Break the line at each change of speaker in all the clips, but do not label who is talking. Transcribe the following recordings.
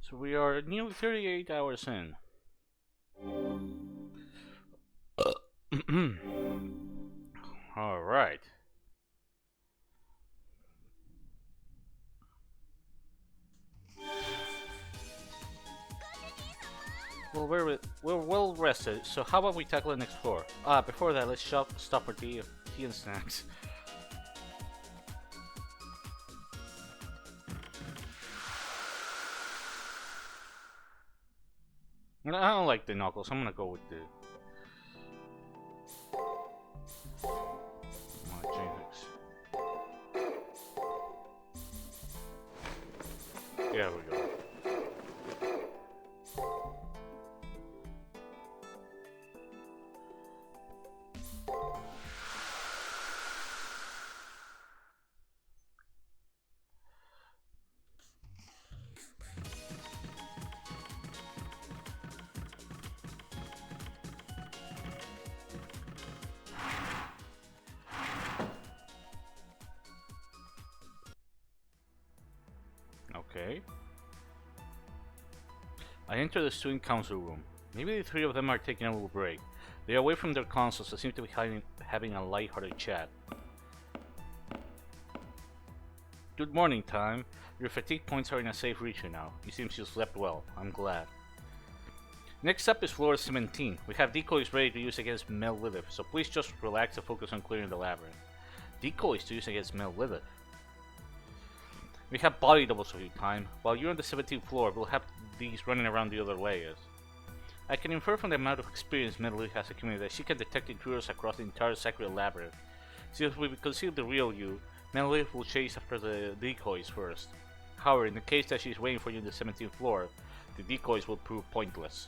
So we are nearly 38 hours in. Alright. Well, we're well rested, so how about we tackle the next floor? Before that, let's stop for tea and snacks. I don't like the knuckles, I'm gonna go with the... There we go. Okay. I enter the student council room. Maybe the three of them are taking a little break. They are away from their consoles and seem to be having a light-hearted chat. Good morning, Time. Your fatigue points are in a safe region now. You seem you slept well. I'm glad. Next up is floor 17. We have decoys ready to use against Mel Lilith, so please just relax and focus on clearing the labyrinth. Decoys to use against Mel Lilith. We have body doubles for you, Time. While you're on the 17th floor, we'll have these running around the other layers. I can infer from the amount of experience Melody has accumulated that she can detect intruders across the entire sacred labyrinth. Since we conceal the real you, Melody will chase after the decoys first. However, in the case that she's waiting for you on the 17th floor, the decoys will prove pointless.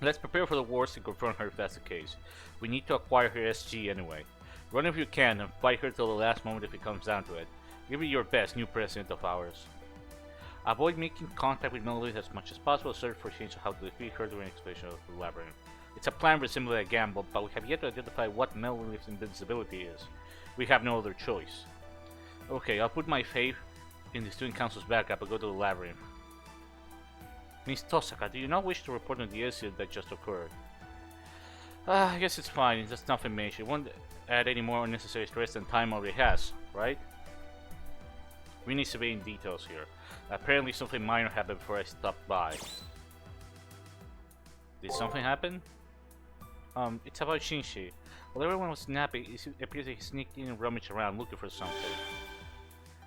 Let's prepare for the worst and confront her if that's the case. We need to acquire her SG anyway. Run if you can and fight her till the last moment if it comes down to it. Give it your best, new president of ours. Avoid making contact with Melody as much as possible. Search for hints on how to defeat her during exploration of the labyrinth. It's a plan resembling a gamble, but we have yet to identify what Melody's invincibility is. We have no other choice. Okay, I'll put my faith in the student council's backup and go to the labyrinth. Miss Tosaka, do you not wish to report on the incident that just occurred? I guess it's fine. It's just nothing major. It won't add any more unnecessary stress than Time already has, right? We need surveying details here. Apparently something minor happened before I stopped by. Did something happen? It's about Shinji. While everyone was napping, it appears he sneaked in and rummaged around looking for something.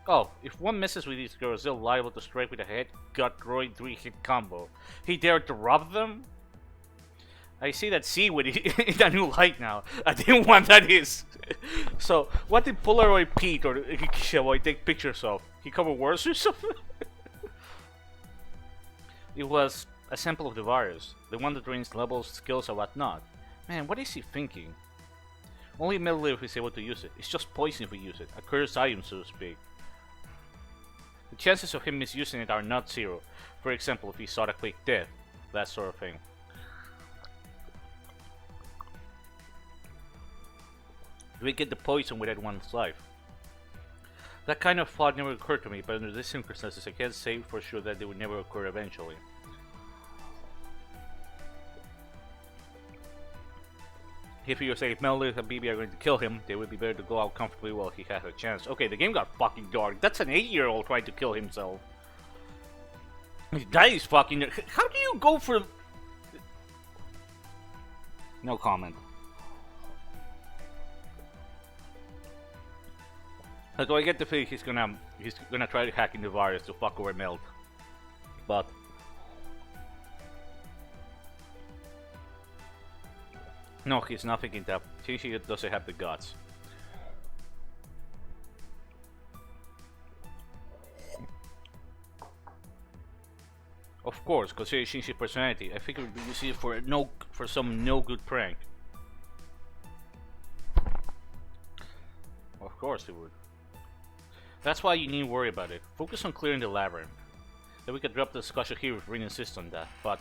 Oh, if one messes with these girls, they're liable to strike with a head, gut, groin, 3-hit combo. He dared to rob them? I see that seaweed in a new light now. I didn't want that is. So, what did Polaroid Pete or Kishawa take pictures of? He covered worse or something? It was a sample of the virus, the one that drains levels, skills, or whatnot. Man, what is he thinking? Only Metalliv is able to use it. It's just poison if we use it, a cursed item, so to speak. The chances of him misusing it are not zero. For example, if he sought a quick death, that sort of thing. We get the poison without one's life. That kind of thought never occurred to me, but under these circumstances I can't say for sure that they would never occur eventually. If you say if Melody and BB are going to kill him, they would be better to go out comfortably while he has a chance. Okay, the game got fucking dark. That's an 8-year-old trying to kill himself. That is fucking... How do you go for... No comment. So I get the feeling he's gonna try to hack in the virus to fuck over Melt. But... No, he's not thinking that. He doesn't have the guts. Of course, considering Shinji's personality, I think it would be used for some no-good prank. Of course it would. That's why you needn't worry about it. Focus on clearing the labyrinth. Then we could drop the discussion here if we insist on that, but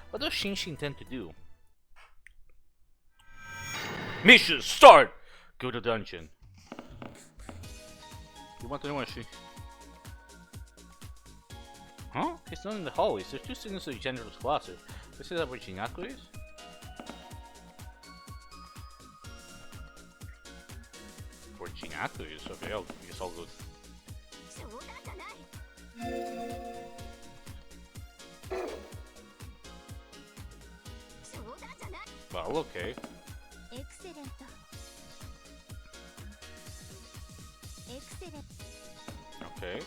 what does Shinji intend to do? Mission start! Go to dungeon. You want to know what she... Huh? He's not in the hallways. There's two signals to the janitor's closet. This is where Chinako is? Where Chinako is? Okay, I guess I'll go. Well, okay. Okay.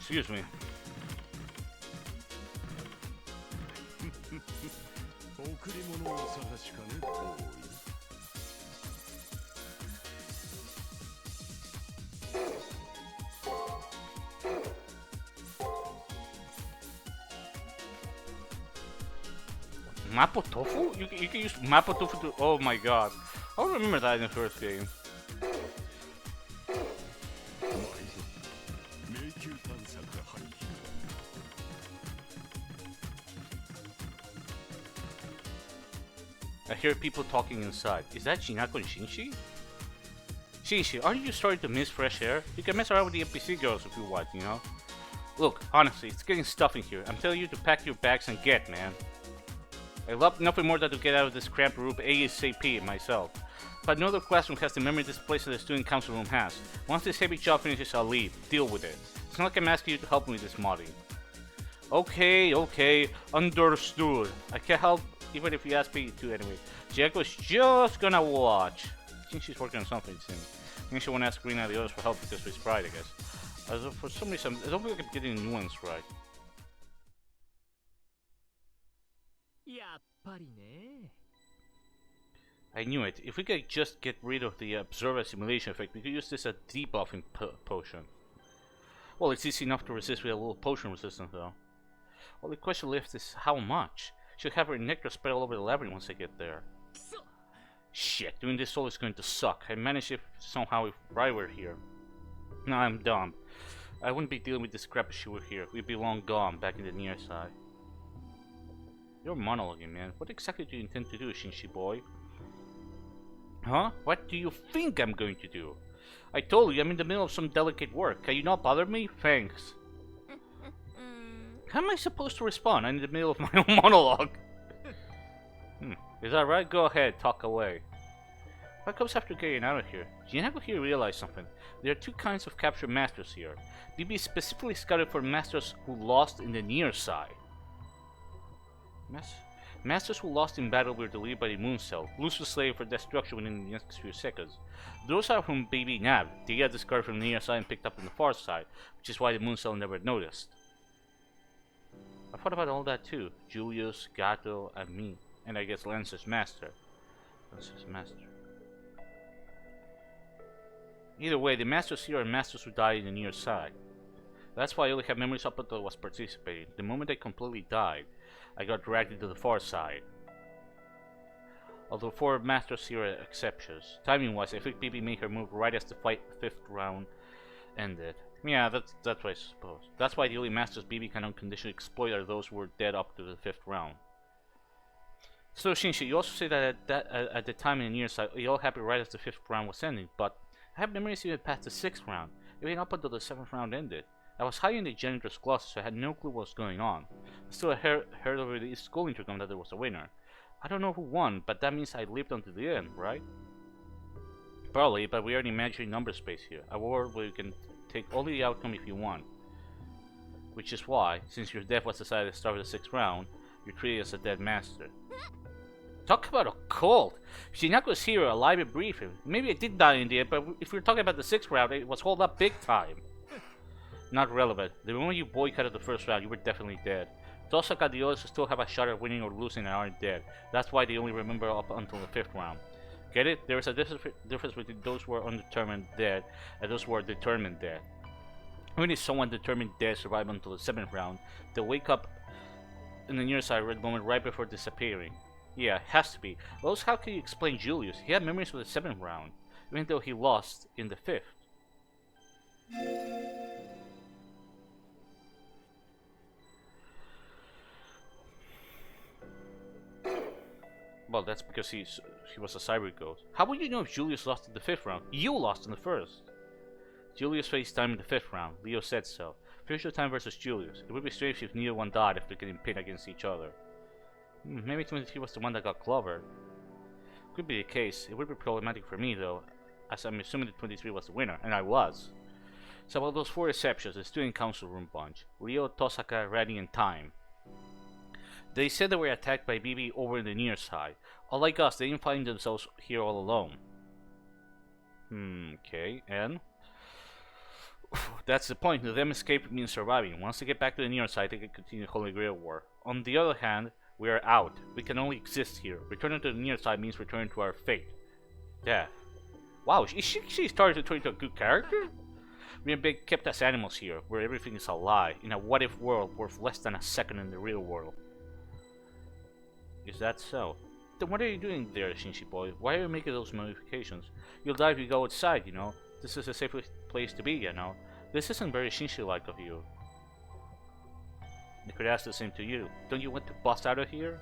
Excuse me. Mapo tofu? You can use mapo tofu to. Oh my god. I don't remember that in the first game. I hear people talking inside. Is that Shinako and Shinji? Shinji, aren't you starting to miss fresh air? You can mess around with the NPC girls if you want, you know? Look, honestly, it's getting stuffy here. I'm telling you to pack your bags and get, man. I love nothing more than to get out of this cramped room ASAP myself. But no other classroom has the memory this place that the student council room has. Once this heavy job finishes, I'll leave. Deal with it. It's not like I'm asking you to help me with this modding. Okay, understood. I can't help even if you ask me to anyway. Jacko's just gonna watch. I think she's working on something soon. I think she won't ask Rina and the others for help because of his pride, I guess. As for some reason, I don't feel like I'm getting the nuance right. I knew it. If we could just get rid of the observer simulation effect, we could use this as a debuffing potion. Well, it's easy enough to resist with a little potion resistance, though. Well, the question left is how much? She'll have her nectar spread all over the labyrinth once I get there. Shit, doing this all is going to suck. I managed it somehow if I were here. No, I'm dumb. I wouldn't be dealing with this crap if she were here. We'd be long gone, back in the near side. You're monologuing, man. What exactly do you intend to do, Shinji boy? Huh? What do you think I'm going to do? I told you I'm in the middle of some delicate work. Can you not bother me? Thanks. How am I supposed to respond? I'm in the middle of my own monologue. Is that right? Go ahead, talk away. What comes after getting out of here? Jinako here realized something. There are two kinds of captured masters here. BB specifically scouted for masters who lost in the near side. Masters who lost in battle were deleted by the moon cell, loose to slave for destruction within the next few seconds. Those are from Baby nabbed. They got discarded from the near side and picked up on the far side, which is why the moon cell never noticed. I thought about all that too. Julius, Gato, and me. And I guess Lance's master. Either way, the masters here are masters who died in the near side. That's why I only have memories up until I was participating. The moment I completely died, I got dragged into the far side. Although 4 masters here are exceptions. Timing wise, I think BB made her move right as the 5th round ended. Yeah, that's what I suppose. That's why the only masters BB can unconditionally exploit are those who were dead up to the 5th round. So Shinji, you also say that at the time in the near side, you all happened right as the 5th round was ending, but I have memories even past the 6th round, even up until the 7th round ended. I was hiding in the janitor's closet, so I had no clue what was going on. Still, I heard over the school intercom that there was a winner. I don't know who won, but that means I lived until the end, right? Probably, but we are in imaginary number space here, a world where you can take only the outcome if you want. Which is why, since your death was decided at the start of the 6th round, you're treated as a dead master. Talk about a cult! Shinako's here, alive and breathing. Maybe I did die in the end, but if we're talking about the 6th round, it was hold up big time. Not relevant. The moment you boycotted the first round, you were definitely dead. Tosaka and the others still have a shot at winning or losing and aren't dead. That's why they only remember up until the 5th round. Get it? There is a difference between those who are undetermined dead and those who are determined dead. Even if someone determined dead survives until the 7th round, they'll wake up in the nearsighted red moment right before disappearing. Yeah, it has to be. Or else how can you explain Julius? He had memories for the 7th round, even though he lost in the 5th. Well, that's because he was a cyber ghost. How would you know if Julius lost in the 5th round? You lost in the 1st. Julius faced time in the 5th round. Leo said so. Finish your time versus Julius. It would be strange if neither one died after getting pinned against each other. Maybe 23 was the one that got clobbered. Could be the case. It would be problematic for me though, as I'm assuming that 23 was the winner, and I was. So about those 4 exceptions, the student council room bunch: Leo, Tosaka, Randy, and Time. They said they were attacked by BB over in the near side. Unlike us, they didn't find themselves here all alone. Okay, and? That's the point. To them, escape means surviving. Once they get back to the near side, they can continue the Holy Grail War. On the other hand, we are out. We can only exist here. Returning to the near side means returning to our fate. Death. Wow, she started to turn into a good character? We have been kept as animals here, where everything is a lie, in a what-if world worth less than a second in the real world. Is that so? Then what are you doing there, Shinshi boy? Why are you making those modifications? You'll die if you go outside, you know. This is the safest place to be, you know. This isn't very Shinshi-like of you. I could ask the same to you. Don't you want to bust out of here?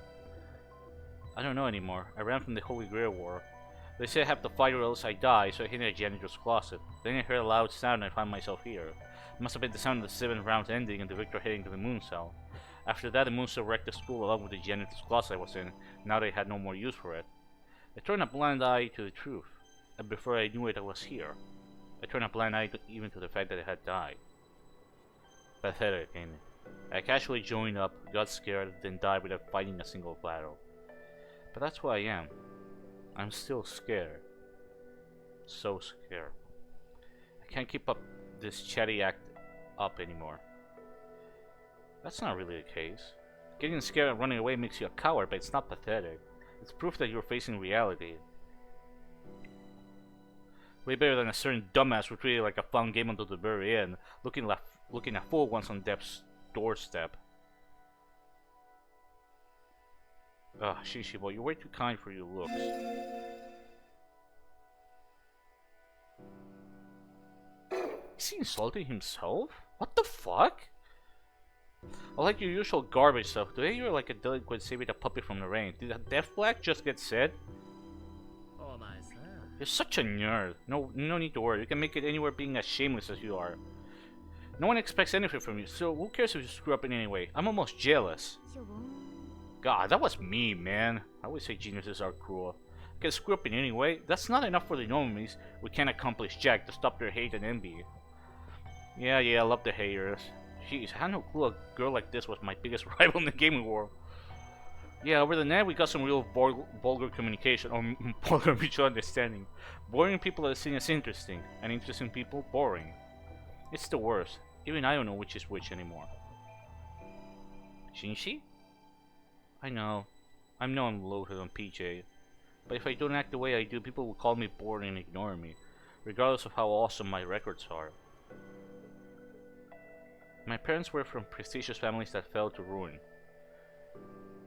I don't know anymore. I ran from the Holy Grail War. They say I have to fight or else I die, so I hid in a janitor's closet. Then I heard a loud sound and I found myself here. It must have been the sound of the 7th round ending and the victor heading to the moon cell. After that, the moon cell wrecked the school along with the janitor's closet I was in. Now they had no more use for it. I turned a blind eye to the truth, and before I knew it, I was here. I turned a blind eye even to the fact that I had died. Pathetic, ain't it? I casually joined up, got scared, then died without fighting a single battle. But that's who I am. I'm still scared. So scared. I can't keep up this chatty act up anymore. That's not really the case. Getting scared and running away makes you a coward, but it's not pathetic. It's proof that you're facing reality. Way better than a certain dumbass who treated it like a fun game until the very end, looking a fool once on death's doorstep. Ugh, Shinshi boy, you're way too kind for your looks. Is he insulting himself? What the fuck? Unlike your usual garbage stuff, today you're like a delinquent saving a puppy from the rain. Did a death flag just get said? You're such a nerd. No need to worry. You can make it anywhere being as shameless as you are. No one expects anything from you, so who cares if you screw up in any way? I'm almost jealous. God, that was me, man. I always say geniuses are cruel. You can screw up in any way? That's not enough for the normies. We can't accomplish jack to stop their hate and envy. Yeah, I love the haters. Jeez, I had no clue a girl like this was my biggest rival in the gaming world. Yeah, over the net we got some real vulgar communication, or vulgar mutual understanding. Boring people are seen as interesting, and interesting people boring. It's the worst. Even I don't know which is which anymore. Shinshi? I know I'm loaded on PJ, but if I don't act the way I do, people will call me boring and ignore me, regardless of how awesome my records are. My parents were from prestigious families that fell to ruin.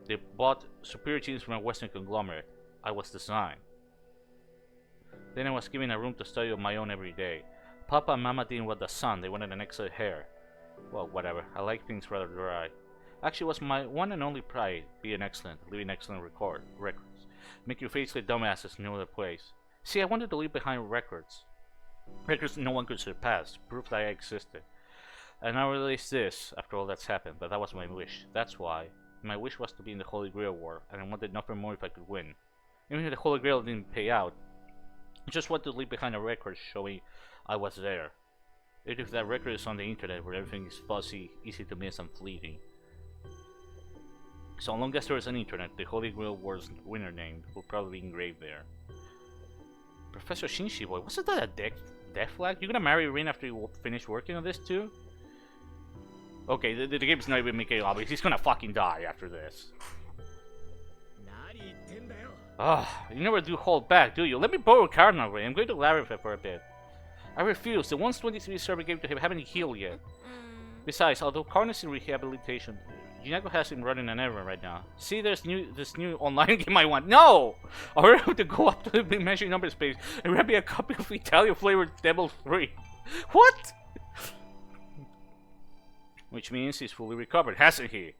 They bought superior teams from a Western conglomerate. I was designed. Then I was given a room to study on my own every day. Papa and Mama didn't want the sun, they wanted an excellent hair. Well, whatever, I like things rather dry. Actually, it was my one and only pride, being excellent, leaving excellent records. Make you face the dumbasses in no other place. See, I wanted to leave behind records. Records no one could surpass, proof that I existed. And I realized this after all that's happened, but that was my wish. That's why. My wish was to be in the Holy Grail War, and I wanted nothing more if I could win. Even if the Holy Grail didn't pay out, I just wanted to leave behind a record showing I was there. Even if that record is on the internet where everything is fuzzy, easy to miss and fleeting. So long as there is an internet, the Holy Grail War's winner name will probably be engraved there. Professor Shinshi boy, wasn't that a death flag? You gonna marry Rin after you finish working on this too? Okay, the game's not even making it obvious. He's gonna fucking die after this. Ah, you never do hold back, do you? Let me borrow a card now, Ray. I'm going to Larify for a bit. I refuse. The 123 server gave to him haven't healed yet. Besides, although Karna's in rehabilitation, Yunago has him running an errand right now. See, there's this new online game I want. No! I already have to go up to the big measuring number space and grab me a copy of Italian flavored Devil 3. What? Which means he's fully recovered, hasn't he?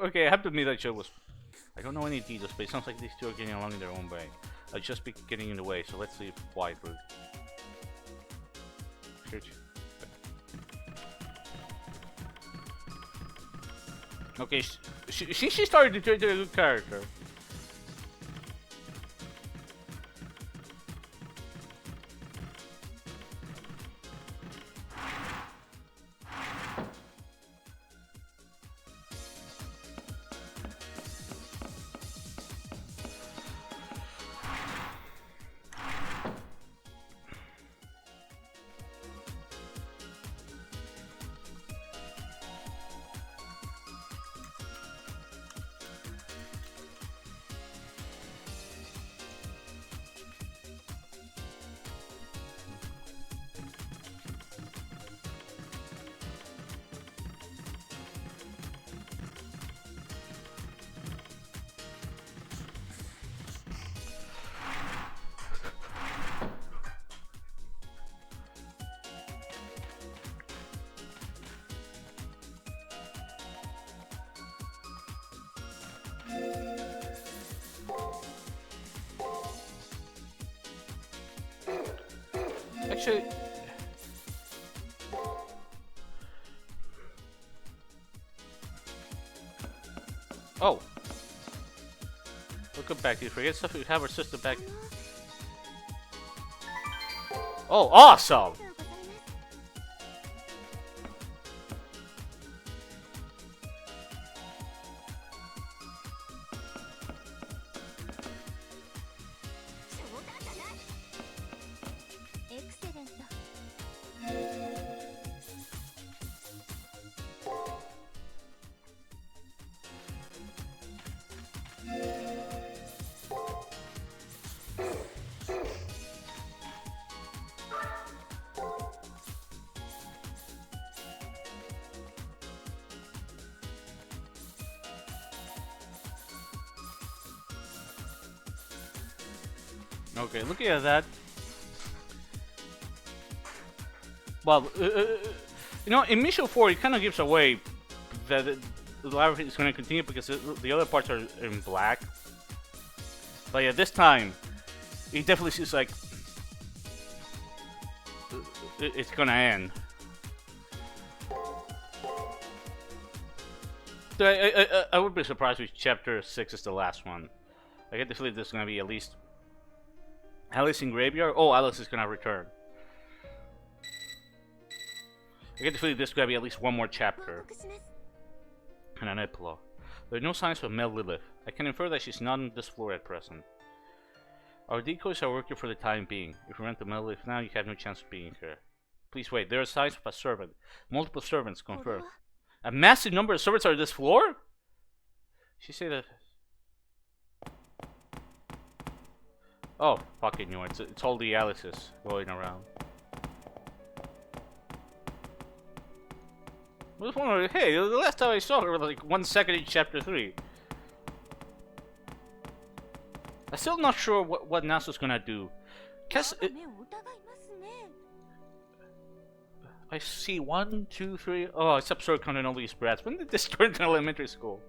Okay, I have to admit that joke was... I don't know any details, but it sounds like these two are getting along in their own way. I'll just be getting in the way, so let's leave quietly. Okay, she started to turn into a good character. Actually, oh, welcome back. Did you forget stuff? We have our system back. Oh, awesome! Okay, looking at that, well, you know, in Mission 4, it kind of gives away that the library is going to continue because the other parts are in black. But yeah, this time, it definitely seems like it's going to end. So I would be surprised if Chapter 6 is the last one. I get the feeling there's going to be at least Alice in Graveyard? Oh, Alice is gonna return. I get the feeling there's gonna be at least one more chapter. And an epilogue. There are no signs of Mel Lilith. I can infer that she's not on this floor at present. Our decoys are working for the time being. If we run to Mel Lilith now, you have no chance of being here. Please wait, there are signs of a servant. Multiple servants, confirmed. A massive number of servants are on this floor? She said that... Oh, fucking knew it. It's all the Alices going around. I was wondering, hey, the last time I saw her was like 1 second in Chapter 3. I'm still not sure what Nasu's gonna do. Cause I see 1, 2, 3. Oh, it's absurd counting all these brats. When did this turn to elementary school?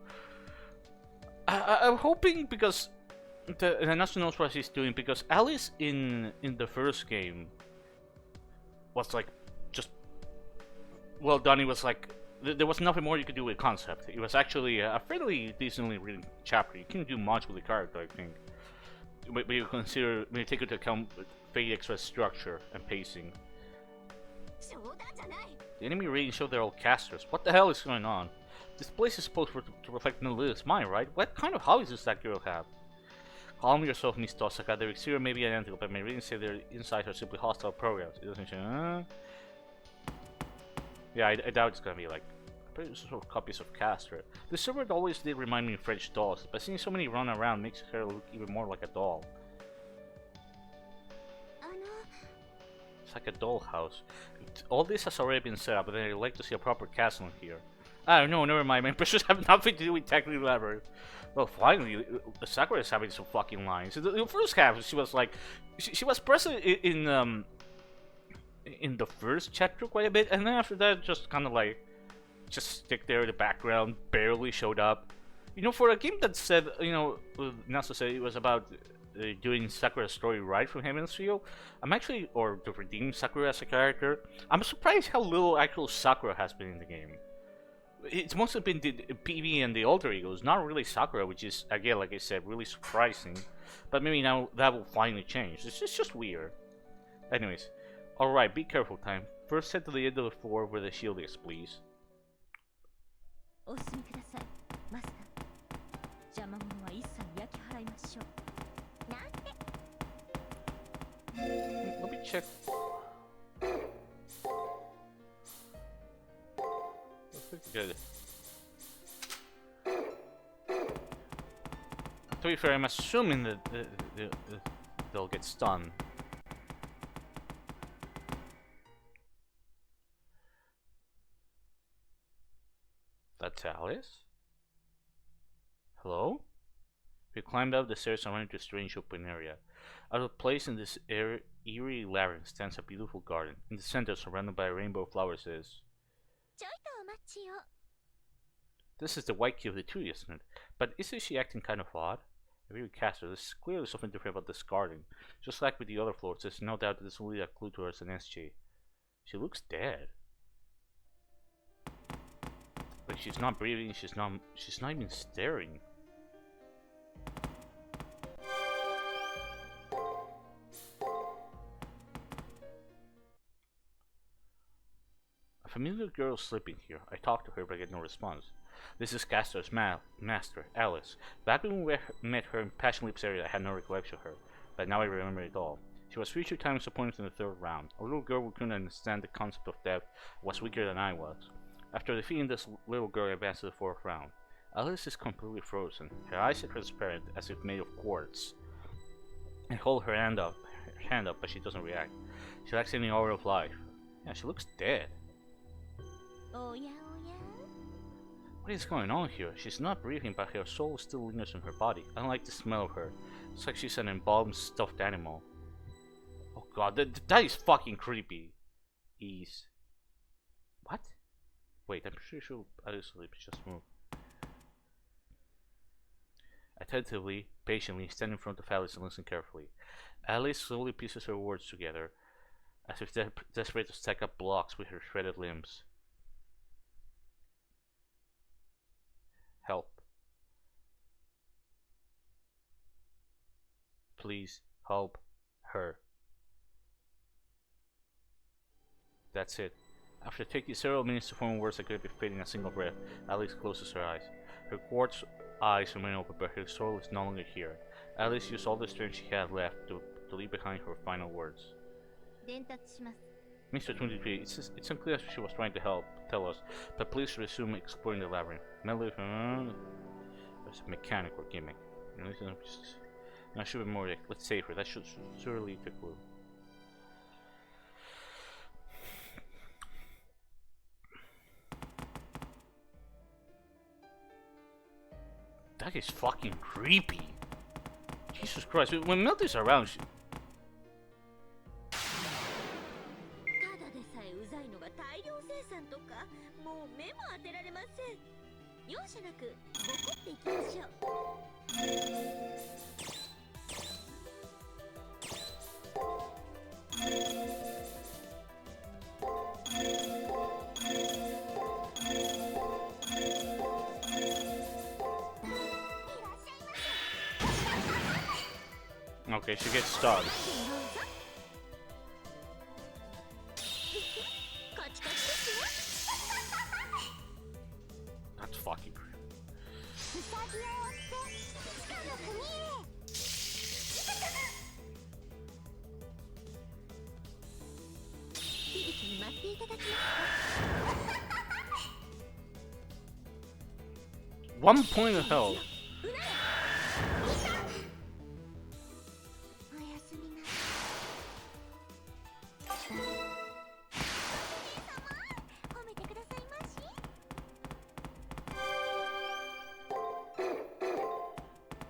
I'm hoping because Nasu knows what he's doing, because Alice in the first game was like just well done. It was like there was nothing more you could do with concept. It was actually a fairly decently written chapter. You can do much with the character, I think. But you consider, when you take into account Fate Express structure and pacing. The enemy ratings show they're all casters. What the hell is going on? This place is supposed to reflect Lilith's mind, right? What kind of hobbies does that girl have? Calm yourself, Miss Tosaka. Their exterior may be identical, but my readings say their insides are simply hostile programs. It doesn't show. Yeah, I doubt it's gonna be like sort of copies of Castor. The server always did remind me of French dolls, but seeing so many run around makes her look even more like a doll. It's like a dollhouse. All this has already been set up, but I'd like to see a proper castle in here. Oh no, never mind. My impressions have nothing to do with technical labyrinth. Well, finally, Sakura is having some fucking lines. In the first half, she was like, she was present in the first chapter quite a bit, and then after that, just kind of like, just stick there in the background, barely showed up. You know, for a game that said, you know, Nasa said it was about doing Sakura's story right from Heaven's Field, I'm actually, or to redeem Sakura as a character, I'm surprised how little actual Sakura has been in the game. It's mostly been the PV and the alter egos, not really Sakura, which is, again, like I said, really surprising. But maybe now that will finally change. It's just weird. Anyways, alright, be careful time. First head to the end of the floor where the shield is, please. Let me check. Good. To be fair, I'm assuming that they'll get stunned. That's Alice? Hello? We climbed up the stairs and went into a strange open area. Out of place in this eerie labyrinth stands a beautiful garden. In the center, surrounded by a rainbow of flowers, is... This is the white key of the tree, isn't it? But isn't she acting kind of odd? I agree with Castor. There's clearly something different about this garden. Just like with the other floors, there's no doubt that this will lead a clue to her as an SG. She looks dead. Like she's not breathing, she's not even staring. A familiar girl is sleeping here. I talk to her but I get no response. This is Castor's master, Alice. Back when we met her in Passion Leap's area, I had no recollection of her, but now I remember it all. She was 3 times opponent in the 3rd round. A little girl who couldn't understand the concept of death, was weaker than I was. After defeating this little girl, I advanced to the 4th round. Alice is completely frozen. Her eyes are transparent, as if made of quartz. I hold her hand up, but she doesn't react. She lacks any aura of life. Yeah, she looks dead. Oh yeah. What is going on here? She's not breathing, but her soul still lingers in her body. I don't like the smell of her. It's like she's an embalmed stuffed animal. Oh god, that is fucking creepy. What? Wait, I'm pretty sure Alice just moved. Attentively, patiently, stand in front of Alice and listen carefully. Alice slowly pieces her words together, as if desperate to stack up blocks with her shredded limbs. Help. Please help her. That's it. After taking several minutes to form words that could be fit in a single breath, Alice closes her eyes. Her quartz eyes remain open, but her soul is no longer here. Alice used all the strength she had left to leave behind her final words. Mr. 23, it's unclear if she was trying to tell us, but please resume exploring the labyrinth. There's a mechanic or gimmick. There should be more. Let's save her. That should surely take a clue. That is fucking creepy. Jesus Christ. When Melty's around, she... Okay, she gets stunned. That's fucking creepy. 1 point of health.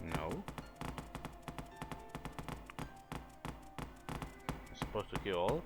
No. I'm supposed to kill all.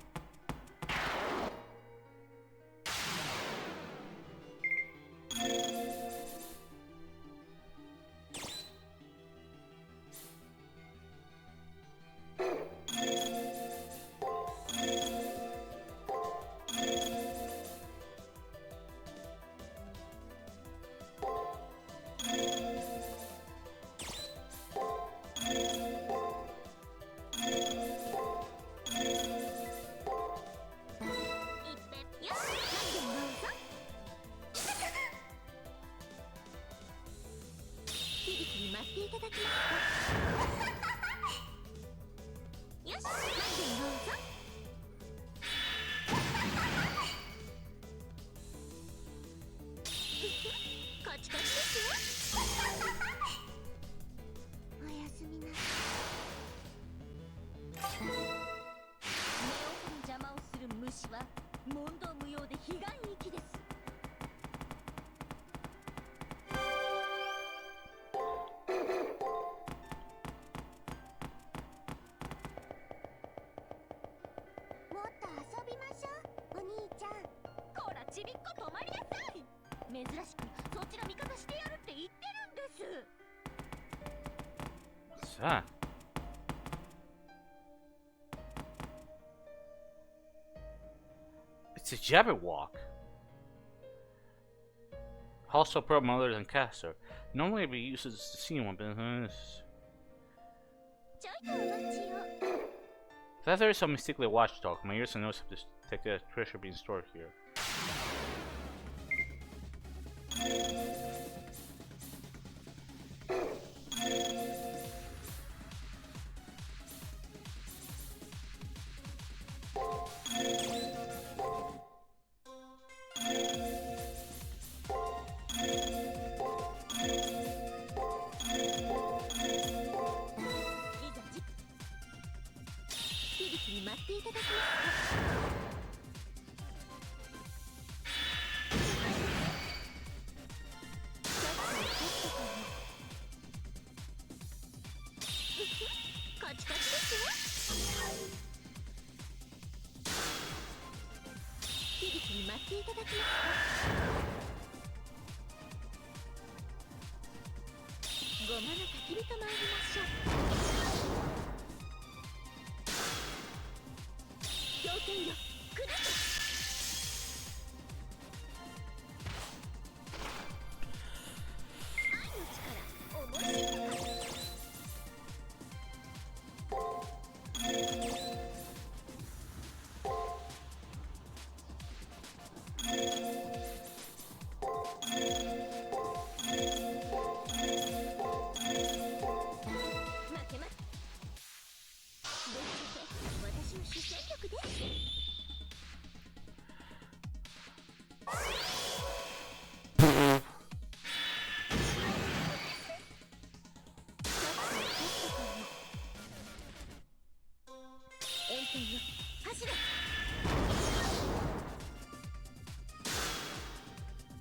What's that? It's a Jabberwock. Also problem other than caster. Normally it uses the scene one, but that there is some mistakenly watchdog. My ears and nose have detected a treasure being stored here.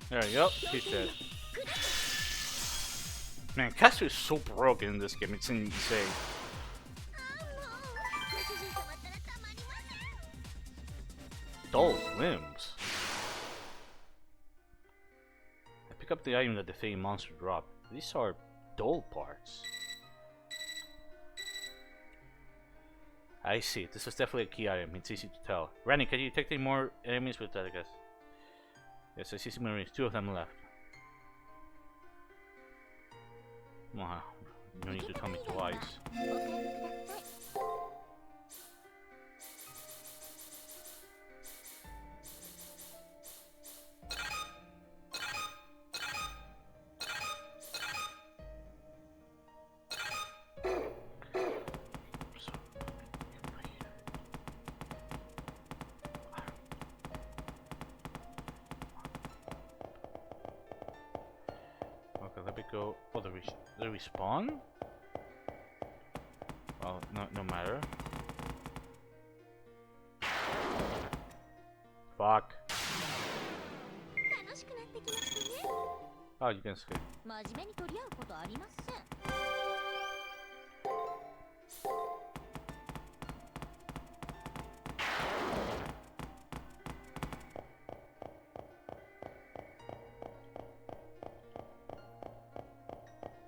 There you go, he's dead. Man, Caster is so broken in this game, it's insane. Dull limbs. I pick up the item that the Fey monster dropped. These are dull parts. I see, this is definitely a key item, it's easy to tell. Randy, can you detect any more enemies with that, I guess? Yes, I see some enemies, 2 of them left. Wow, you don't need to tell me twice. They respawn? Well, no matter. Fuck. Oh, you can skip.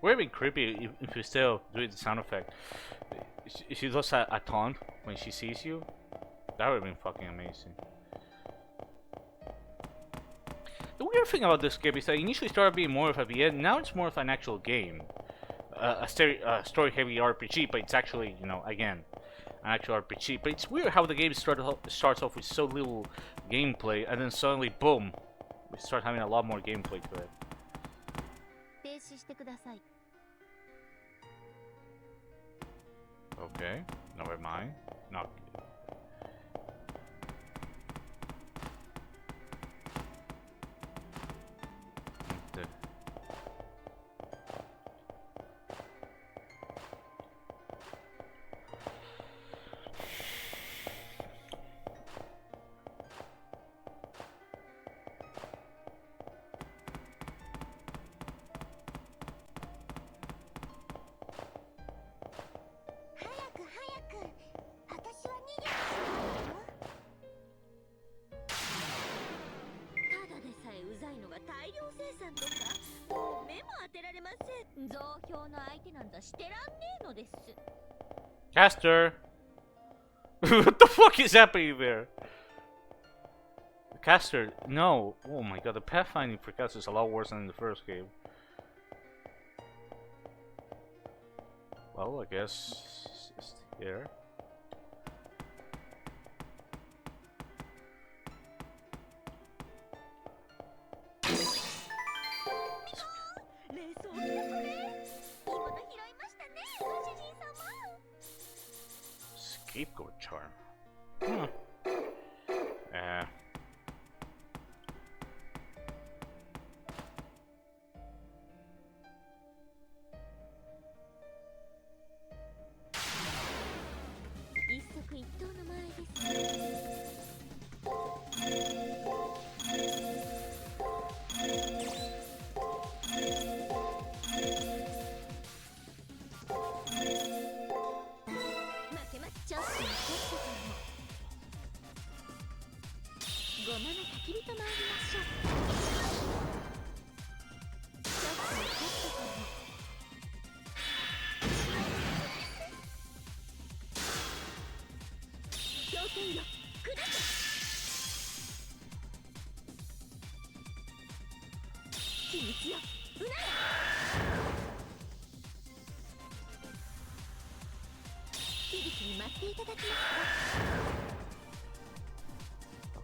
Would it be creepy if you still do the sound effect? She does a taunt when she sees you. That would have been fucking amazing. The weird thing about this game is that it initially started being more of a VN, now it's more of an actual game. A story-heavy RPG, but it's actually, you know, again, an actual RPG. But it's weird how the game starts off with so little gameplay, and then suddenly, boom, we start having a lot more gameplay to it. Okay, never mind. Not. Caster! What the fuck is happening there? Caster, no. Oh my god, the pathfinding for Caster is a lot worse than in the first game. Well, I guess it's here. Scapegoat charm. Huh.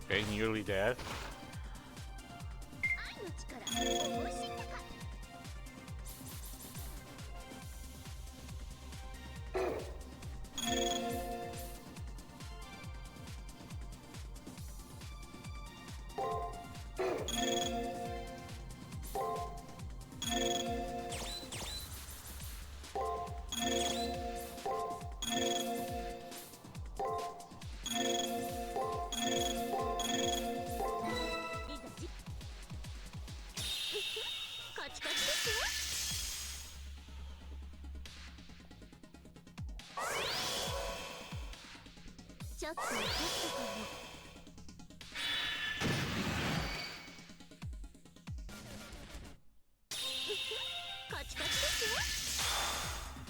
Okay, nearly dead.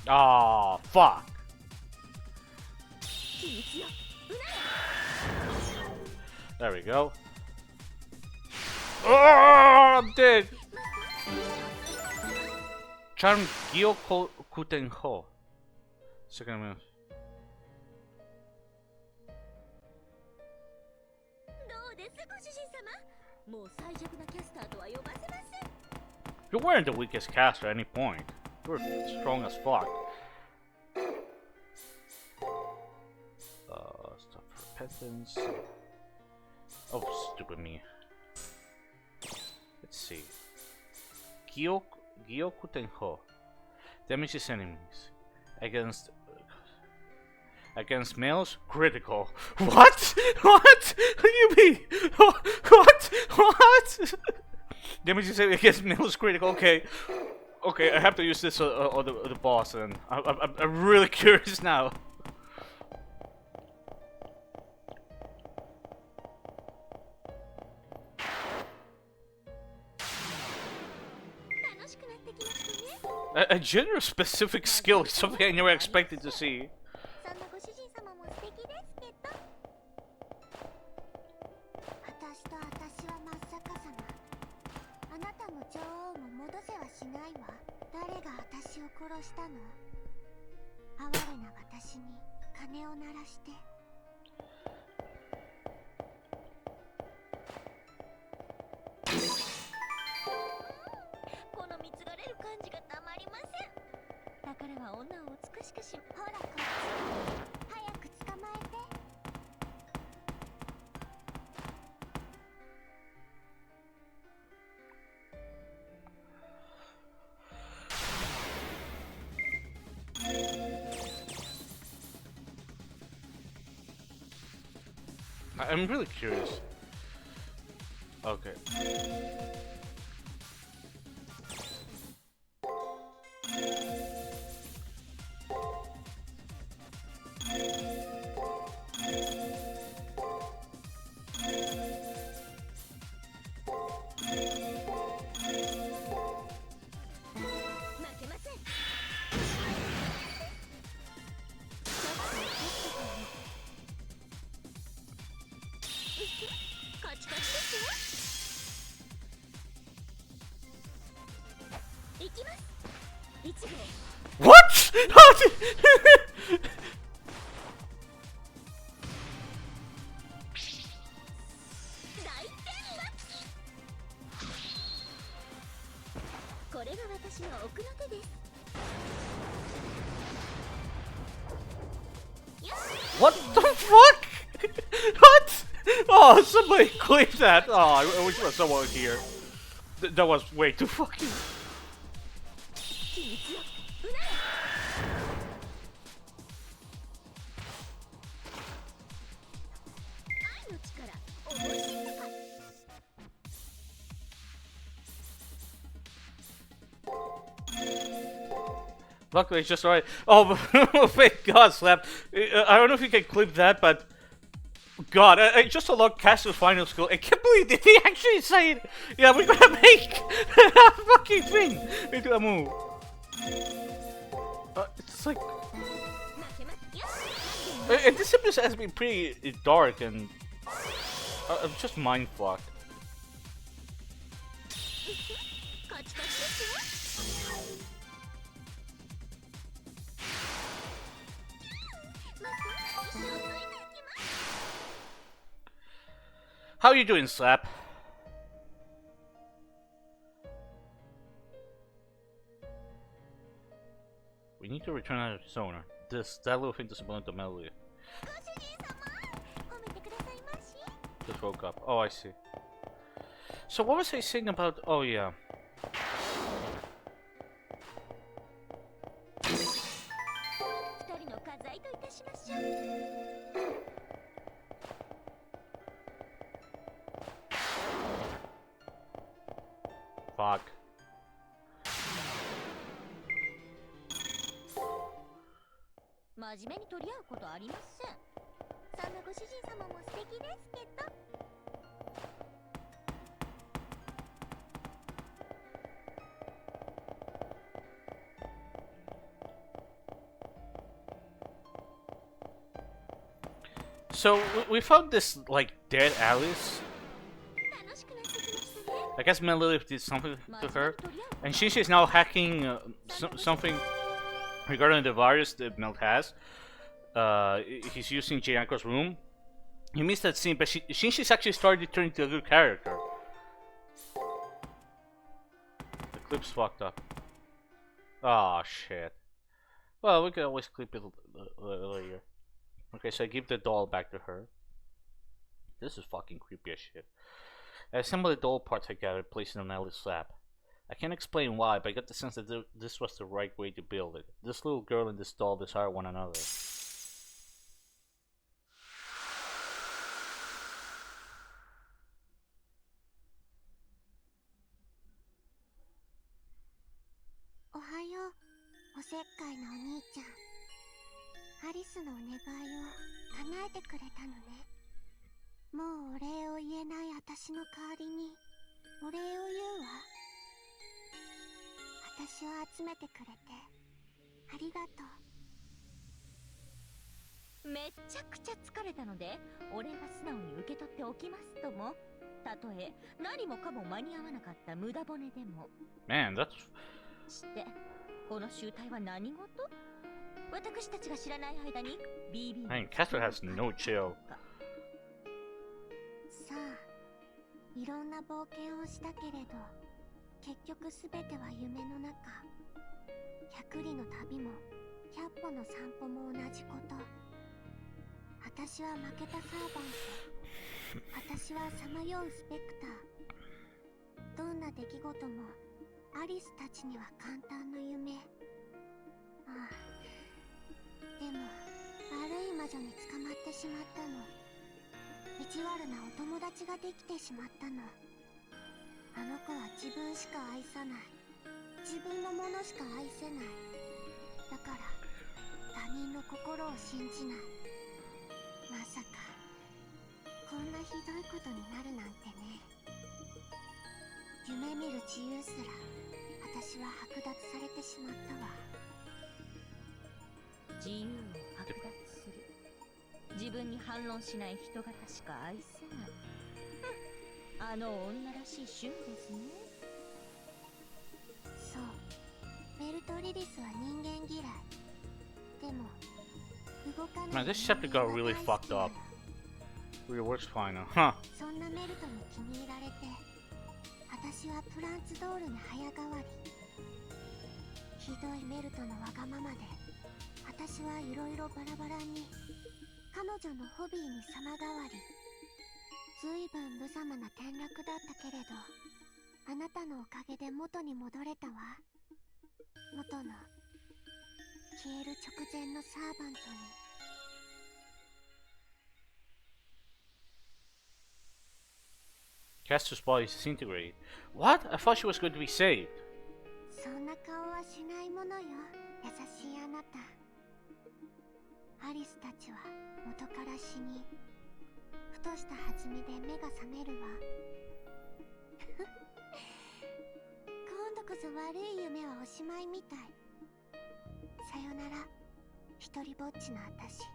Oh, fuck. There we go. Oh, I'm dead. Charm Gyokutenho. Second move. You weren't the weakest caster at any point. You were strong as fuck. Stuff for repentance. Oh, stupid me. Let's see. Gyokutenho. Damages enemies. Against males, critical. What? What? What do you mean? What? What? Damages against males, critical. Okay. Okay, I have to use this on the boss, and I'm really curious now. A gender-specific skill is something I never expected to see. I'm really curious. Okay. What? What the fuck? What? Oh, somebody clip that. Oh, I wish there was someone here. That was way too fucking. Luckily, it's just right. Oh, thank God, Slap. I don't know if you can clip that, but God, I just unlocked Castle's final skill. I can't believe did he actually say it. Yeah, we're gonna make a fucking thing into a move. It's like, and this episode has been pretty dark and I'm just mind fucked. How are you doing, Slap? We need to return out of Sonar. That little thing doesn't belong to Melody. Just woke up. Oh, I see. So what was I saying about? Oh yeah. Fuck. So we found this like dead Alice. I guess Melody did something to her, and Shinji is now hacking something regarding the virus that Melt has. He's using Jianko's room. You missed that scene, but Shinji's actually started to turn into a good character. The clip's fucked up. Oh shit. Well, we can always clip it later. Okay, so I give the doll back to her. This is fucking creepy as shit. I assemble the doll parts I gathered, place it on Ellie's lap. I can't explain why, but I got the sense that this was the right way to build it. This little girl and this doll desire one another.
おはよう、おせっかいなお兄ちゃん。アリスのお願いを叶えてくれたのね。もうお礼を言えない私の代わりにお礼を言うわ。私を集めてくれてありがとう。
めっちゃくちゃ疲れたので、お礼は素直に受け取っておきますとも。たとえ何もかも間に合わなかった無駄骨でも。
Man, that's...
して、この集体は何事？私たちが知らない間に BB の
Man, Casper has no chill.
さあ、いろんな冒険をしたけれど、結局すべては夢の中。100里の旅も100歩の散歩も同じこと。私は負けたサーバント。私はさまようスペクター。どんな出来事もアリスたちには簡単な夢。ああ、でも悪い魔女に捕まってしまったの。意地悪なお友達ができてしまったの。あの子は自分しか愛さない。自分のものしか愛せない。だから他人の心を信じない。まさかこんなひどいことになるなんてね。夢見る自由すら私は剥奪されてしまったわ。
自由を剥奪する。自分に反論しない人型しか愛せない。あの女らしい趣味ですね。
そう、ベルトリリスは人間嫌い。でも動かない。
Man, this chapter got really fucked up. Really works fine now. Huh.
そんなメルトに気に入られて、私はプランツドールに早変わり。ひどいメルトのわがままで、私はいろいろバラバラに。彼女のホビーに様変わり。ずいぶん無様な転落だったけれど、あなたのおかげで元に戻れたわ。元の消える直前のサーバントに。
Castor's body disintegrated. What? I thought she was going to be saved.
そんな顔はしないものよ、優しいあなた。アリスたちは元から死に、ふとした弾みで目が覚めるわ。今度こそ悪い夢はおしまいみたい。さよなら、一人ぼっちの私。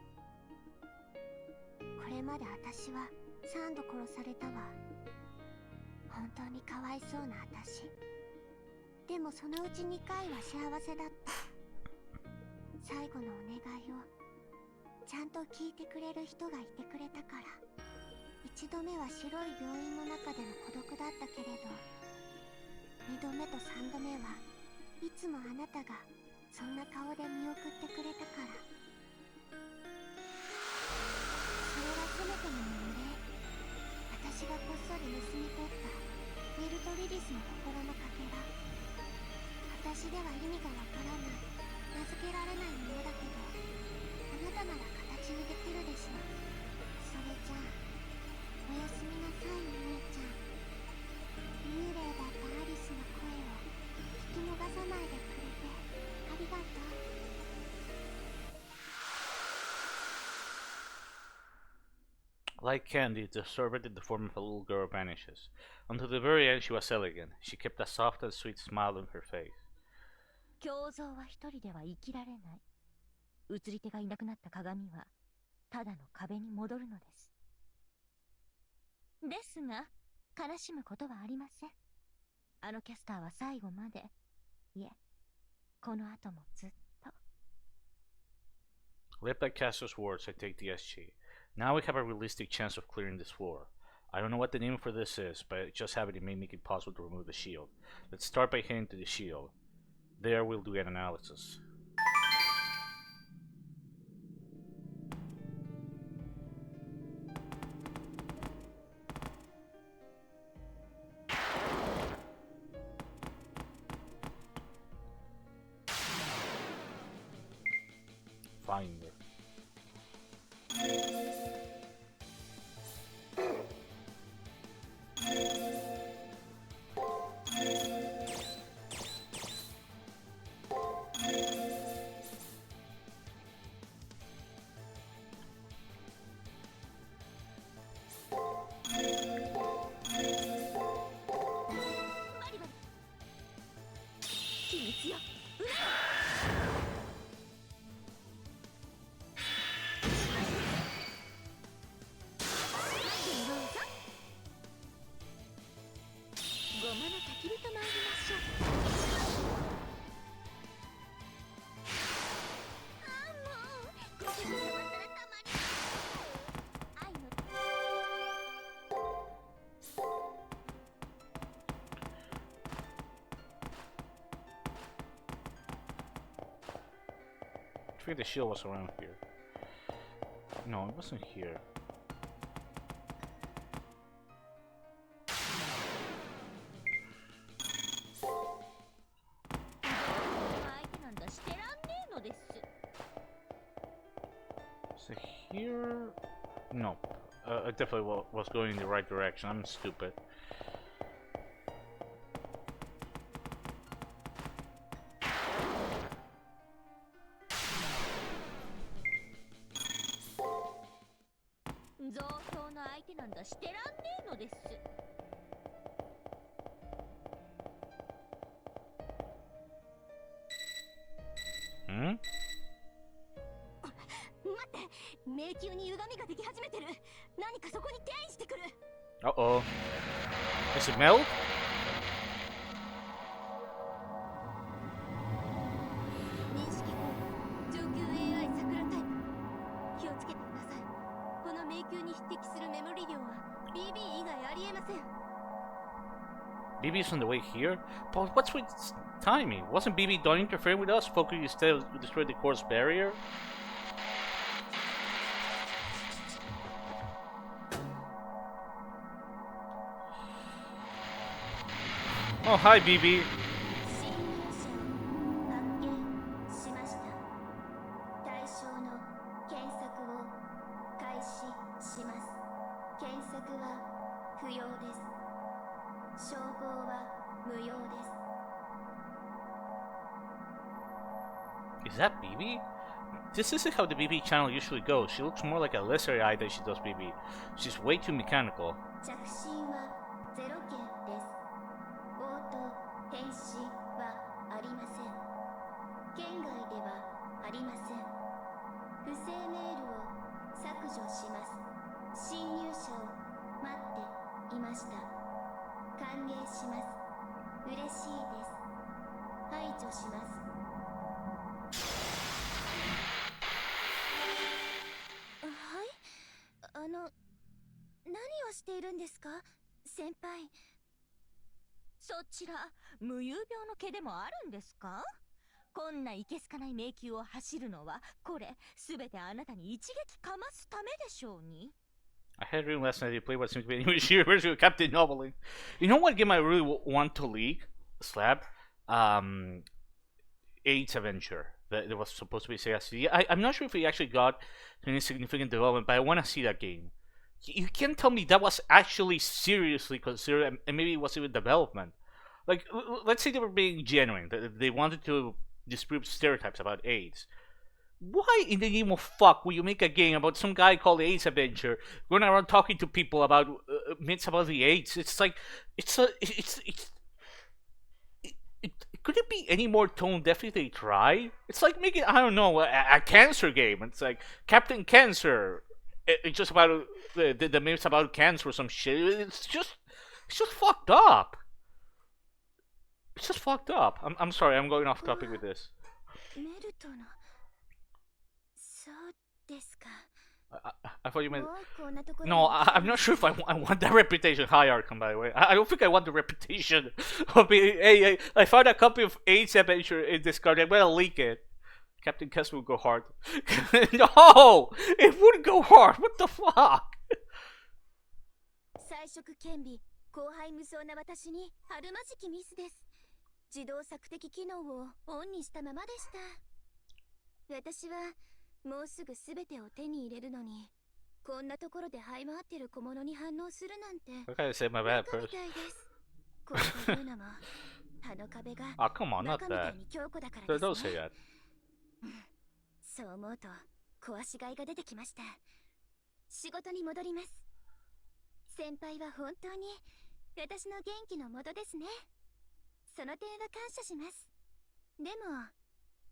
これまで私は3度殺されたわ。本当にかわいそうな私。でもそのうち2回は幸せだった。最後のお願いをちゃんと聞いてくれる人がいてくれたから。1度目は白い病院の中での孤独だったけれど、2度目と3度目はいつもあなたがそんな顔で見送ってくれたから。それはせめてものお礼。私がこっそり盗み取ったメルトリリスの心のかけら。私では意味がわからない、名付けられないものだけど、あなたなら形にできるでしょ。それじゃあおやすみなさい、お兄ちゃん。幽霊だったアリスの声を聞き逃さないでくれてありがとう。
Like candy, the sorbet in the form of a little girl vanishes. Until the very end, she was elegant. She kept a soft and sweet smile on her face.
胸像は一人では生きられない。映り手がいなくなった鏡はただの壁に戻るのです。ですが悲しむことはありません。あのキャスターは最後まで、いえ、この後もずっと。
Led by Castor's words, I take the SG. Now we have a realistic chance of clearing this floor. I don't know what the name for this is, but just having it may make it possible to remove the shield. Let's start by heading to the shield. There we'll do an analysis. find it. I think the shield was around here. No, it wasn't here. Is it here? No. I definitely was going in the right direction. I'm stupid. Hmm?
待って、迷宮に歪みができ始めてる。何かそこに転移してくる。
Uh-oh. Is it melt?
認識上級 AI 桜タイプ。気をつけてください。この迷宮に匹敵するメモリ量は BB 以外ありえません。
BB's on the way here? But what's with timing? Wasn't BB done interfering with us? Focus instead destroy the course barrier? Oh, hi, BB.
侵入者を発見しました。対象の検索を開始します。検索は不要です。照合は無用です。
Is that BB? This isn't how the BB channel usually goes. She looks more like a lesser AI than she does BB. She's way too mechanical.
着信は0件です。応答返信はありません。県外ではありません。不正メールを削除します。侵入者を待っていました。歓迎します。嬉しいです。排除します。はい、何をしているんですか、先輩。
そちら無遊病の毛でもあるんですか？こんないけすかない迷宮を走るのはこれすべてあなたに一撃かますためでしょうに。
I had a dream last night you played what seems to be an English universe with Captain Noveling. You know what game I really want to leak? Slab? AIDS Adventure. That was supposed to be CCC. I'm not sure if it actually got any significant development, but I want to see that game. You can't tell me that was actually seriously considered, and maybe it was even development. Like, let's say they were being genuine. They wanted to disprove stereotypes about AIDS. Why in the name of fuck would you make a game about some guy called AIDS Adventure going around talking to people about myths about the AIDS? It's like, could it be any more tone deaf if they try? It's like making, I don't know, a cancer game. It's like Captain Cancer. It's just about the myths about cancer or some shit. It's just fucked up. It's just fucked up. I'm sorry, I'm going off topic with this.
メルトのそうですか。
I thought you meant.
もうこんなところに
No, I'm not sure if I want that reputation. Hi, Arkham, by the way. I don't think I want the reputation of being. Hey, I found a copy of AIDS Adventure in this card. I'm gonna leak it. Captain Kess would go hard. No! It wouldn't go hard. What the fuck?
彩色兼備後輩無双な私にあるまじきミスです。自動索敵機能をオンにしたままでした。私は
もうすぐ全てを手に入れるのに、こんなところで這い回ってる小物に反応するなんて
What kind of say my
バ
bad
カみ
person?
たいです。こういうのもあの壁が
Oh, come on,
バ
not
カみた
that.
いに強固だから
Don't
で
don't
す
say
ね。
that.
そう思うと壊しがいが出てきました。仕事に戻ります。先輩は本当に私の元気の元ですね。その点は感謝します。で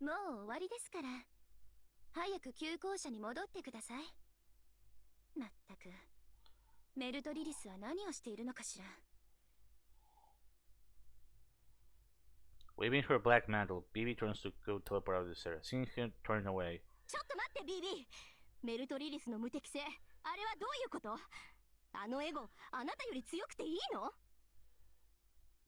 ももう終わりですから、早く旧校舎に戻ってください。まったくメルトリリスは何をしているのかしら。
Waving her black mantle, BB turns to go teleport out of this area. Seeing him turn away.
ちょっと待って BB。 メルトリリスの無敵性、あれはどういうこと？あのエゴ、あなたより強くていいの？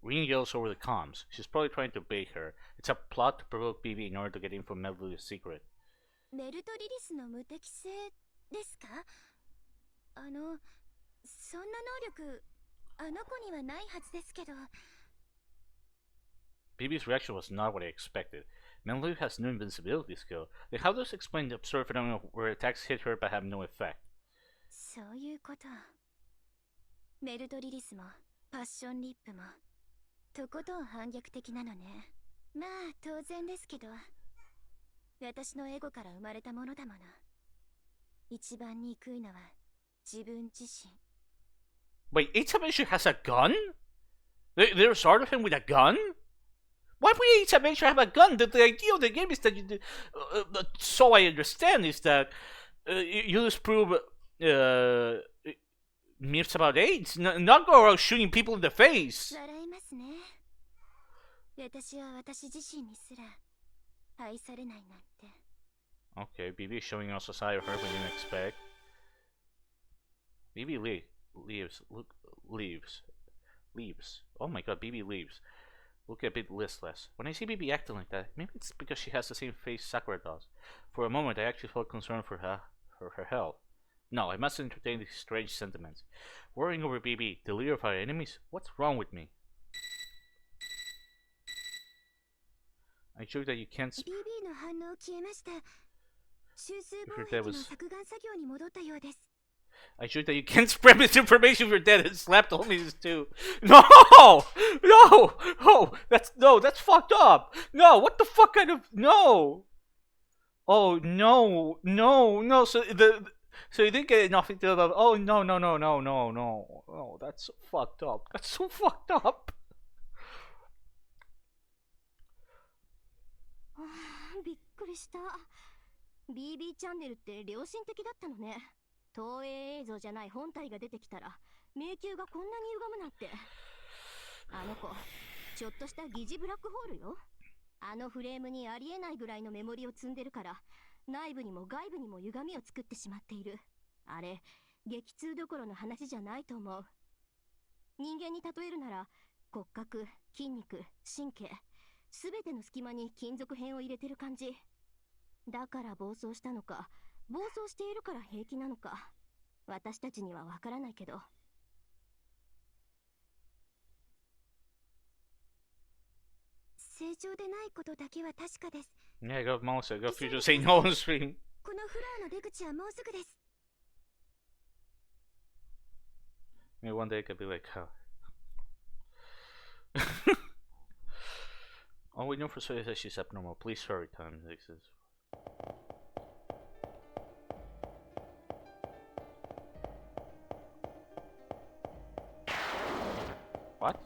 Rin yells over the comms. She's probably trying to bait her. It's a plot to provoke BB in order to get info Melody's secret.
メルトリリスの無敵性ですか？そんな能力あの子にはないはずですけど。
BB's reaction was not what I expected. Melody has no invincibility skill. Then how does it explain the absurd phenomenon where attacks hit her but have no effect?
そういうこと。メルトリリスもパッションリップもとことん反逆的なのね。まあ当然ですけど、私のエゴから生まれたものだもの。一番憎いのは自分自身。
Wait, Eight-Dimension has a gun? They started him with a gun? Why would Eight-Dimension have a gun? The idea of the game is that so I understand, is that you disprove myths about AIDS, not go around shooting people in the face.
笑いますね。私は私自身にすら愛されないなんて。
Okay, BB is showing us a side of her we didn't expect. BB leaves. Oh my god, BB leaves. Look a bit listless. When I see BB acting like that, maybe it's because she has the same face Sakura does. For a moment, I actually felt concerned for her health. No, I must entertain these strange sentiments. Worrying over BB, the leader of our enemies? What's wrong with me? I joke that you can't.
BB の反応消えました。中枢防
If your
壁
dad
の
was-
削岩作業に戻ったようです。
I joke that you can't spread misinformation if you're dead and slap the homies too. No! No! No, that's fucked up! No, what the fuck kind of no! Oh no, so you didn't get enough into the oh no, that's so fucked up. That's so fucked up.
びっくりした。 BB チャンネルって良心的だったのね。投影映像じゃない本体が出てきたら迷宮がこんなに歪むなんて。あの子ちょっとした疑似ブラックホールよ。あのフレームにありえないぐらいのメモリを積んでるから、内部にも外部にも歪みを作ってしまっている。あれ激痛どころの話じゃないと思う。人間に例えるなら骨格、筋肉、神経、すべての隙間に金属片を入れてる感じ。だから暴走したのか、暴走しているから平気なのか、私たちにはわからないけど。
正常でないことだけは確かです。
Yeah, I got mouse. I got future say no on the stream.
このフロアの出口はもうすぐです。
Maybe one day I could be like, how? All we know for sure is that she's abnormal. Please hurry, time exists. What?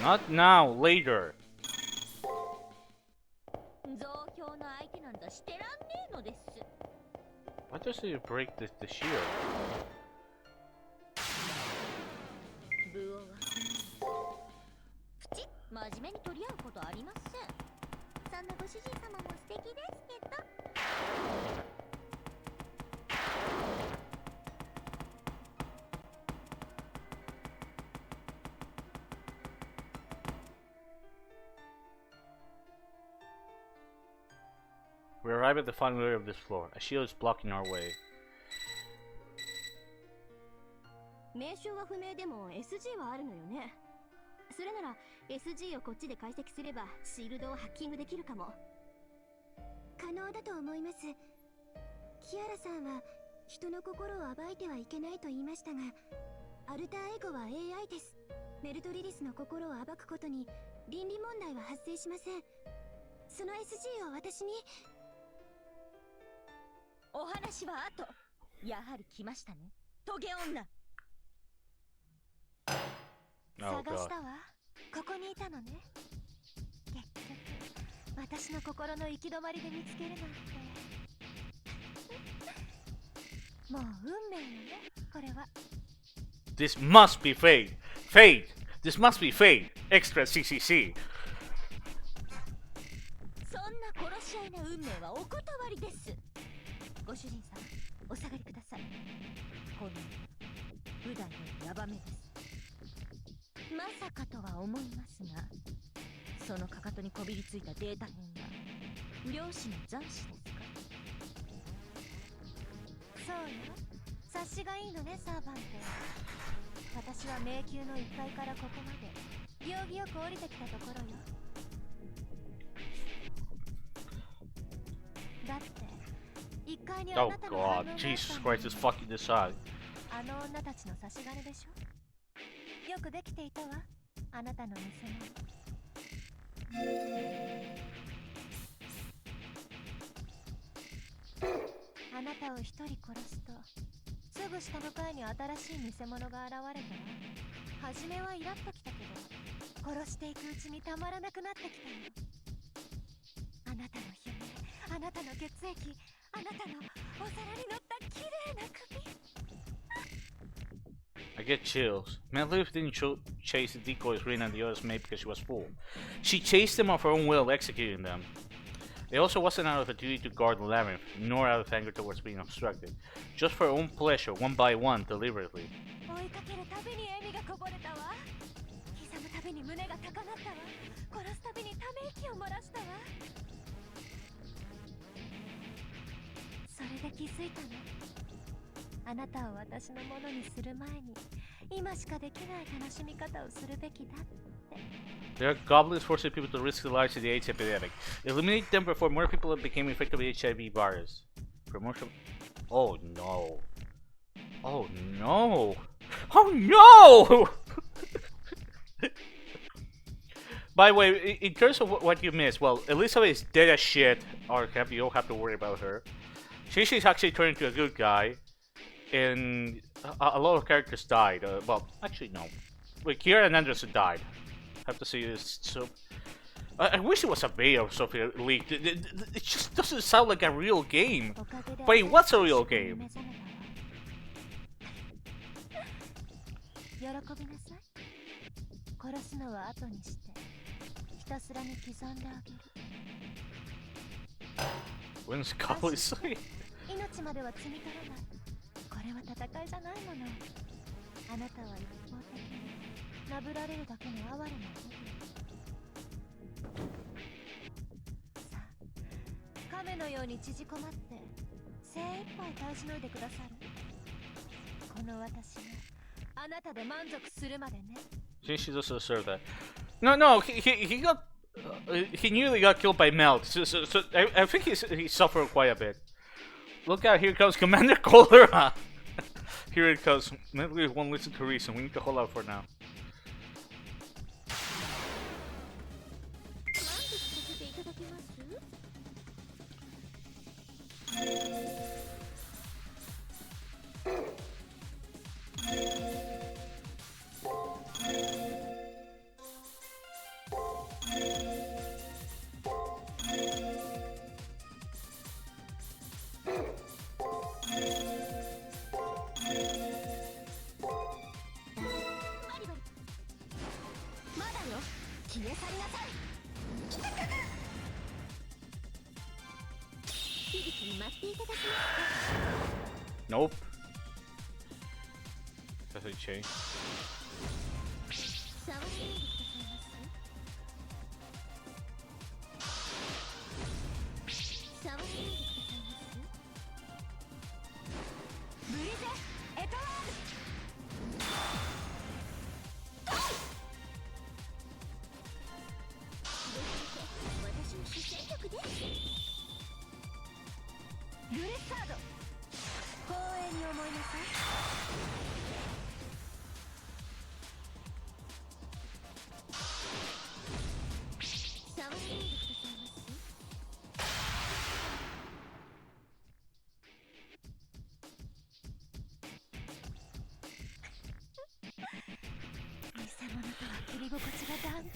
Not now, later.
増票の相手なんざしてらんねえのです。
Why does he break the shield?
部王はプチッ真面目に取り合うことありません。
そんなご主人様も素敵ですけど。
We arrive at the final area of this floor. A shield is blocking our way.
名称は不明でも SG はあるのよね。それなら
SG をこっちで解析すればシールドをハッキングできるかも。可能だと思います。キアラさんは人の心を暴いてはいけないと言いましたが、アルターエゴは AI です。メルトリリスの心を暴くことに倫理問題は発生しません。その SG を私に。
お話は後。やはり来ましたね、トゲ女。
探したわ。ここにいたのね。結局私の心の行き止まりで見つけるなんて。もう運命よね、これは。
This must be fate. Fate. This must be fate. Extra CCC.
そんな殺し合いな運命はお断りです。ご主人様、お下がりください。この普段よりヤバめです。まさかとは思いますが、そのかかとにこびりついたデータ編は漁師の残滓ですか？
そうよ、察しがいいのね、サーバント。私は迷宮の1階からここまで行儀よく降りてきたところよ。だって1階にあ
Oh
なたの反応があった
god,
んだ
Jesus
もん。
Christ, this fucking decide.
あの女たちの差し金でしょ。よくできていたわ、あなたの偽物。あなたを一人殺すと、すぐ下の階に新しい偽物が現れたわ。初めはイラッときたけど、殺していくうちにたまらなくなってきたの。あなたの夢、あなたの血液、あなたのお皿に乗った綺麗な首。
I get chills. Medliff didn't chase the decoys Rina and the others made because she was full. She chased them of her own will, executing them. It also wasn't out of a duty to guard the labyrinth, nor out of anger towards being obstructed. Just for her own pleasure, one by one, deliberately.
追いかけるたびに笑みがこぼれたわ。刻むたびに胸が高鳴ったわ。殺すたびにため息を漏らしたわ。それで気づいたの。あなたを私のものにする前に、今しかできない楽しみ方をするべきだって。
There are goblins forcing people to risk their lives in the AIDS epidemic. Eliminate them before more people became infected with HIV virus. Promotion. Oh no. Oh no. Oh no! By the way, in terms of what you missed, well, Elizabeth is dead as shit. Or you don't have to worry about her. She's actually turned into a good guy. And a lot of characters died. Well, actually, no. Wait, Kira and Anderson died. Have to see this. So, I wish it was a beta or something leaked. It just doesn't sound like a real game. But it was a real game.
喜びなさい。殺すのは後にして、ひたすらに刻んであげる。
When's Golly Sweet?
命までは摘み取らない。これは戦いじゃないもの。あなたは一方的になぶられるだけの哀れなこと。さあ、亀のように縮こまって精一杯耐えしのいでくださる。この私があなたで満足するまでね。
She doesn't deserve that. No, he got he nearly got killed by Melt. So I think he suffered quite a bit. Look out! Here comes Commander Cholera. Here it comes. Maybe we won't listen to reason. We need to hold out for now.
満足させていただけます？まだよ、消え去りなさい。響きに待っていただけますか？
Nope. That's a change.
触らないでくださいます？触らないでくださいます？
ブリゼ・エトワール。
思いなさい。触ってみてくださいます？偽物とは切り心地が段違い。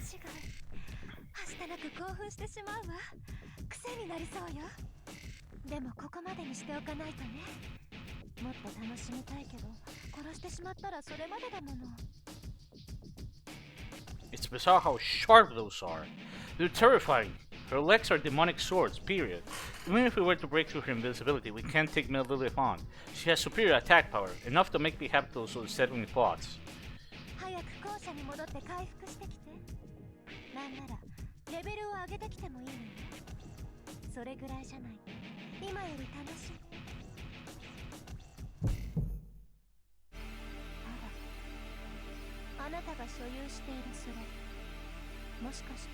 はしたなく興奮してしまうわ。癖になりそうよ。でもここまでにしておかないとね。もっと楽しみたいけど、殺してしまったらそれまでだもの。
It's bizarre how sharp those are. They're terrifying. Her legs are demonic swords, period. Even if we were to break through her invisibility, we can't take Mel Lilith on. She has superior attack power, enough to make me have those unsettling thoughts.
早く校舎に戻って回復してきて。なんならレベルを上げてきてもいいのよ。それぐらいじゃないと今より楽しい。あら、あなたが所有しているそれ、もしかして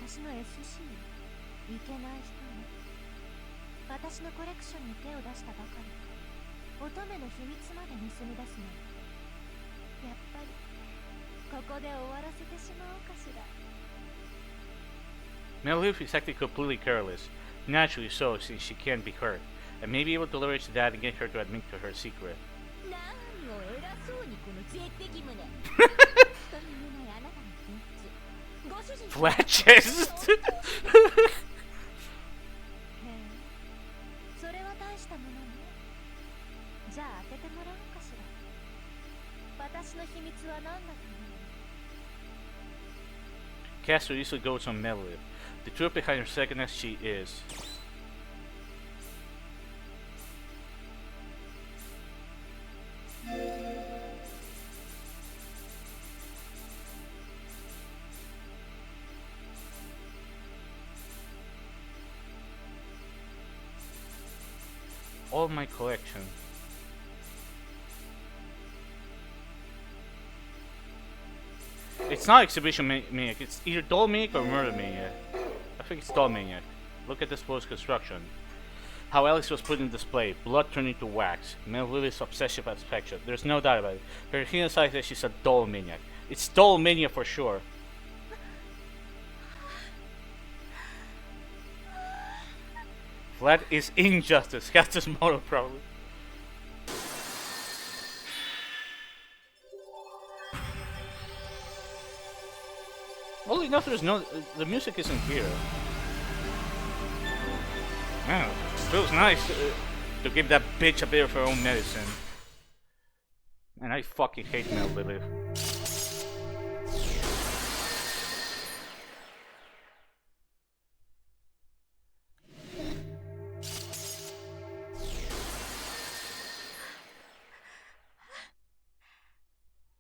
私の SC？ いけない人ね。私のコレクションに手を出したばかりか、乙女の秘密まで盗み出すなんて。やっぱりここで終わらせてしまおうかしら。
Mel Lilith is acting completely careless. Naturally so, since she can't be hurt. I may be able to leverage that and get her to admit to her secret.
何を偉そうにこの絶壁胸。人に言えないあなたの秘密。ご主人
Flat chest!
へえ、それは大したものね。じゃあ当ててもらおうかしら。私の秘密は何だと思う？
Caster usually goes on Mel Lilith. The truth behind her secondness she is. All my collection. It's not Exhibition Maniac, it's either Doll Maniac or Murder Maniac. I think it's Doll Maniac. Look at this post construction. How Alex was put in display, blood turned into wax. Mel Lilith's obsessive aspect. There's no doubt about it. Her hidden side says she's a Doll Maniac. It's Doll Maniac for sure. Flat is injustice. Caster's motto probably. Well, enough there's no... the music isn't here. Man, it feels nice to give that bitch a bit of her own medicine. And I fucking hate Mel Lilith.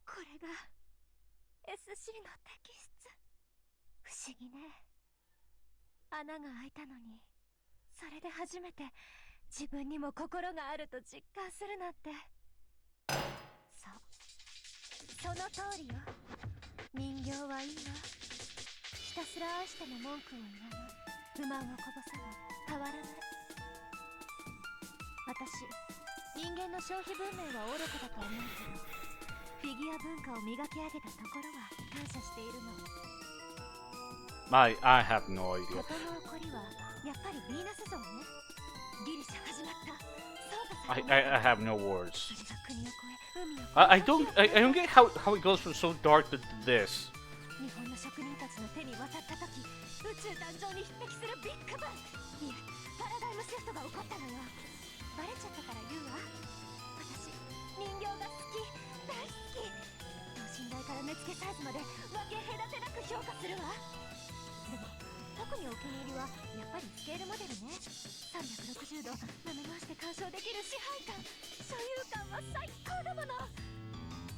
これが SC の摘出。不思議ね。穴が開いたのに、それで初めて自分にも心があると実感するなんて。そう、その通りよ。人形はいいわ。ひたすら愛しても文句を言わない。不満をこぼさない。変わらない。私、人間の消費文明は愚かだと思うけど、フィギュア文化を磨き上げたところは感謝しているの。
I have no idea.
事の起こりはやっぱりヴィーナス像ね。ギリシャ始まった。そうだ。
I have no words.
それが国を越え、海を越え。
I don't get how it goes from so dark to this.
日本の職人たちの手に渡った時、宇宙誕生に匹敵するビッグバン。いえ、パラダイムシフトが起こったのよ。バレちゃったから言うわ。私、人形が好き、大好き。等身大から目付けサイズまで分け隔てなく評価するわ。でも特にお気に入りはやっぱりスケールモデルね。360度舐め回して鑑賞できる支配感、所有感は最高だもの。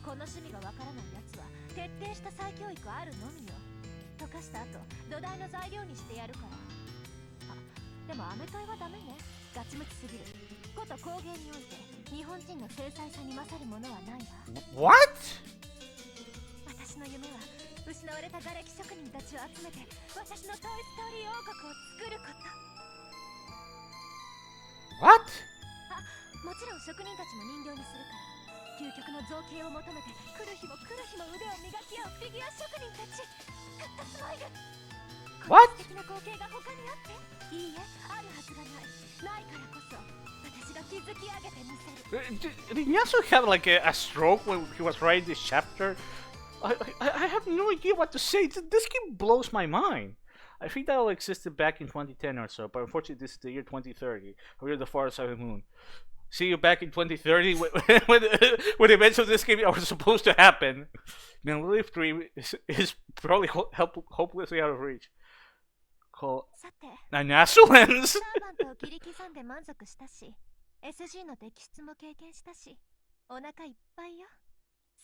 この趣味がわからないやつは徹底した再教育あるのみよ。溶かした後土台の材料にしてやるから。あ、でもアメトイはダメね。ガチムチすぎる。こと工芸において日本人の精細さに勝るものはないわ。
What?
私の夢は失われた瓦礫職人たちを集めて私のトイ・ストーリー王国を作ること。
What?
もちろん
ん職人たちも人形にするから究極の造形を求めて来る日も来る日も腕を磨き合うフィギュア職人たち。グッドスマイル。
What?
素敵な光景が他にあって。いいえ、あるはずがない。ないからこそ私が築き上げてみせる。
Did Yasuo have like a stroke when he was writing this chapter? I have no idea what to say. This game blows my mind. I think that all existed back in 2010 or so, but unfortunately this is the year 2030. We're the far side of the moon. See you back in 2030 when the events of this game are supposed to happen. Now Lilith 3 is probably hopelessly out of reach. Call
さて
Nasuens!
サーバントを切り刻んで満足したし SG の摘出も経験したしお腹いっぱいよ。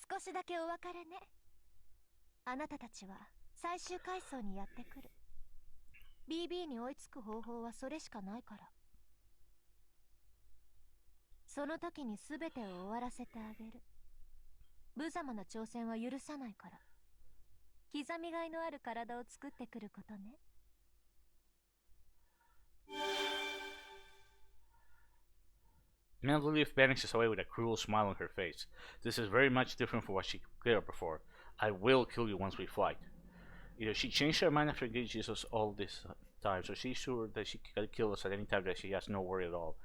少しだけお別れね。あなたたちは最終階層にやってくる。 BB に追いつく方法はそれしかないから。その時に全てを終わらせてあげる。無様な挑戦は許さないから。刻みがいのある体を作ってくることね。
Lilith vanishes away with a cruel smile on her face. This is very much different from what she declared before. I will kill you once we fight. Either she changed her mind after engaging us all this time, so she's sure that she can kill us at any time that she has no worry at all.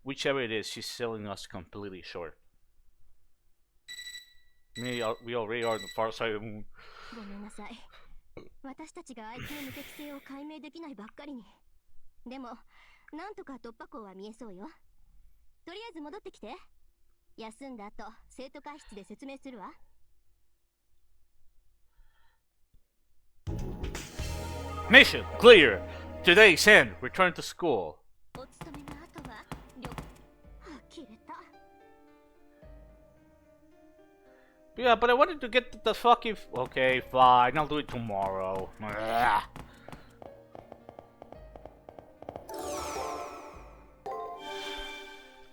Whichever it is, she's selling us completely short. We already are on the far side of the moon.
ごめんなさい。私たちが相手の無敵性を解明できないばっかりに。でも、なんとか突破口は見えそうよ。とりあえず戻ってきて。休んだ後、生徒会室で説明するわ。
Mission clear. Today's end. Return to school.
お勤めの後は、呆れた。
Yeah, but I wanted to get the fucking. Okay, fine. I'll do it tomorrow. Ugh.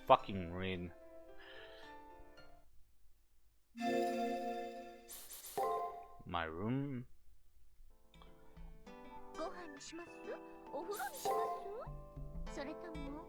Fucking Rin. My room.
ご飯にします？お風呂にします？それとも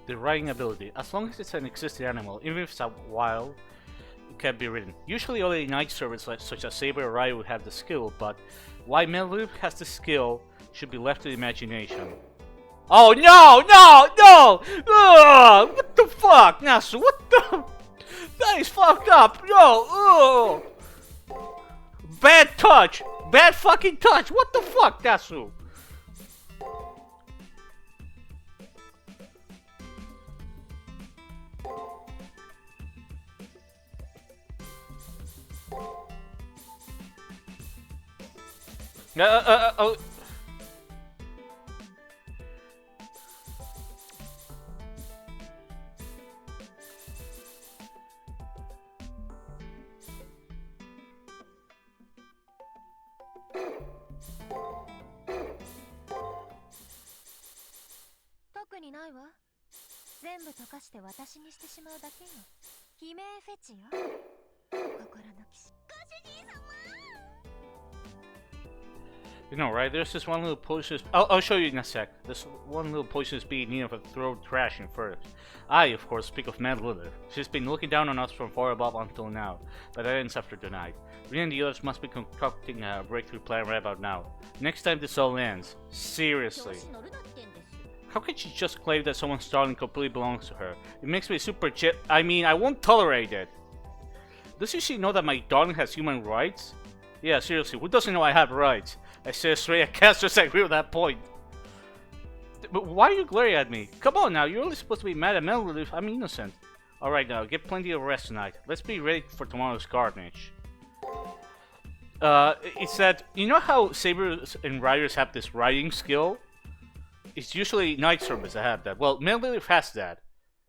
The riding ability. As long as it's an existing animal, even if it's a wild, it can be ridden. Usually only night servants such as Saber or Ryu would have the skill, but why Melville has the skill should be left to the imagination. Oh no! No! No! Ugh! What the fuck, Nasu? What the? That is fucked up! No! Ugh! Bad touch! Bad fucking touch! What the fuck, Nasu? Oh.
特にないわ。全部溶かして私にしてしまうだけよ。悲鳴フェチよ。心の騎士。ご主人様。
You know, right? There's this one little poisonous. I'll show you in a sec. This one little poisonous bee needing to throw trash in first. I, of course, speak of Mad Lilith. She's been looking down on us from far above until now, but that ends after tonight. We and the others must be concocting a breakthrough plan right about now. Next time this all ends, seriously. How can she just claim that someone's darling completely belongs to her? It makes me super I mean, I won't tolerate it. Doesn't she know that my darling has human rights? Yeah, seriously, who doesn't know I have rights? I say straight, I can't just agree with that point. But why are you glaring at me? Come on now, you're only supposed to be mad at Melody if I'm innocent. Alright now, get plenty of rest tonight. Let's be ready for tomorrow's carnage. It said, you know how Sabers and Riders have this riding skill? It's usually night servants that have that. Well, Melody has that.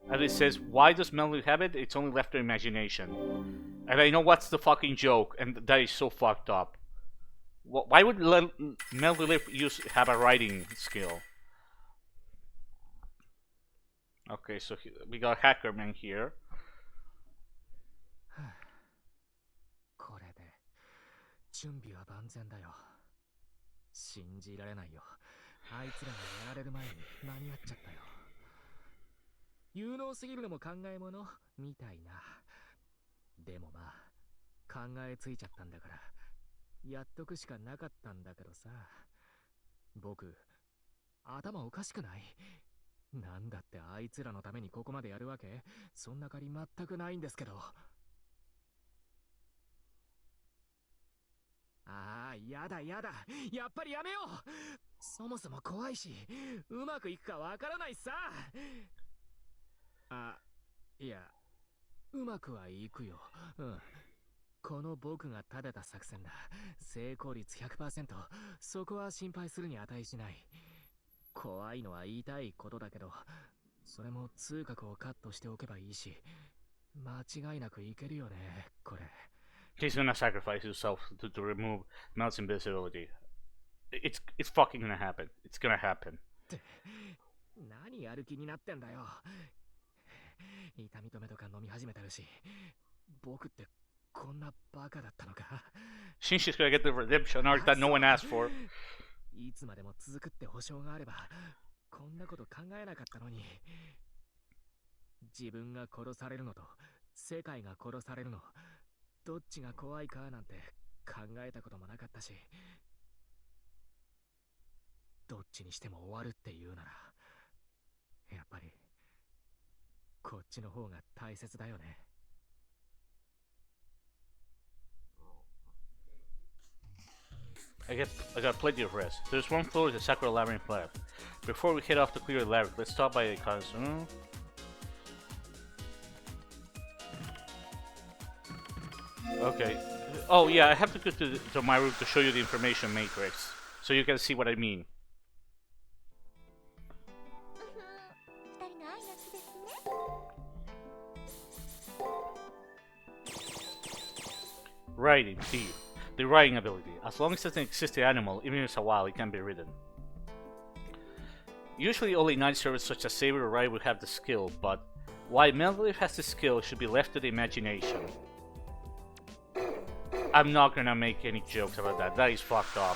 And it says, why does Melody have it? It's only left to imagination. And I know what's the fucking joke, and that is so fucked up. Why would Melody have a writing skill? Okay, so we got Hackerman here.
これで準備は万全だよ。信じられないよ。あいつらがやられる前に間に合っちゃったよ。有能すぎるのも考えものみたいな。でもまあ考えついちゃったんだからやっとくしかなかったんだけどさ。僕頭おかしくない？なんだってあいつらのためにここまでやるわけ？そんな借り全くないんですけど。ああ、やだやだ。やっぱりやめよう。そもそも怖いし、うまくいくかわからないさ。あ、いや、うまくはいくよ。うん。この僕が立てた作戦だ。成功率 100%。そこは心配するに値しない。怖いのは言いたいことだけど、それも通覚をカットしておけばいいし、間違いなくいけるよね、これ。
He's gonna sacrifice himself to remove Mel's invisibility. It's fucking gonna happen. It's gonna happen.
何やる気になってんだよ。痛み止めとか飲み始めてるし、僕ってこんなバカだったのか。
Shinshi's gonna get the redemption arc that no one asked for.
いつまでも続くって保証があれば、こんなこと考えなかったのに。自分が殺されるのと世界が殺されるの、どっちが怖いかなんて考えたこともなかったし、どっちにしても終わるって言うなら、やっぱりこっちの方が大切だよね。
I got plenty of rest. There's one floor of the Sakura Labyrinth left. Before we head off to clear the labyrinth, let's stop by the console. Okay. Oh yeah, I have to go to my room to show you the information matrix, so you can see what I mean. Riding, see. The riding ability. As long as it's an existing animal, even if it's a wild, it can be ridden. Usually only 9 servers such as Saber or Ride would have the skill, but why Melody has the skill should be left to the imagination. I'm not gonna make any jokes about that. That is fucked up.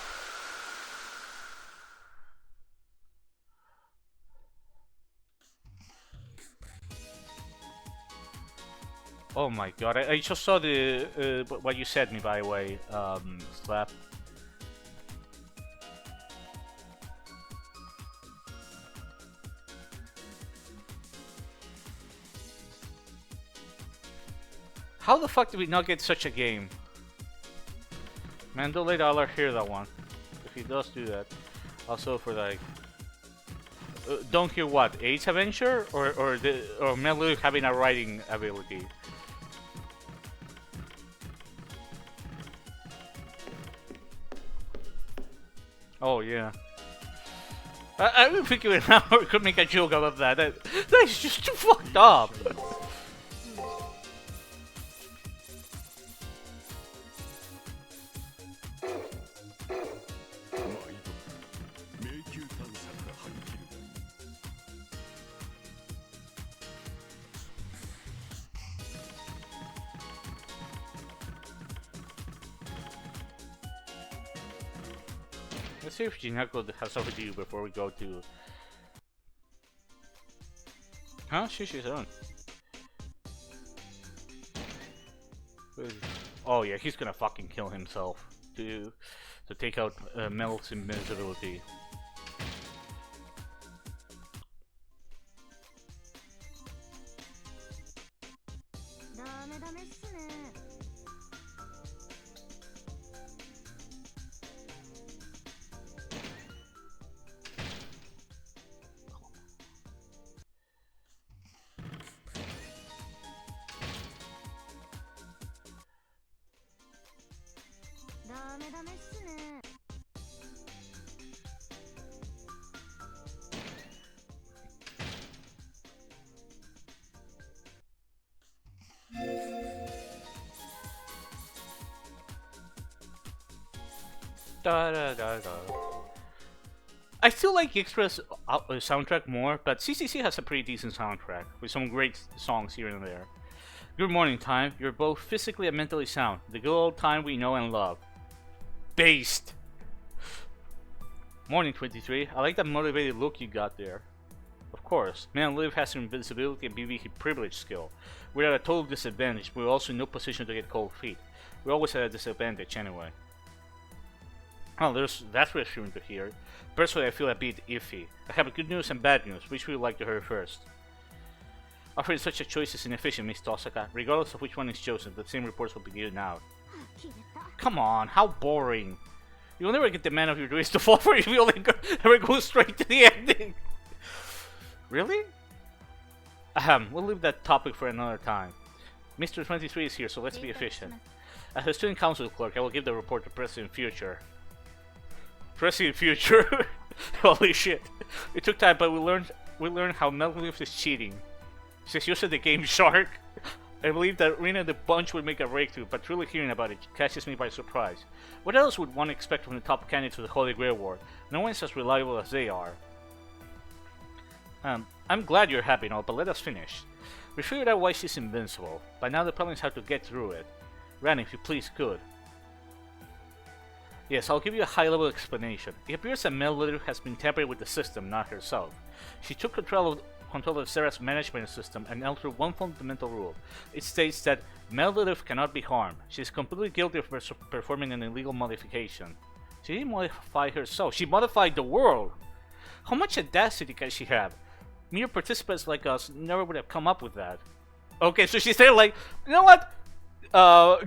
Oh my god, I just saw the what you sent me, by the way, Slap. How the fuck did we not get such a game? Man, don't let Allah hear that one. If he does do that. Also for like... don't hear what? Ace Avenger? Or Melu having a writing ability? Oh yeah. I've been thinking now we could make a joke out of that. That is just too fucked up. Let's see if Jinako has something to do before we go to... Huh? She's on. Oh yeah, he's gonna fucking kill himself to take out Mel's invisibility. Da, da, da, da. I still like Express soundtrack more, but CCC has a pretty decent soundtrack with some great songs here and there. Good morning, Time. You're both physically and mentally sound. The good old Time we know and love. Based. Morning, 23. I like that motivated look you got there. Of course, Man Live has invincibility and BB privilege skill. We're at a total disadvantage, but we're also in no position to get cold feet. We're always at a disadvantage anyway. Oh, that's reassuring to hear. Personally, I feel a bit iffy. I have good news and bad news. Which would you like to hear first? Offering such a choice is inefficient, Miss Tosaka. Regardless of which one is chosen, the same reports will be given out. Come on, how boring. You'll never get the man of your dreams to fall for you if you only ever go straight to the ending. Really? We'll leave that topic for another time. Mr. 23 is here, so let's be efficient. As a student council clerk, I will give the report to President Future. President Future? Holy shit. It took time, but we learned how Melglyph is cheating. She's using the game Shark. I believe that Rina the Bunch would make a breakthrough, but truly hearing about it catches me by surprise. What else would one expect from the top candidates of the Holy Grail War? No one's as reliable as they are. I'm glad you're happy and all, but let us finish. We figured out why she's invincible, but now the problem is how to get through it. Ran, if you please could. Yes, I'll give you a high-level explanation. It appears that Melglyph has been tampering with the system, not herself. She took control of Seraph's management system and altered one fundamental rule. It states that Melglyph cannot be harmed. She is completely guilty of performing an illegal modification. She didn't modify herself, she modified the world! How much audacity can she have? Mere participants like us never would have come up with that. Okay, so she's there like, you know what?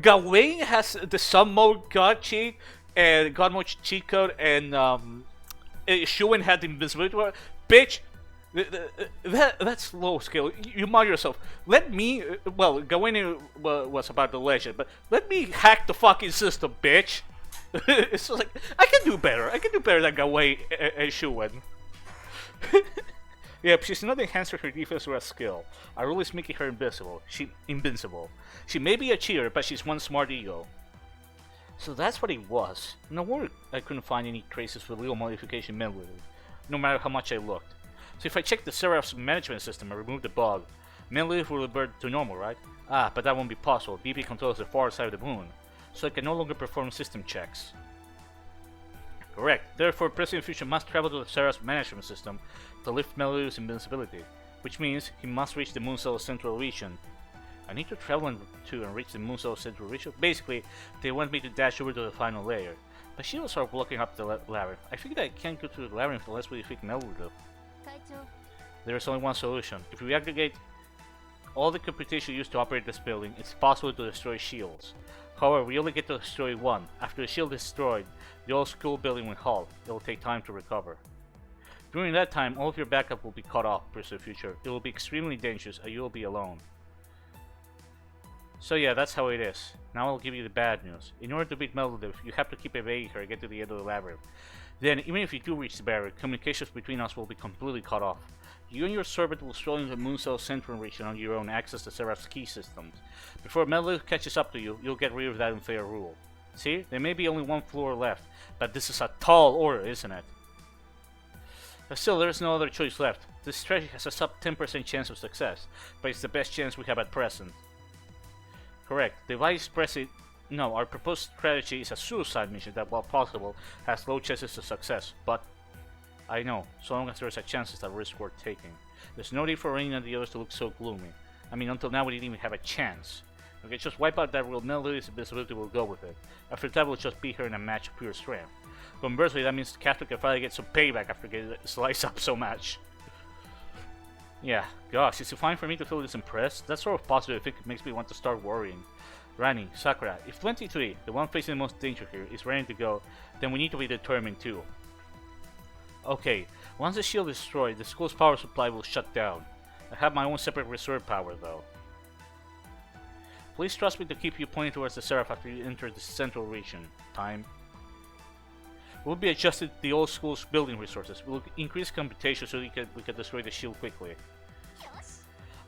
Gawain has the Sun Mode God cheat, and God Mode cheat code, and Shuen had the invisibility. Bitch! That's low skill. You mind yourself. Let me. Well, Gawain was about the legend, but let me hack the fucking system, bitch. It's like I can do better. I can do better than Gawain and Shuen. Yep, she's not enhancing her defense or a skill. Our rule is making her invincible. She may be a cheater, but she's one smart ego. So that's what it was. No wonder I couldn't find any traces for legal modification Melglyph, no matter how much I looked. So if I check the Seraph's management system and remove the bug, Melglyph will revert to normal, right? Ah, but that won't be possible. BP controls the far side of the moon, so it can no longer perform system checks. Correct. Therefore, President Future must travel to the Seraph's management system to lift Melglyph's invincibility, which means he must reach the Mooncell's central region. I need to travel to and reach the Mooncell's central region? Basically, they want me to dash over to the final layer. But she will start blocking up the labyrinth. I think that I can't go to the labyrinth unless we defeat Melglyph. There is only one solution. If we aggregate all the computation used to operate this building, it's possible to destroy shields. However, we only get to destroy one. After the shield is destroyed, the old school building will halt. It will take time to recover. During that time, all of your backup will be cut off, President Future. It will be extremely dangerous, and you will be alone. So yeah, that's how it is. Now I'll give you the bad news. In order to beat Melglyph, you have to keep evading her and get to the end of the labyrinth. Then, even if you do reach the barrier, communications between us will be completely cut off. You and your servant will stroll into the Mooncell's central region on your own and access the Seraph's key systems. Before Melglyph catches up to you, you'll get rid of that unfair rule. See, there may be only one floor left, but this is a tall order, isn't it? But still, there is no other choice left. This strategy has a sub 10% chance of success, but it's the best chance we have at present. Correct. Our proposed strategy is a suicide mission that, while possible, has low chances of success, but I know, so long as there is a chance, it's a risk worth taking. There's no need for Rain and the others to look so gloomy. I mean, until now we didn't even have a chance. Okay, just wipe out that rule, Melglyph's invisibility will go with it. After that, we'll just beat her in a match of pure strength. Conversely, that means Catherine can finally get some payback after getting sliced up so much. Yeah, gosh, is it fine for me to feel this impressed? That's sort of positive. I think it makes me want to start worrying. Rani, Sakura, if 23, the one facing the most danger here, is ready to go, then we need to be determined too. Okay, once the shield is destroyed, the school's power supply will shut down. I have my own separate reserve power though. Please trust me to keep you pointing towards the Seraph after you enter the central region. Time. We'll be adjusting the old school's building resources. We'll increase computation so we can destroy the shield quickly.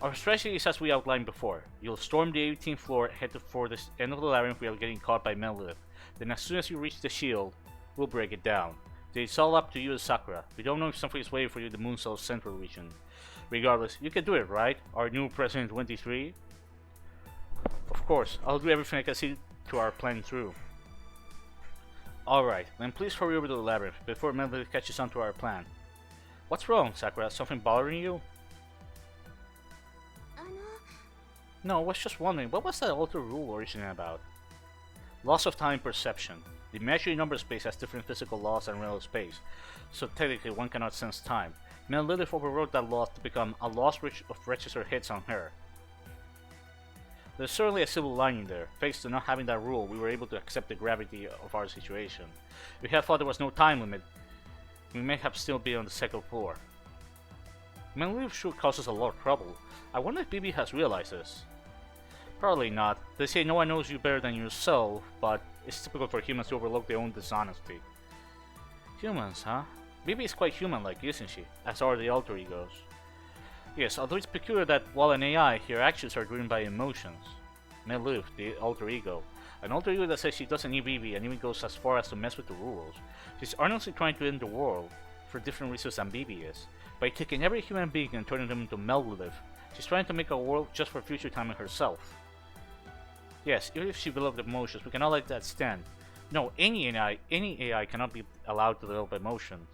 Our strategy is as we outlined before. You'll storm the 18th floor, head for the end of the labyrinth without getting caught by Melglyph. Then as soon as you reach the shield, We'll break it down. It's all up to you, Sakura. We don't know if something is waiting for you in the Moon Cell Central region. Regardless, you can do it, right? Our new President 23? Of course, I'll do everything I can see to our plan through. Alright, then please hurry over to the labyrinth before Melody catches on to our plan. What's wrong, Sakura? Something bothering you? No, I was just wondering, what was that alter rule originally about? Loss of time perception. The imaginary number space has different physical laws than real space, so technically one cannot sense time. Lilith overrode that law to become a loss of registered hits on her. There's certainly a silver lining there. Thanks to not having that rule, we were able to accept the gravity of our situation. If we had thought there was no time limit, we may have still been on the second floor. Lilith sure causes a lot of trouble. I wonder if BB has realized this. Probably not. They say no one knows you better than yourself, but it's typical for humans to overlook their own dishonesty. Humans, huh? BB is quite human-like, isn't she? As are the alter egos. Yes, although it's peculiar that while an AI, her actions are driven by emotions. Meluf, the alter ego. An alter ego that says she doesn't need BB and even goes as far as to mess with the rules. She's earnestly trying to end the world, for different reasons than BB is. By taking every human being and turning them into Melulith, she's trying to make a world just for future time and herself. Yes, even if she developed emotions, we cannot let that stand. No, any AI cannot be allowed to develop emotions.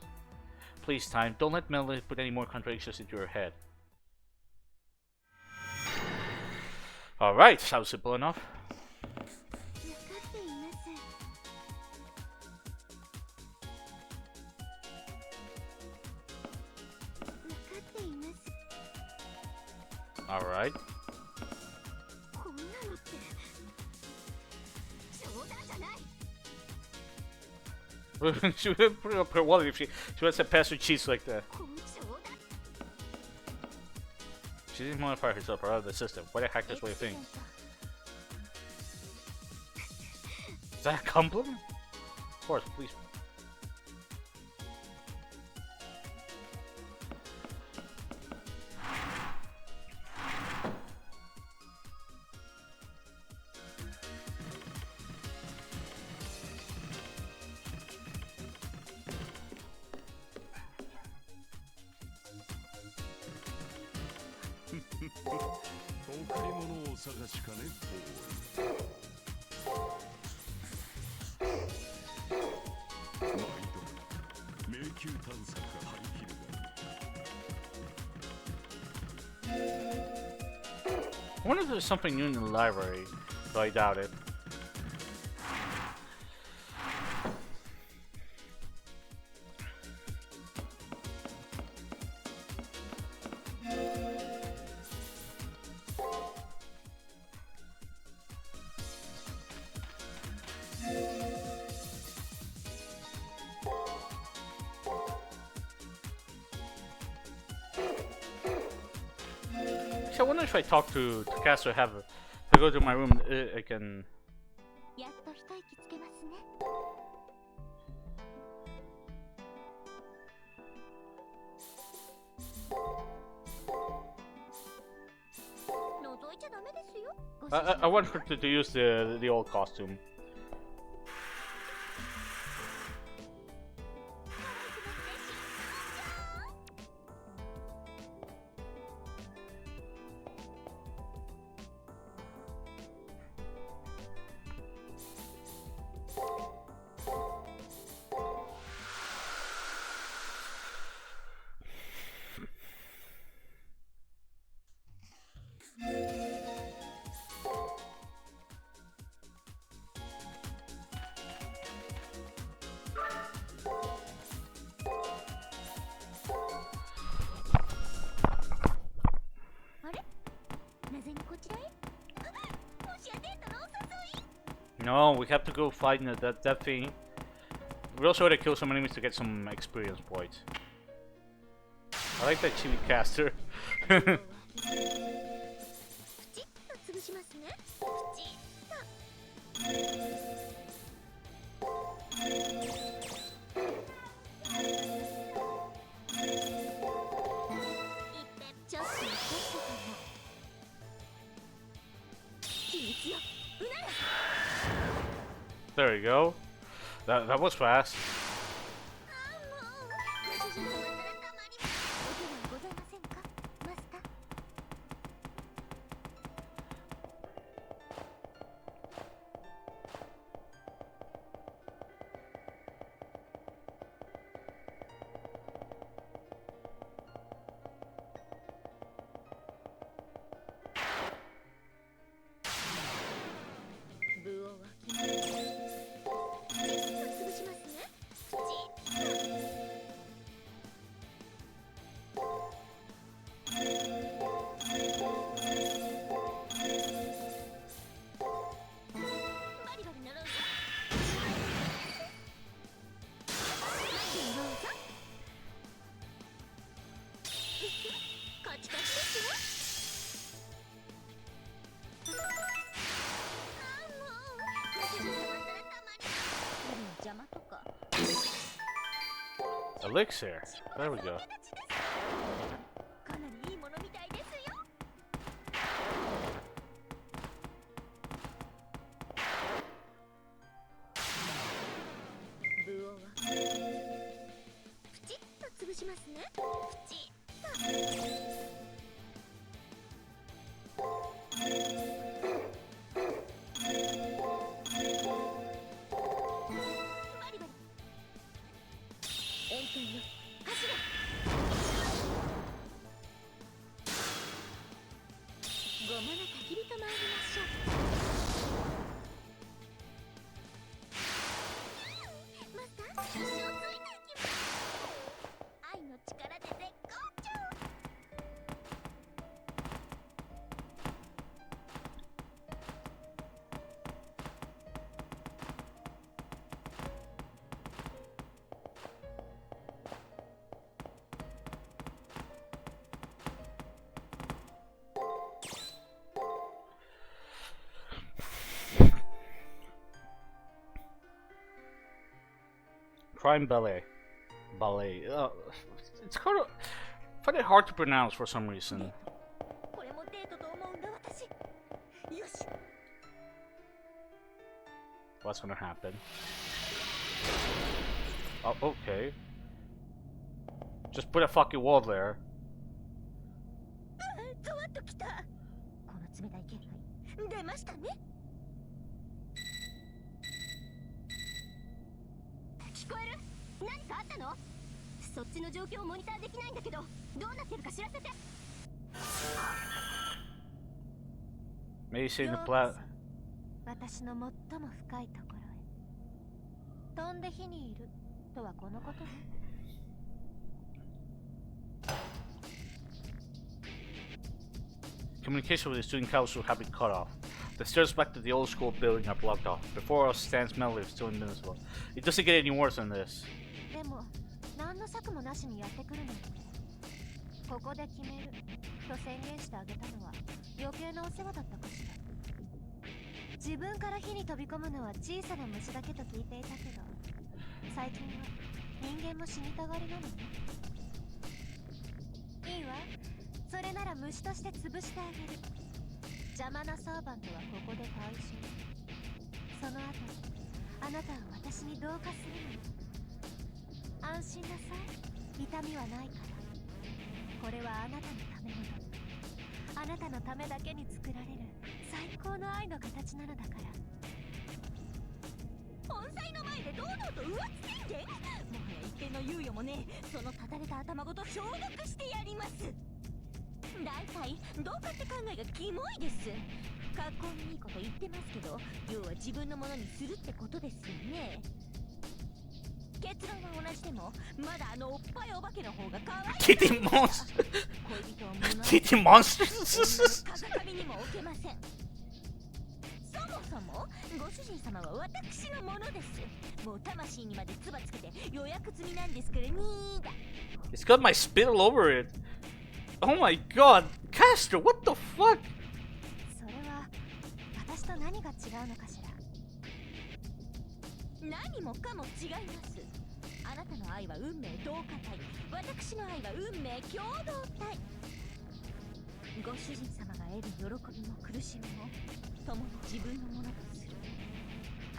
Please, Time, don't let Melody put any more contradictions into your head. Alright, sounds simple enough. Alright. She would put up her wallet if she wants to pass her cheese like that. She didn't modify herself or out of the system. Why the heck this way of thing? Is that a compliment? Of course, please. I wonder if there's something new in the library, though I doubt it. I wonder if I talk to Castro, have to go to my room, I can. I want her to use the old costume. No, we have to go fight that thing. We also have to kill some enemies to get some experience points. I like that chibi caster. There we go. That was fast. Elixir. There we go.
かなりいいものみたいですよ。部王はプチッと潰しますね。プチッと。バリバリ。円剣よ、走れ。ごまな焚き火と参りましょう。マスター、血をついていきます。愛の力で絶好調。
Crime ballet. Ballet. It's kind of. I find it hard to pronounce for some reason.
これもデートと思うんだ私。よし。
What's gonna happen? Oh, okay. Just put a fucking wall there.
ゾワッときた。この冷たい気配出ましたね。聞こえる？何かあったの？そっちの状況をモニターできないんだけど、どうなってるか知らせて。
Maybe saying the plat.
私の最も深いところへ。飛んで火にいるとはこのことね。
Communication with the student council have been cut off. The stairs back to the old school building are blocked off. Before us stands Melody, still invincible. It doesn't get any worse than this.
でも何の策もなしにやってくるのよ。ここで決めると宣言してあげたのは余計なお世話だったかしら。自分から火に飛び込むのは小さな虫だけと聞いていたけど、最近は人間も死にたがりなのね。いいわ、それなら虫として潰してあげる。邪魔なサーバントはここで退場。その後あなたは私に同化するのよ。安心なさい、痛みはないから。これはあなたのためのだ。あなたのためだけに作られる最高の愛の形なのだから。本妻の前で堂々と浮つけんで、もはや一点の猶予もねえ。そのただれた頭ごと消毒してやります。大体どうかって考えがキモいです。格好のいいこと言ってますけど、要は自分のものにするってことですよね。結論は同じでも、まだあのおっぱいお化けの方が可愛い。
Kitty monster!
恋人は物
Kitty monsters!
風上にも置けません。そもそもご主人様は私のものです。もう魂にまで唾つけて予約済みなんですからにーだ。
It's got my spit all over it. Oh my god, Caster, what the fuck?
それは私と何が違うのかしら。何もかも違います。あなたの愛は運命同化体、私の愛は運命共同体。ご主人様が得る喜びも苦しみも共に自分のものとする。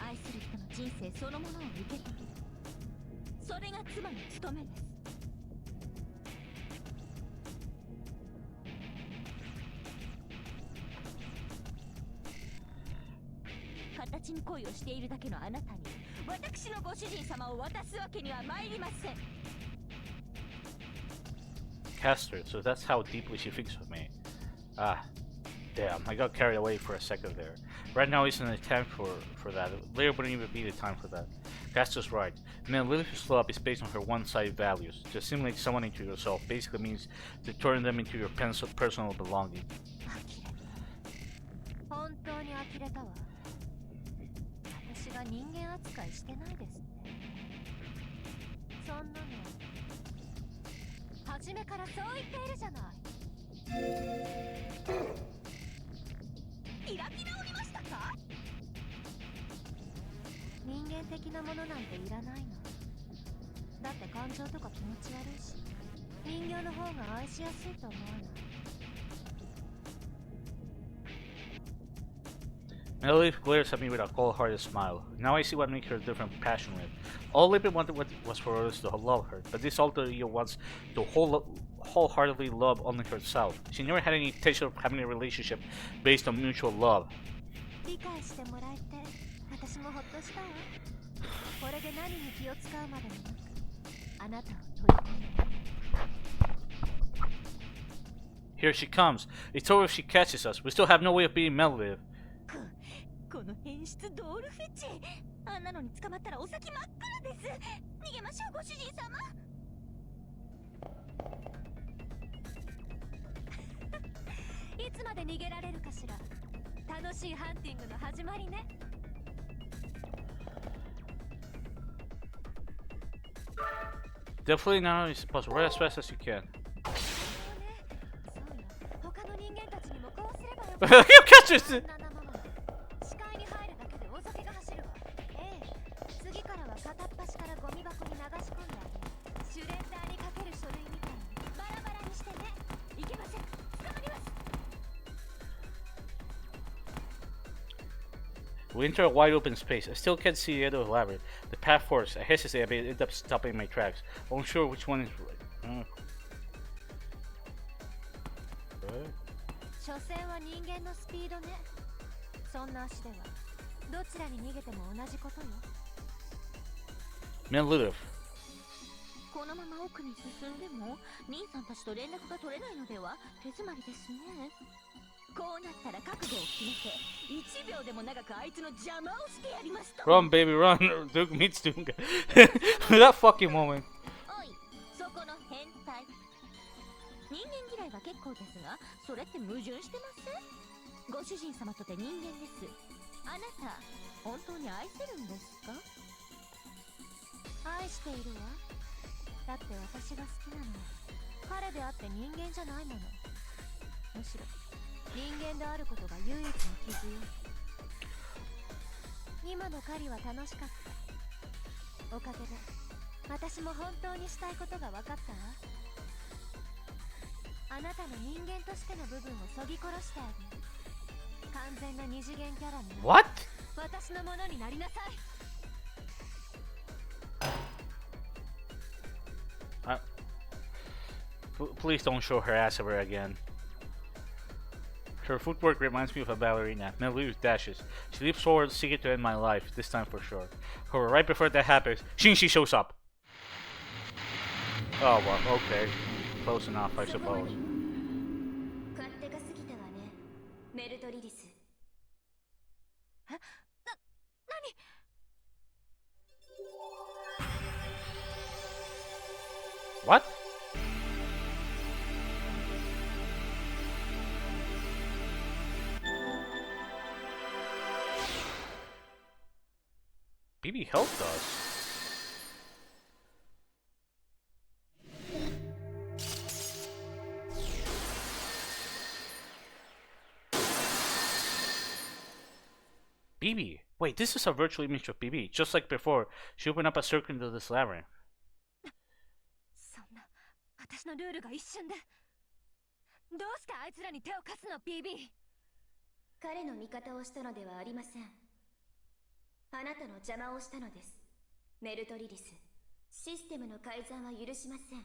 愛する人の人生そのものを受け取る。それが妻の務めです。形に恋をしているだけのあなたに私のご主人様を渡すわけには参りません。
Caster, so that's how deeply she thinks of me. Ah, damn, I got carried away for a second there. Right now isn't the time for that. Later wouldn't even be the time for that. Caster's right. Man, Lilith's love is based on her one-sided values. To assimilate someone into yourself basically means to turn them into your personal belonging.
本当に呆れたわ。私が人間扱いしてないですって。そんなの初めからそう言っているじゃない。開き直りましたか？人間的なものなんていらないの。だって感情とか気持ち悪いし、人形の方が愛しやすいと思わない？
Melody glares at me with a cold-hearted smile. Now I see what makes her different and passionate. All Libby wanted was for others to love her, but this alter ego wants to wholeheartedly love only herself. She never had any intention of having a relationship based on mutual love.
理解してもらえて私もほっとしたわ。これで何に気を使うまでもなくあなたを取り込む。
Here she comes. It's over if she catches us. We still have no way of beating Melody.
この変質ドールフェチ、あんなのに捕まったらお先真っ暗です。逃げましょう、ご主人様。いつまで逃げられるかしら。楽しいハンティングの始まりね。
Definitely not only supposed to run as fast as you can.
そうよ、他の人間たちにもこうすればよ
You catch us!
視界に入るだけでお酒が走るわ。ええ、次からは片っ端からゴミ箱に流し込んであげる。シュレッダーにかける書類みたいにバラバラにしてね。いけません、捕まります。
We enter a wide open space. I still can't see the end of the labyrinth. The path forks. I hesitate, but end up stopping in my tracks. Unsure which one is right.
所詮は人間のスピードね。そんな足ではどちらに逃げても同じことよ。
Melody.
このまま奥に進んでも兄さんたちと連絡が取れないのでは？手詰まりですね。こうなったら覚悟を決めて1秒でも長くあいつの邪魔をしてやりますと。
Run, baby, run. Duke meets Duke. That fucking moment.
おい、そこの変態。人間嫌いは結構ですが、それって矛盾してません？ご主人様とて人間です。あなた、本当に愛せるんですか？愛しているわ。だって私が好きなのは彼であって人間じゃないもの。むしろ人間であることが唯一の傷よ。今の狩りは楽しかった。おかげで私も本当にしたいことが分かったわ。あなたの人間としての部分をそぎ殺してあげる。完全な二次元キャラになる。
What?
私のものになりなさい。
Please don't show her ass ever again. Her footwork reminds me of a ballerina. Melody dashes. She leaps forward, seeking to end my life, this time for sure. However, right before that happens, Shinji shows up. Oh, well, okay. Close enough, I suppose.
勝手が過ぎたわね、メルトリリス。
え？何？
What? BB helped us. BB. Wait, this is a virtual image of BB. Just like before, she opened up a circle into this labyrinth.
そんな、私のルールが一瞬で。どうしてあいつらに手を貸すの、BB？
彼の味方をしたのではありません。あなたの邪魔をしたのです、メルトリリス。システムの改ざんは許しません。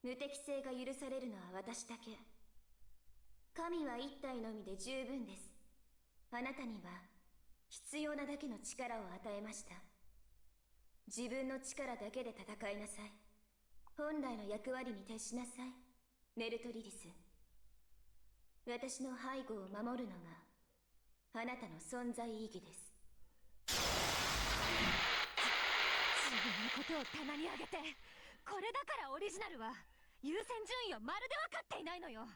無敵性が許されるのは私だけ。神は一体のみで十分です。あなたには必要なだけの力を与えました。自分の力だけで戦いなさい。本来の役割に徹しなさい、メルトリリス。私の背後を守るのがあなたの存在意義です。
自分のことを棚にあげて、これだからオリジナルは優先順位をまるで分かっていないのよ。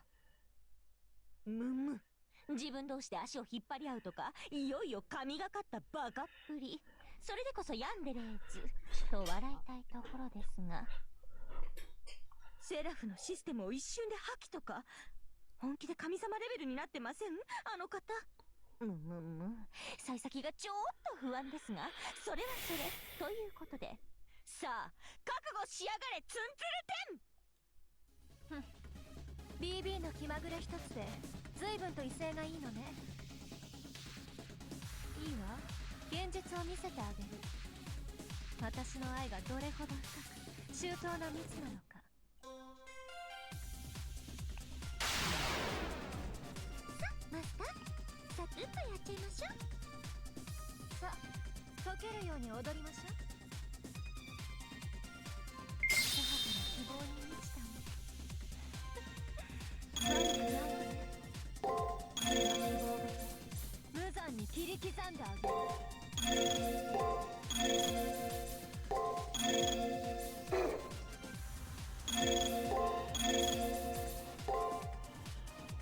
むむ、自分同士で足を引っ張り合うとか、いよいよ神がかったバカっぷり。それでこそヤンデレーズと笑いたいところですが、セラフのシステムを一瞬で破棄とか、本気で神様レベルになってません？あの方。幸先がちょっと不安ですが、それはそれということで、さあ覚悟しやがれツンツルテン。
BB の気まぐれ一つで随分と威勢がいいのね。いいわ、現実を見せてあげる。私の愛がどれほど深く周到な蜜なのか。
マスター、サクッとやっちゃいましょう。
さあ、溶けるように踊りましょう。母から希望に満ちたね。悪くないわね。希望が
無残に切り刻んであげる。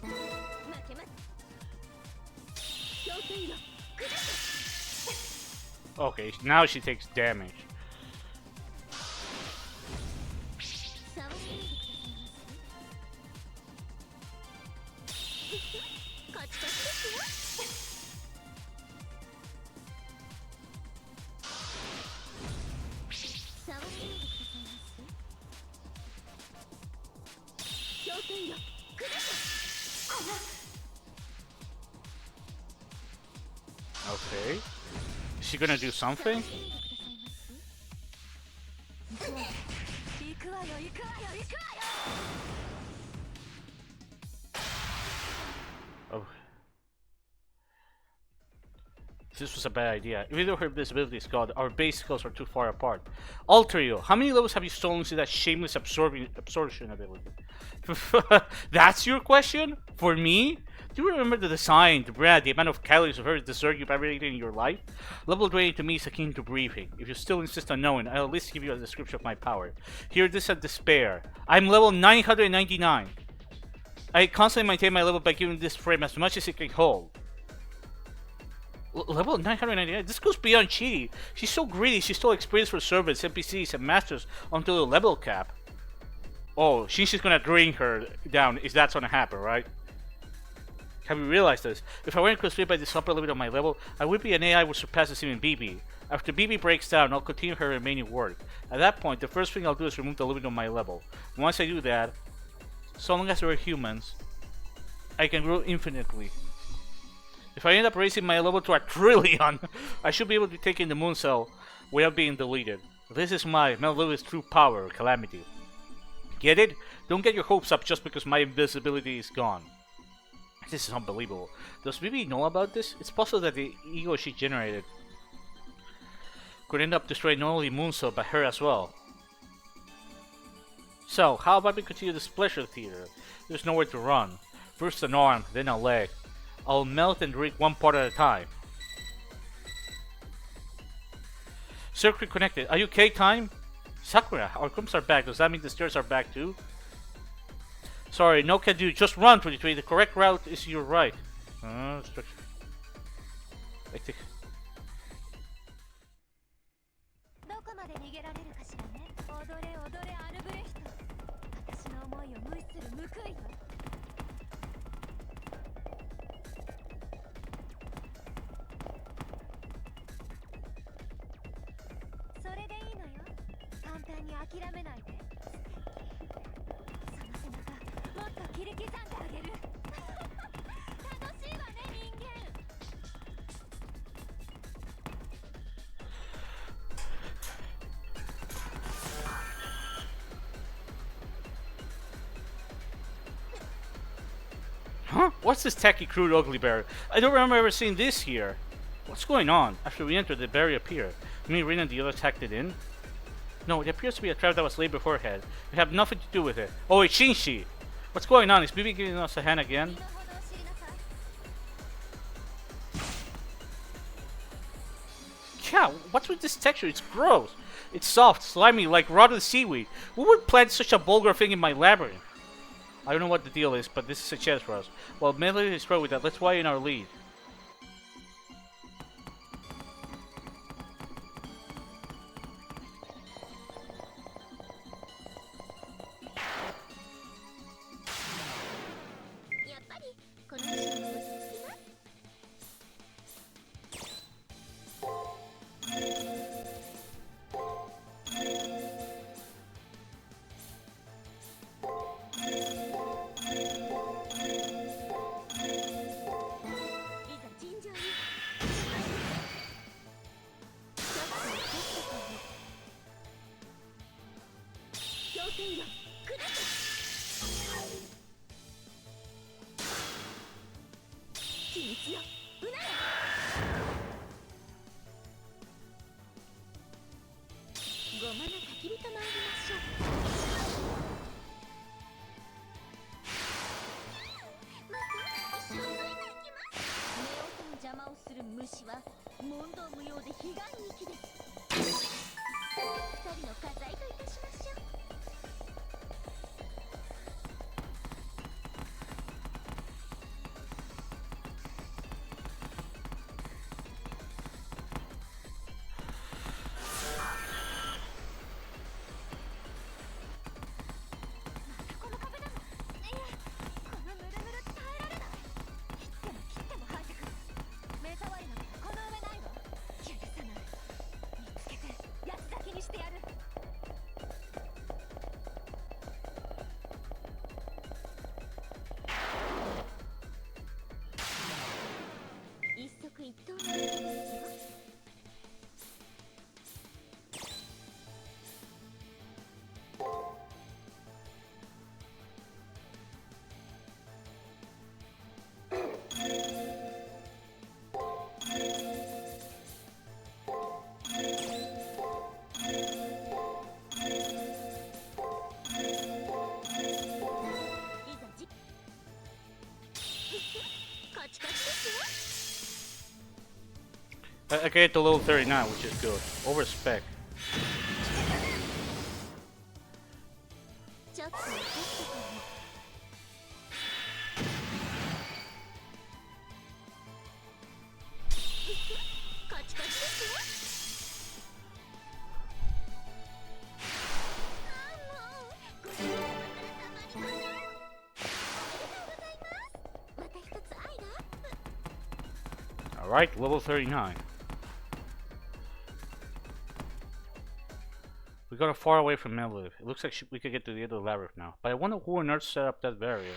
負けます。氷点よ、下せ。
Okay, now she takes damage.
触らないでくださいますカチカチですよ。触らないでくださいます
氷点よ、下せ。
Okay. Is she gonna do something?
行くわよ行くわよ行くわよ。
Oh. This was a bad idea. Even though her visibility is gone, our base skills are too far apart. Altario, how many levels have you stolen to that shameless absorption ability? That's your question? For me? Do you remember the design, the brand, the amount of calories of her dessert you've ever eaten in your life? Level draining to me is akin to breathing. If you still insist on knowing, I'll at least give you a description of my power. Hear this at despair. I'm level 999. I constantly maintain my level by giving this frame as much as it can hold. Level 999? This goes beyond cheating. She's so greedy, she stole experience for servants, NPCs, and masters until the level cap. Oh, she's gonna drain her down. Is that gonna happen, right? Have you realized this? If I weren't constrained by this upper limit of my level, I would be an AI which surpasses even BB. After BB breaks down, I'll continue her remaining work. At that point, the first thing I'll do is remove the limit of my level. Once I do that, so long as we're humans, I can grow infinitely. If I end up raising my level to 1 trillion, I should be able to take in the moon cell without being deleted. This is my Melville's true power, Calamity. Get it? Don't get your hopes up just because my invisibility is gone. This is unbelievable. Does BB know about this? It's possible that the ego she generated could end up destroying not only Moonso but her as well. So, how about we continue this pleasure theater? There's nowhere to run. First an arm, then a leg. I'll melt and drink one part at a time. Circuit connected. Are you okay, Time? Sakura, our crumps are back. Does that mean the stairs are back too? Sorry, no can do. Just run, 23. The correct route is your right. Structure. I think.
どこまで逃げられるかしらね。踊れ踊れアルブレヒト。私の思いを無視する報いよ。それでいいのよ。簡単に諦めないで。その背中もっと切り刻んであげる。楽しいわね、人間。
Huh? What's this tacky, crude, ugly bear? I don't remember ever seeing this here. What's going on? After we entered, the barrier appeared. You mean Rin and the others hacked it in? No, it appears to be a trap that was laid beforehand. We have nothing to do with it. Oh, it's Shinshi! What's going on? Is BB giving us a hand again? Yeah, what's with this texture? It's gross. It's soft, slimy, like rotted seaweed. Who would plant such a vulgar thing in my labyrinth? I don't know what the deal is, but this is a chance for us. Well, Melody is right with that. Let's widen our lead.
気にしよう。うなれ。ごまの焚き火と参りましょう。一緒に取りに行きます。夫婦の邪魔をする虫は問答無用で彼岸行きです。二人の家財といたしましょう。この壁だもん。いや、このぬるぬる耐えられない。切っても生えてくる。目障りなのこの上ないわ。許さない。見つけて八つ咲きにしてやる。一足一刀の動きですよ。いざじカチカチですよ。
I get to level 39, which is good. Over spec.
ちょっと怒ってたの。カチカチですよ。あーもうご主人様からたまりません。おめでとうございます。また一つ愛が。
Alright, level 39. We got far away from Melliv. It looks like we could get to the other labyrinth now. But I wonder who on earth set up that barrier.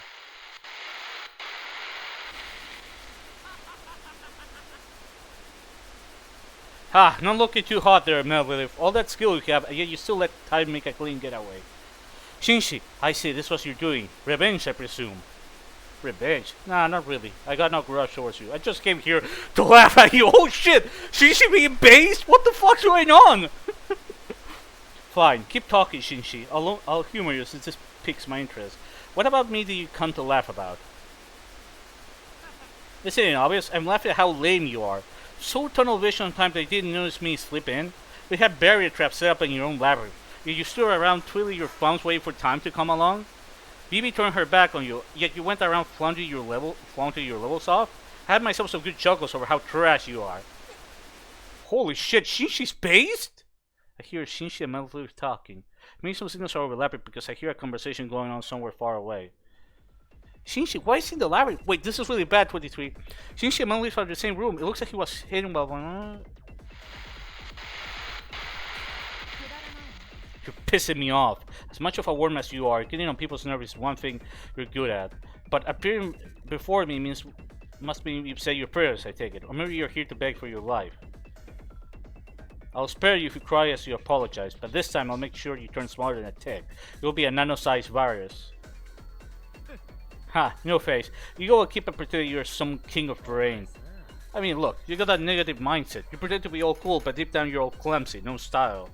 Ha! Not looking too hot there, Melliv. All that skill you have, and yet you still let time make a clean getaway. Shinshi, I see this was your doing. Revenge, I presume. Revenge? Nah, not really. I got no grudge towards you. I just came here to laugh at you. Oh shit! Shinshi being based? What the fuck's going on? Fine, keep talking, Shinshi. I'll humor you since this piques my interest. What about me do you come to laugh about? Isn't it obvious? I'm laughing at how lame you are. So tunnel vision on time they didn't notice me slip in. We had barrier traps set up in your own labyrinth. Yet you stood around twiddling your thumbs waiting for time to come along? Bibi turned her back on you, yet you went around flaunting your levels off? I had myself some good chuckles over how trash you are. Holy shit, Shinshi's based? I hear Shinshi and Melliv talking. Maybe some signals are overlapping because I hear a conversation going on somewhere far away. Shinshi, why is he in the labyrinth? Wait, this is really bad, 23. Shinshi and Melliv are in the same room. It looks like he was hidden while... You're pissing me off. As much of a worm as you are, getting on people's nerves is one thing you're good at. But appearing before me must mean you've said your prayers, I take it. Or maybe you're here to beg for your life. I'll spare you if you cry as you apologize, but this time I'll make sure you turn smaller than a tick. You'll be a nano-sized virus. Ha, no face. You go and keep it pretending you're some king of terrain. I mean, look, you got that negative mindset. You pretend to be all cool, but deep down you're all clumsy, no style.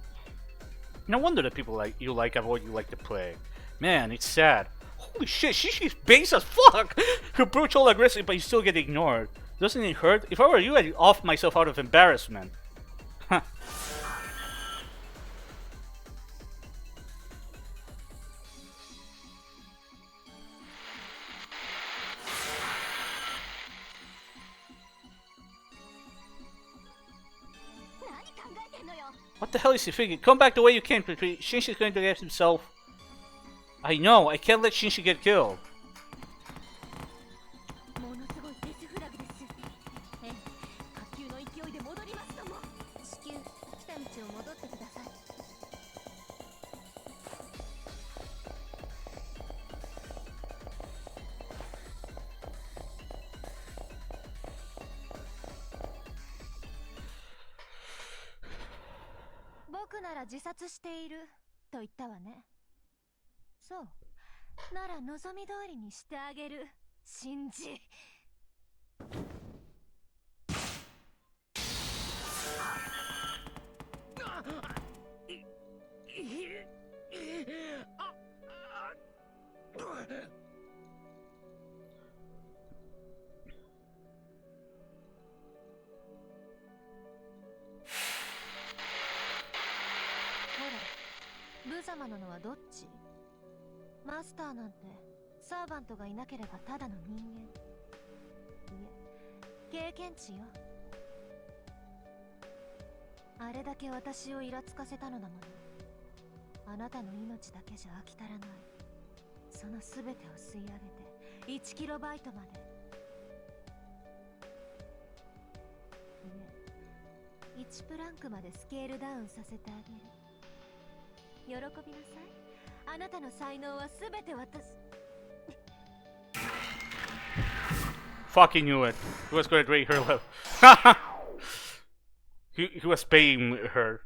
No wonder that people like you avoid you like to play. Man, it's sad. Holy shit, she's base as fuck! You approach all aggressive, but you still get ignored. Doesn't it hurt? If I were you, I'd off myself out of embarrassment. Huh. What the hell is he thinking? Come back the way you came, Petrie. Shinshi's going to get himself... I know, I can't let Shinshi get killed.
"僕なら自殺していると言ったわね。そうなら望み通りにしてあげる、シンジ。様なのはどっち？マスターなんてサーバントがいなければただの人間。いえ、経験値よ。あれだけ私をイラつかせたのだもの。あなたの命だけじゃ飽き足らない。その全てを吸い上げて1キロバイトまで。いえ、1プランクまでスケールダウンさせてあげる。喜びなさい。あなたの才能は全て私。
Fucking knew it. He was gonna rate her level. he was paying her.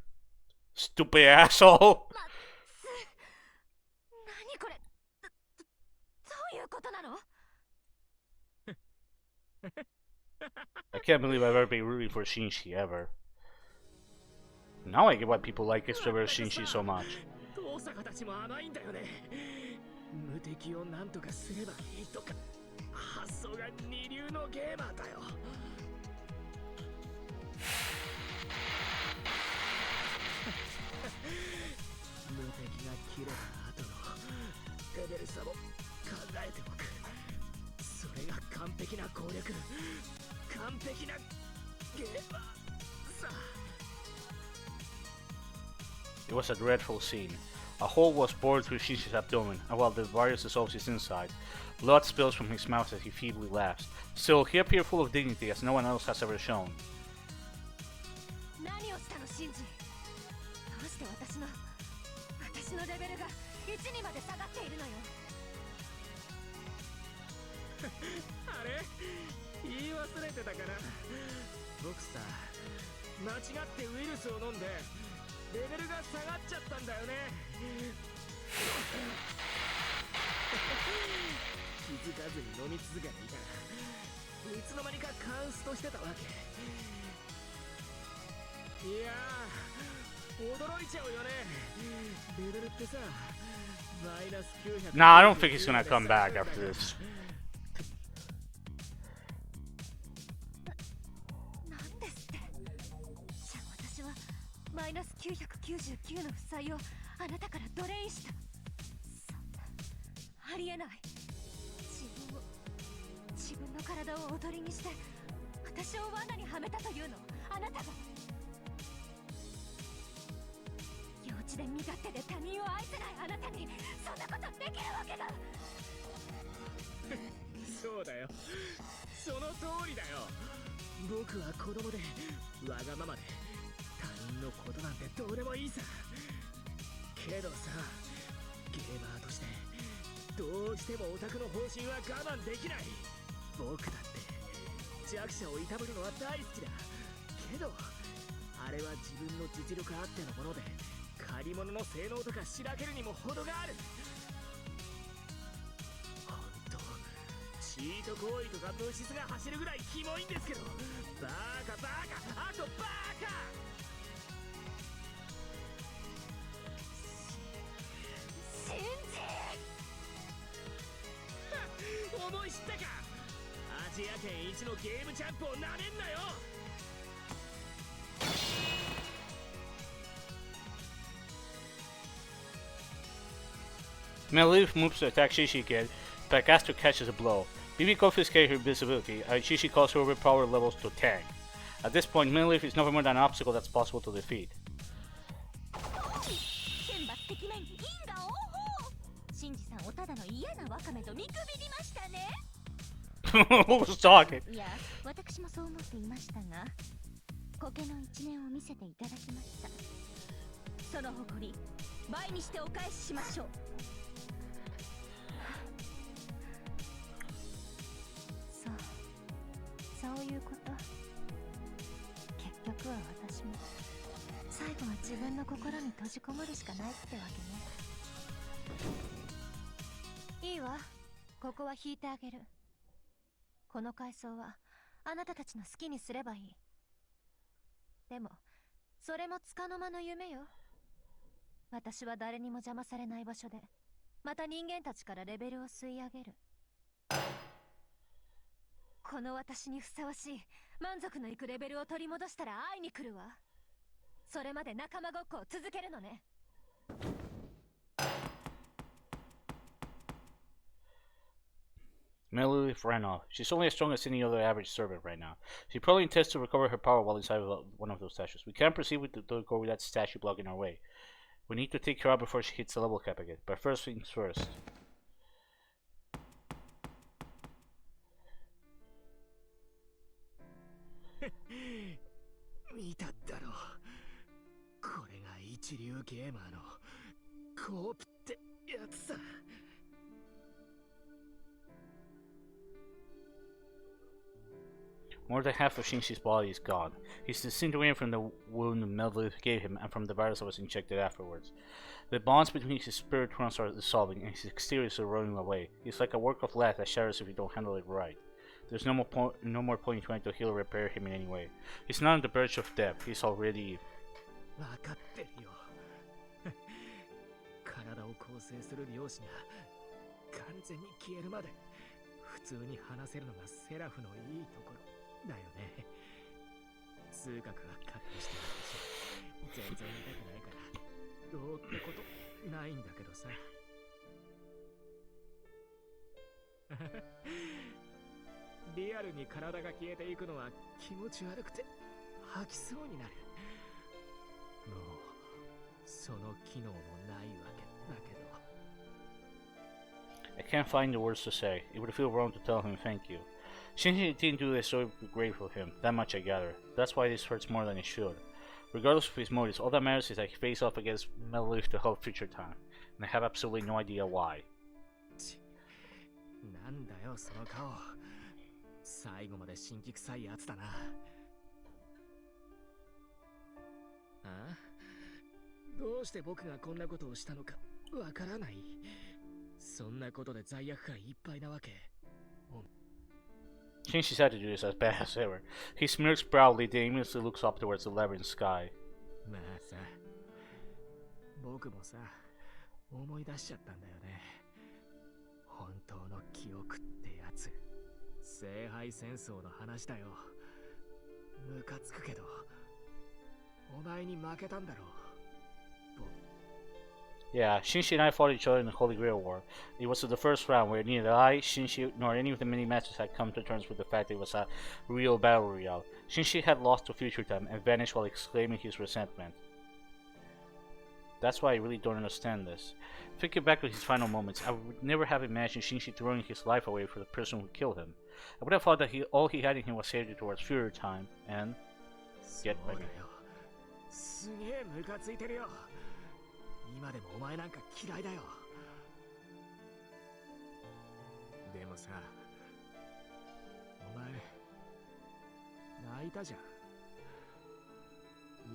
Stupid asshole.
何これ。どういうことなの？
I can't believe I've ever been rooting for Shinji ever. Now I get why people like Extrovert Shinji so much.
遠坂たちも甘いんだよね。無敵をなんとかすればいいとか発想が二流のゲーマーだよ。無敵が切れた後のレベル差も考えておく。それが完璧な攻略、完璧なゲーマーさ。
It was a dreadful scene. A hole was bored through Shinji's abdomen, and while the virus dissolves his inside, blood spills from his mouth as he feebly laughs. Still, he appeared full of dignity as no one else has ever shown.
何をしたのシンジ？どうして私のレベルが1にまで下がっているのよ。
あれ言い忘れてたかな。僕さ、間違ってウイルスを飲んでレベルが下がっちゃったんだよね。気づかずに飲み続けていたらいつの間にかカンストしてたわけ。いやー、驚いちゃうよね。レベルってさ、マイナス900。
Nah, I don't think he's gonna come back after this.
なんですって。じゃあ私はマイナス999の負債をあなたからドレインした。そんなありえない。自分の体を踊りにして私を罠にはめたというの、あなたが。幼稚で身勝手で他人を愛せないあなたにそんなことできるわけが。
そうだよ、その通りだよ。僕は子供でわがままで他人のことなんてどうでもいいさ。けどさ、ゲーマーとしてどうしてもオタクの方針は我慢できない。僕だって弱者をいたぶるのは大好きだけど、あれは自分の実力あってのもので借り物の性能とかしらけるにも程がある。ほんとチート行為とか物質が走るぐらいキモいんですけど、バカバカ、あとバカ。
シンジ！
思い知ったか。アジア圏一のゲームチャンプをなめんなよ。
Melif moves to attack Shishi again, but Gaster catches a blow. Bibi confiscates her invisibility, and Shishi calls her overpower levels to 10. At this point, Melif is nothing more than an obstacle that's possible to defeat.
選抜的面因果応報。シンジさんをただの嫌なワカメと見くびりましたね。
Who's talking?
いや、私もそう思っていましたが、苔の一面を見せていただきました。その誇り、倍にしてお返ししましょう。そういうこと。結局は私も最後は自分の心に閉じこもるしかないってわけね。いいわ、ここは引いてあげる。この階層はあなたたちの好きにすればいい。でもそれも束の間の夢よ。私は誰にも邪魔されない場所でまた人間たちからレベルを吸い上げる。この私にふさわしい満足のいくレベルを取り戻したら会いに来るわ。それまで仲間ごっこを続けるのね。
Melilith ran off. She's only as strong as any other average servant right now. She probably intends to recover her power while inside of one of those statues. We can't proceed with the door with that statue blocking our way. We need to take her out before she hits the level cap again. But first things first.
見ただろう。これが一流ゲーマーのコープってやつさ。
More than half of Shinshi's body is gone. He's disintegrating from the wound Melville gave him and from the virus that was injected afterwards. The bonds between his spirit trance are dissolving and his exterior is eroding away. He's like a work of lead that shatters if you don't handle it right. There's no more point in trying to heal or repair him in any way. He's not on the verge of death. He's already...
わかってるよ。体を構成する量子が完全に消えるまで普通に話せるのがセラフのいいところだよね。数学はカットしてるし、全然痛くないからどうってことないんだけどさ。リアルに体が消えていくのは気持ち悪くて吐きそうになる。もうその機能もないわけだけど。
I can't find the words to say. It would feel wrong to tell him thank you. Shinji didn't do this so I would be grateful to him. That much I gather. That's why this hurts more than it should. Regardless of his motives, all that matters is that he faced off against Melville to help future time. And I have absolutely no idea why.
なんだよその顔。最後まで辛気臭いやつだな。あ？どうして僕がこんなことをしたのかわからない。そんなことで罪悪感いっぱいなわけ。
Shinshi's attitude is as bad as ever. He smirks proudly, then aimlessly looks up towards the labyrinth sky.
まあさ、僕もさ、思い出しちゃったんだよね。本当の記憶ってやつ。聖杯戦争の話だよ。ムカつくけど、お前に負けたんだろう。
Yeah, Shinji and I fought each other in the Holy Grail War. It was the first round where neither I, Shinji, nor any of the many masters had come to terms with the fact that it was a real battle royale. Shinji had lost to Future Time and vanished while exclaiming his resentment. That's why I really don't understand this. Thinking back to his final moments, I would never have imagined Shinji throwing his life away for the person who killed him. I would have thought that all he had in him was hatred towards Future Time and... get ready.
すげえムカついてるよ。今でもお前なんか嫌いだよ。でもさ、お前泣いたじゃん。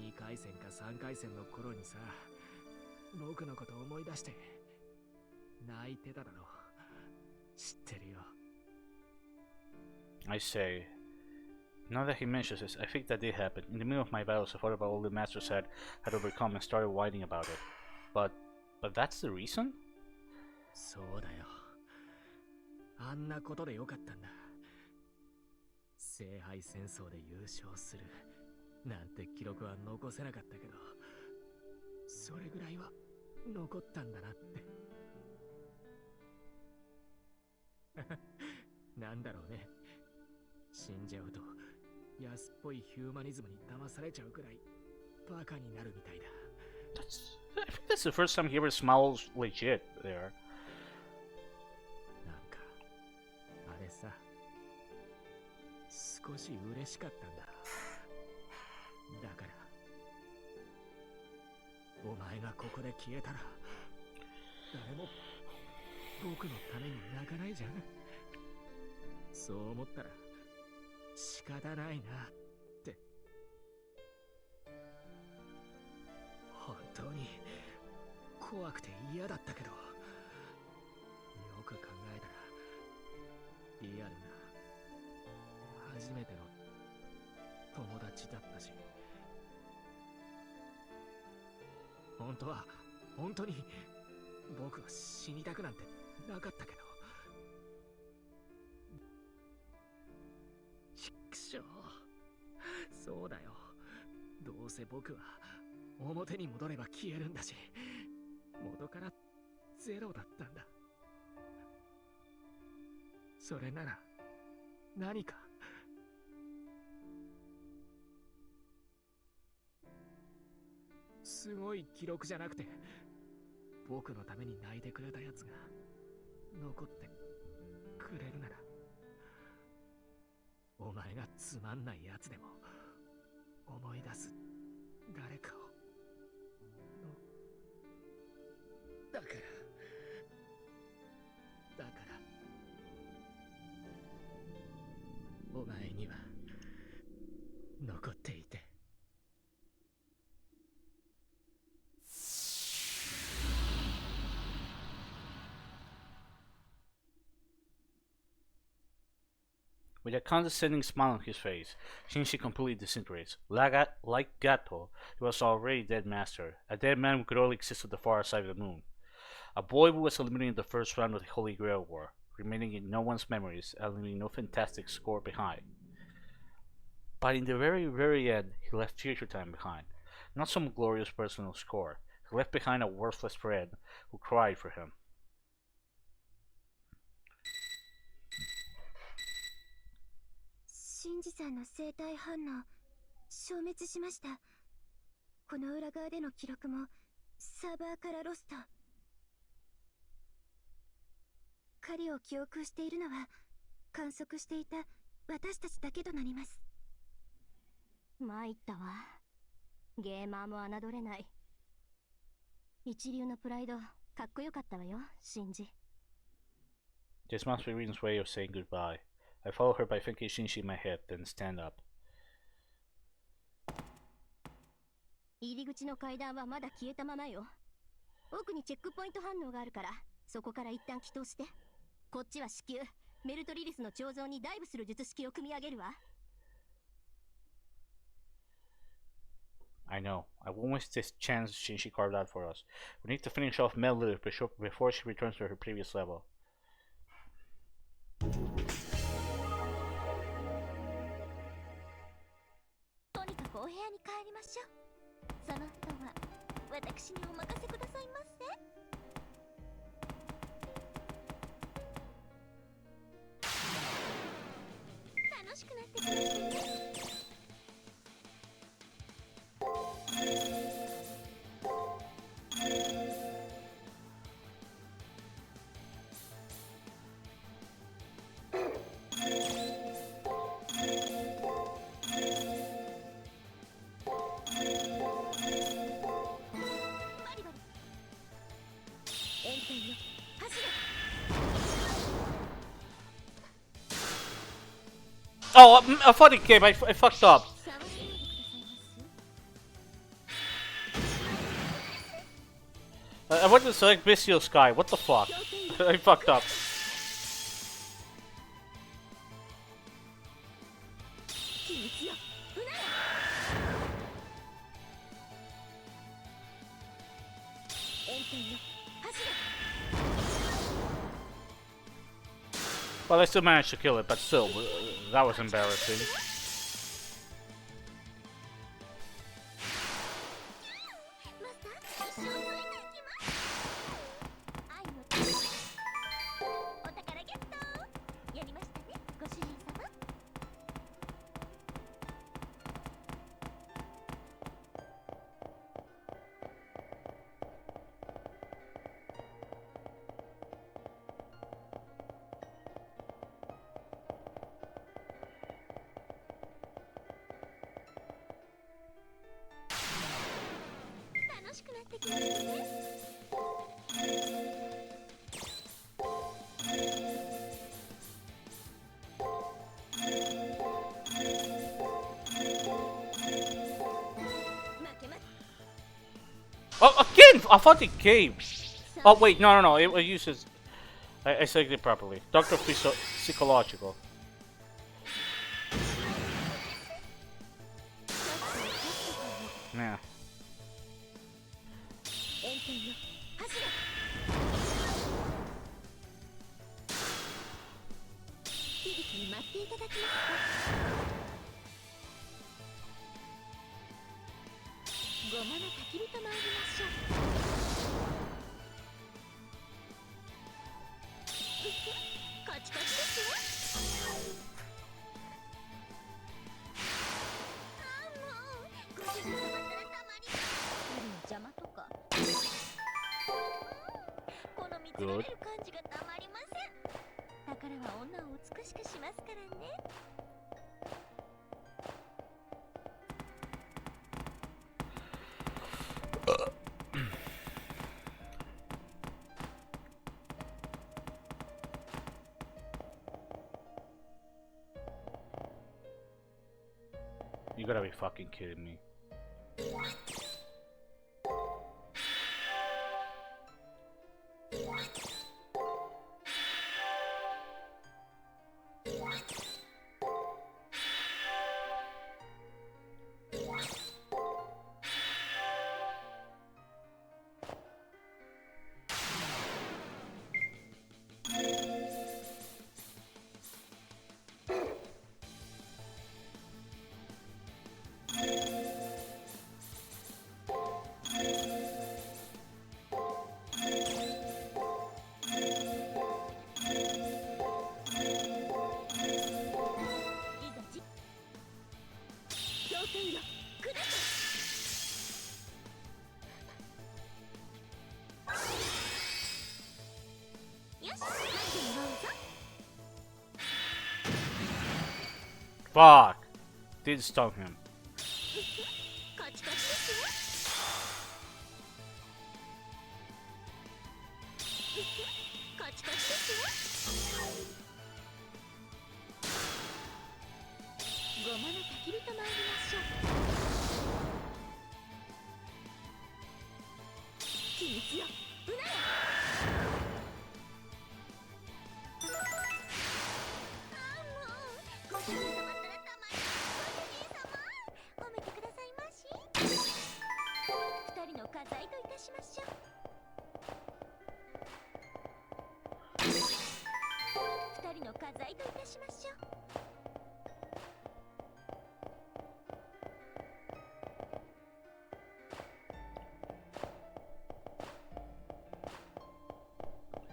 2回戦か3回戦の頃にさ、僕のこと思い出して泣いてただろ。知ってるよ。
I say, now that he mentions this, I think that did happen. In the middle of my battles, I thought about all the masters had overcome and started whining about it. But that's the reason?
そうだよ。あんなことでよかったんだ。聖杯戦争で優勝するなんて記録は残せなかったけど、それぐらいは残ったんだなって。なんだろうね。死んじゃうと安っぽいヒューマニズムに騙されちゃうくらいバカになるみたいだ。
I think that's the first time he ever smiles legit there.
なんかあれさ、少し嬉しかったんだ。だからお前がここで消えたら誰も僕のために泣かないじゃん。そう思ったら仕方ないなって。本当に怖くて嫌だったけど、よく考えたらリアルな初めての友達だったし、本当に僕は死にたくなんてなかったけど。ちくしょう、そうだよ。どうせ僕は表に戻れば消えるんだし、元からゼロだったんだ。それなら何か。すごい記録じゃなくて、僕のために泣いてくれたやつが残ってくれるなら、お前がつまんないやつでも思い出す誰かをだからお前には残っていて。
With a condescending smile on his face, Shinji completely disintegrates. Like Gato, he was already dead master, a dead man who could only exist at the far side of the moon. A boy who was eliminated in the first round of the Holy Grail War, remaining in no one's memories and leaving no fantastic score behind. But in the very, very end, he left future time behind. Not some glorious personal score. He left behind a worthless friend who cried for him.
シンジさんの生体反応消滅しました。この裏側での記録もサーバーからロスト。狩りを記憶しているのは観測していた私たちだけとなります。
参ったわ。ゲーマーも侮れない。一流のプライドかっこよかったわよ、シンジ。
This must be Rin's way of saying goodbye. I follow her by thinking Shinji in my head, then stand up.
入り口の階段はまだ消えたままよ。奥にチェックポイント反応があるから、そこから一旦起動して。こっちは至急、メルトリリスの彫像にダイブする術式を組み上げるわ。
I know. I won't waste this chance Shinji carved out for us. We need to finish off Mel Lilith before she returns to her previous level.
とにかくお部屋に帰りましょう。その後は私にお任せくださいませ。楽しくなってきましたね。
Oh, a funny game. I fucked up. I went to select Bestial Sky. What the fuck? I fucked up. Well, I still managed to kill it, but still, that was embarrassing. Oh, again! I thought it came! Oh, wait, no. It uses... I selected it properly. Doctor Psychological. Yeah.
られる感じがたまりません。宝は女を美しくしますからね。
You gotta be fucking kidding me. Fuck! Did stun him.
カチカチですよ。カチカチですよ。ごまの焚き火と参りましょう。秘密よ、うなら。ああ、もうご主人様ったらたまりません。ご主人様、褒めてくださいまし。二人の家財といたしましょう。二人の家財といたしましょう。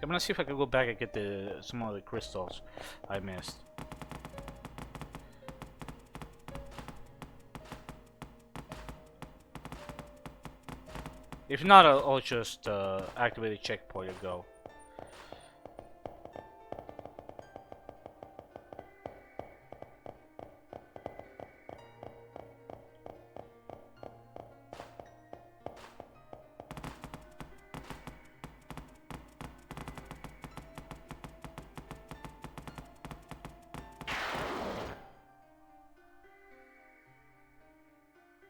I'm gonna see if I can go back and get some of the crystals I missed. If not, I'll just activate the checkpoint and go.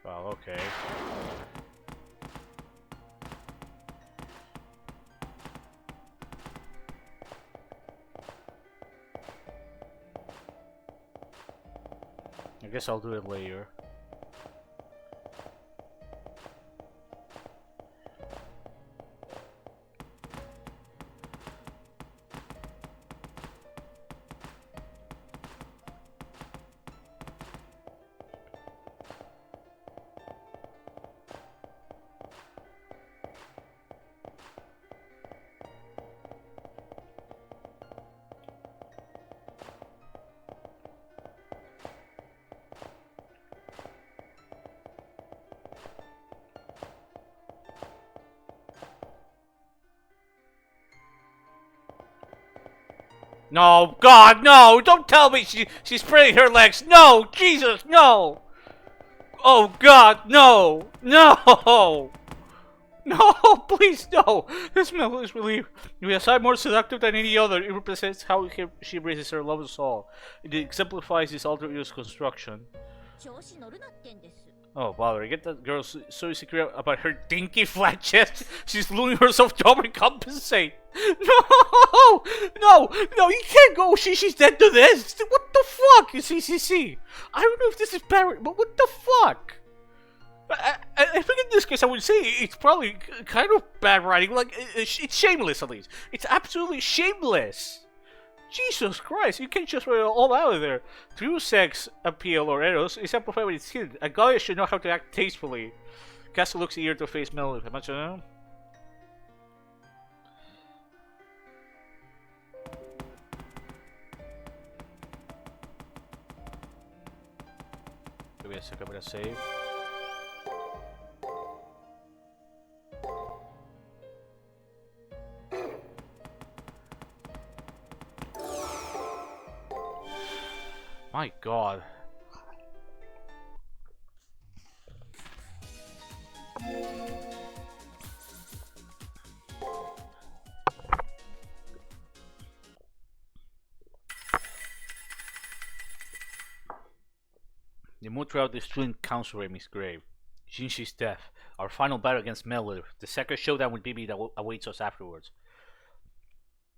Well, okay. I guess I'll do it later. No, God, no! Don't tell me she's spreading her legs. No, Jesus, no! Oh God, no, no, no! Please, no! This smell is really more seductive than any other. It represents how she raises her love soul. It exemplifies this alter ego's construction.
調子乗るなってんです。
Oh, bother! I get that girl so insecure about her dinky flat chest. She's losing herself to overcompensate. No, no, no! You can't go. She's dead to this. What the fuck is CCC? I don't know if this is bad, but what the fuck? I think in this case I would say it's probably kind of bad writing. Like it's shameless at least. It's absolutely shameless. Jesus Christ, you can't just write it all out of there. True sex appeal or eros is amplified with its hidden. A guy should know how to act tastefully. Castle looks eager to face Melody. How much I know? Give me a second, I'm gonna save. My god. The mood throughout this thrilling council room is grave. Jinshi's death, our final battle against Melody, the second showdown with Bibi that awaits us afterwards.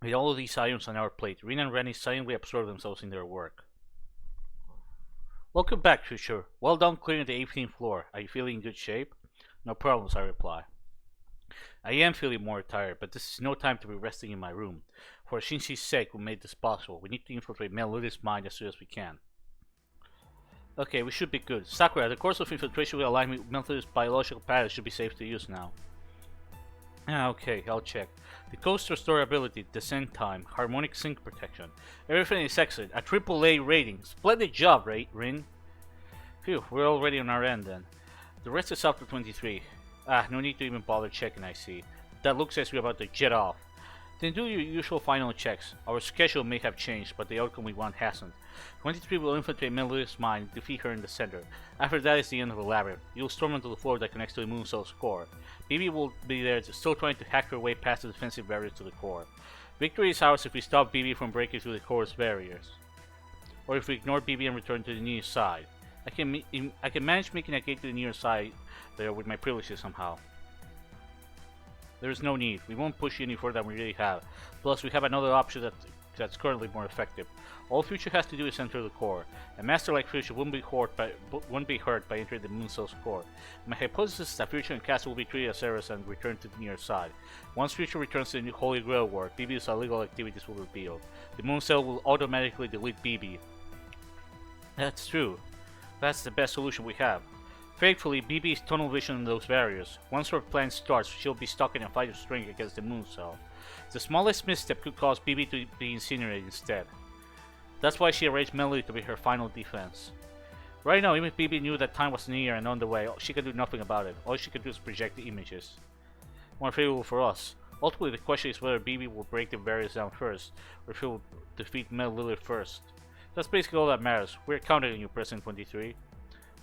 With all of these items on our plate, Rin and Rennie silently absorb themselves in their work. Welcome back, Future. Well done clearing the 18th floor. Are you feeling in good shape? No problems, I reply. I am feeling more tired, but this is no time to be resting in my room. For Shinshi's sake, we made this possible. We need to infiltrate Melody's mind as soon as we can. Okay, we should be good. Sakura, the course of infiltration will align with Melody's biological patterns should be safe to use now. Okay, I'll check. The coast restore ability, descent time, harmonic sync protection. Everything is excellent. A AAA rating. Splendid job, Rin. Phew, we're already on our end then. The rest is up to 23. No need to even bother checking, I see. That looks as we're about to jet off. Then do your usual final checks. Our schedule may have changed, but the outcome we want hasn't. 23 will infiltrate Melody's mind and defeat her in the center. After that is the end of the labyrinth. You'll storm onto the floor that connects to the Moon Cell's core. Bibi will be there, still trying to hack her way past the defensive barriers to the core. Victory is ours if we stop Bibi from breaking through the core's barriers. Or if we ignore Bibi and return to the near side. I can manage making a gate to the near side there with my privileges somehow. There is no need. We won't push you any further than we really have. Plus, we have another option that's currently more effective. All Future has to do is enter the core. A master like Future won't be hurt by entering the Moon Cell's core. My hypothesis is that Future and Cass will be treated as errors and return to the near side. Once Future returns to the Holy Grail War, BB's illegal activities will be revealed. The Moon Cell will automatically delete BB. That's true. That's the best solution we have. Thankfully, BB is tunnel vision in those barriers. Once her plan starts, she'll be stuck in a fight of strength against the Moon Cell. The smallest misstep could cause BB to be incinerated instead. That's why she arranged Melody to be her final defense. Right now, even if BB knew that time was near and on the way, she could do nothing about it. All she could do is project the images. More favorable for us. Ultimately, the question is whether BB will break the barriers down first, or if he will defeat Melody first. That's basically all that matters. We're counting on you, President 23.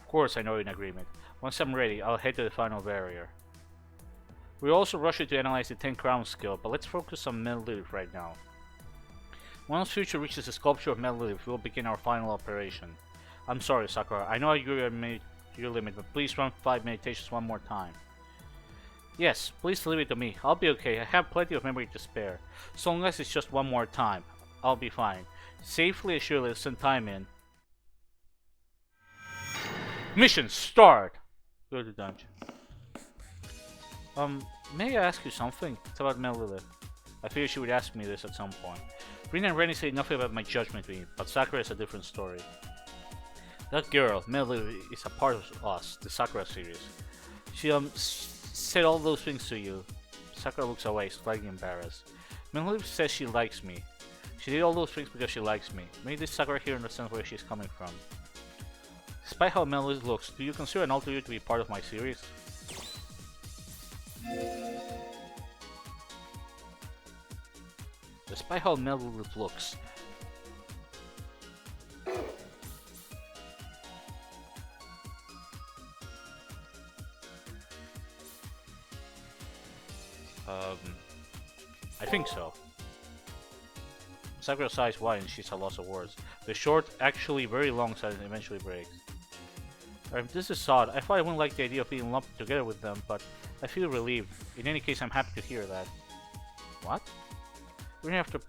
Of course, I know you're in agreement. Once I'm ready, I'll head to the final barrier. We're also rushing to analyze the 10 Crown skill, but let's focus on Melody right now. Once Future reaches the sculpture of Melody, we'll begin our final operation. I'm sorry, Sakura. I know you're at your limit, but please run 5 meditations one more time. Yes, please leave it to me. I'll be okay. I have plenty of memory to spare. So long as it's just one more time, I'll be fine. Safely and surely send time in. Mission start! Go to the dungeon. May I ask you something? It's about Melody. I figured she would ask me this at some point. Rin and Rennie say nothing about my judgment to me, but Sakura is a different story. That girl, Melody, is a part of us, the Sakura series. She said all those things to you. Sakura looks away, slightly embarrassed. Melody says she likes me. She did all those things because she likes me. Maybe this Sakura here understands where she's coming from. Despite how Melody looks, do you consider an alter ego to be part of my series? Despite how Melody looks, I think so. Sakura's size wide and she's a loss of words. The short, actually very long side eventually breaks. This is odd. I thought I wouldn't like the idea of being lumped together with them, but I feel relieved. In any case, I'm happy to hear that. What? We're gonna have to...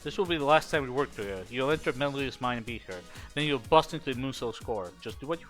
This will be the last time we work together. You'll enter Melody's mind and beat her. Then you'll bust into the Moon Cell's core. Just do what you...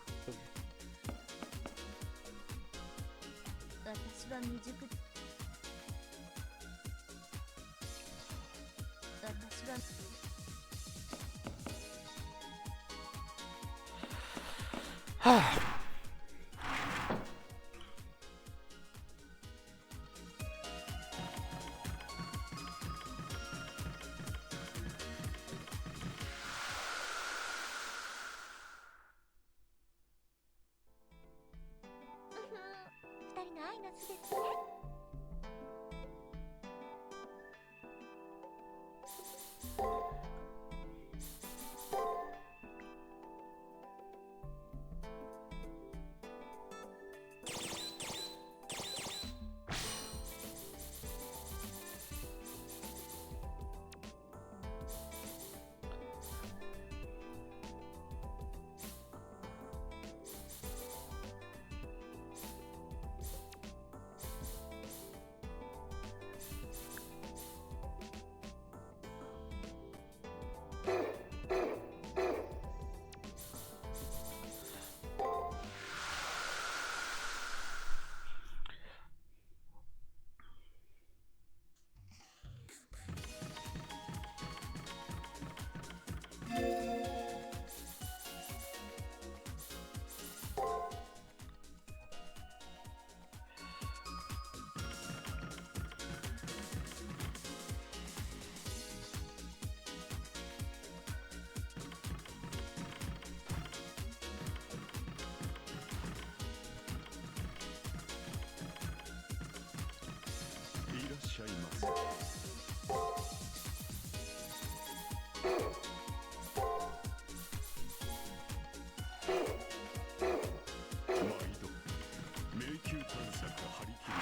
ですね。
しゃいませ。毎度迷宮探索張り切る。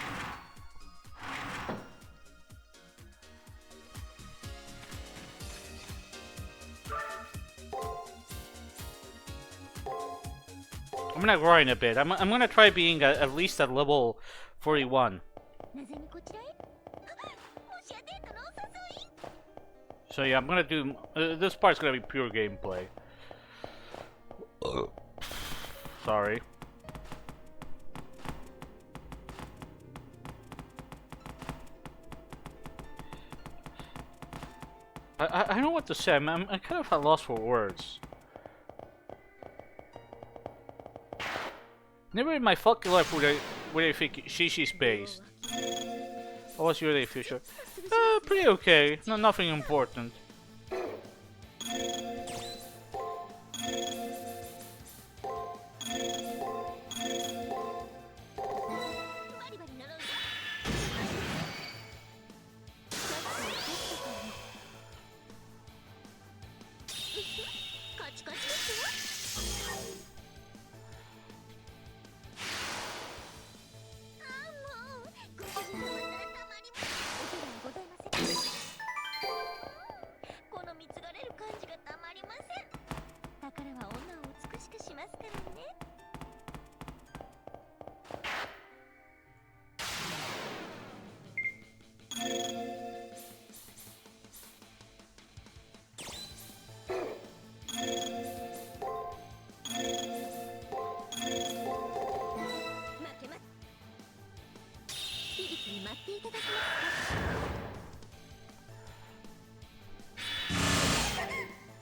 I'm gonna grind a bit. I'm gonna try being at least at level 41.
なぜにこちらへ？もしやデートのお誘い？
So yeah, I'm gonna do. This part's gonna be pure gameplay. Sorry. I don't know what to say. I'm kind of at loss for words. Never in my fucking life would I think CC's based. What was your day, Fisher? Pretty okay. No, nothing important.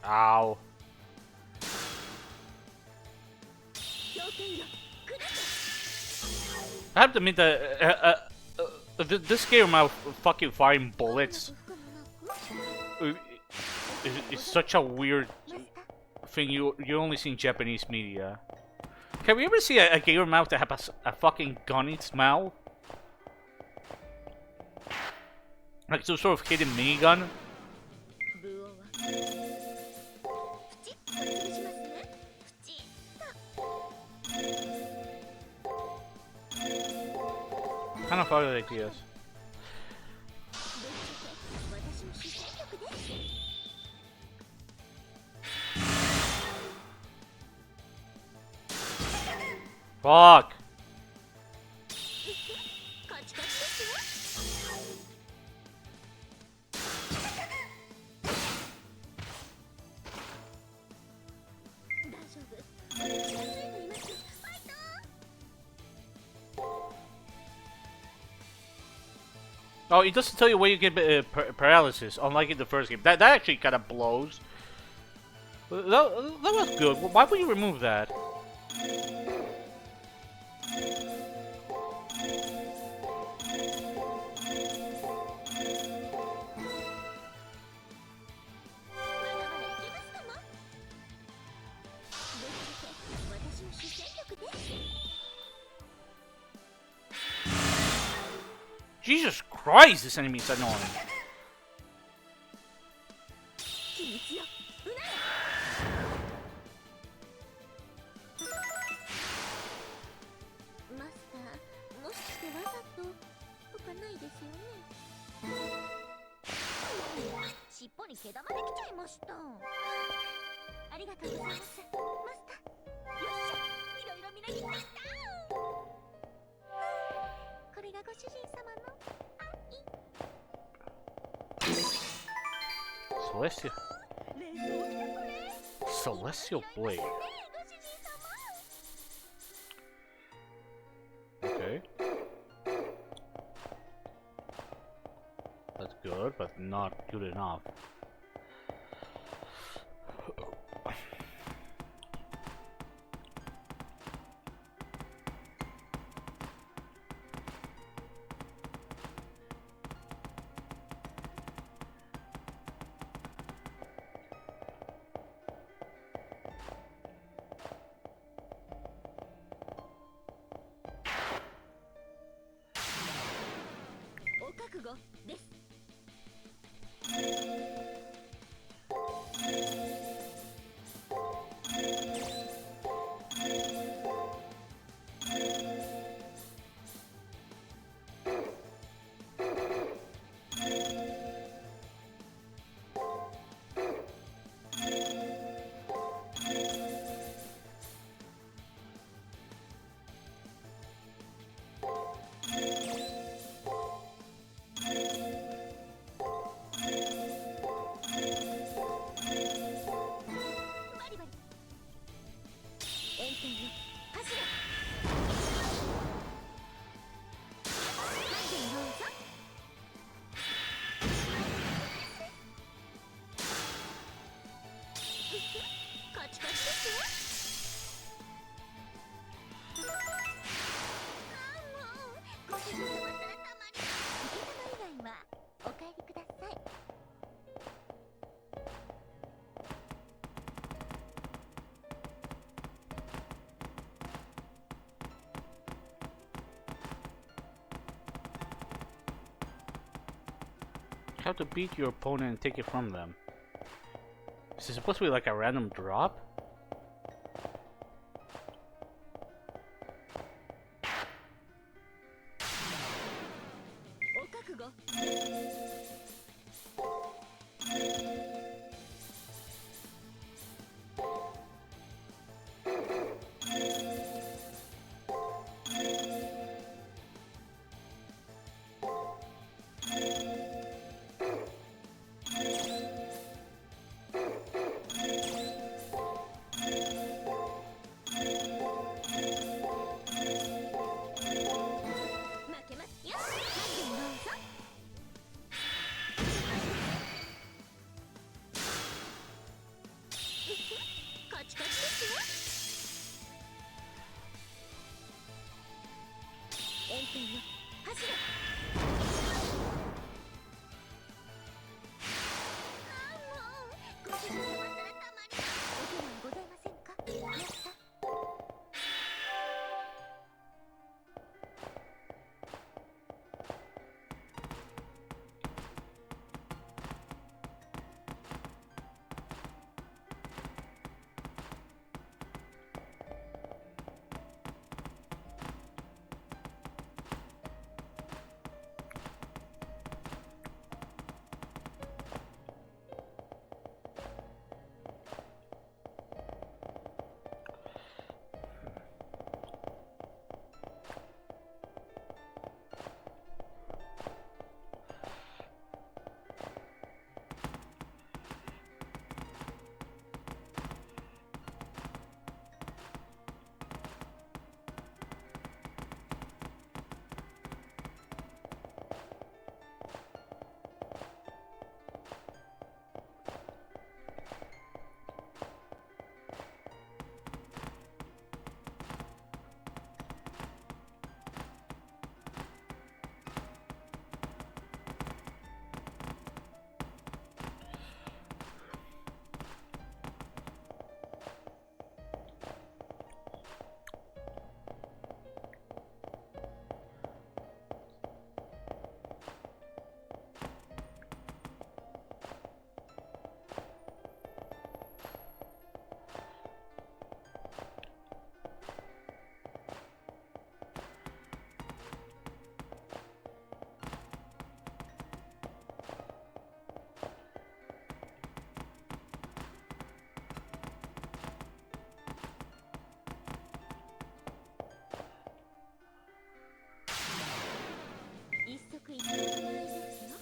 Ow. I have to admit that this game about fucking firing bullets is such a weird thing you only see in Japanese media. Can we ever see a gamer mouth that has a fucking gun in its mouth? Like some sort of hidden minigun? Kind of other ideas. Fuck! Oh, it doesn't tell you where you get paralysis, unlike in the first game. That actually kind of blows. That was good. Why would you remove that? Jesus Christ, this enemy is annoying.
秘密ようなマスター、もしかしてわざととかないですよね。尻尾に毛玉できちゃいました。ありがとうございます、マスター。よっしゃ、いろいろみなぎってきた。これがご主人様の
Celestial.
冷蔵庫これ
Celestial Blade.
ねご主人様。
Okay. That's good, but not good enough. You have to beat your opponent and take it from them. Is this supposed to be like a random drop?
一足一万円ですよ。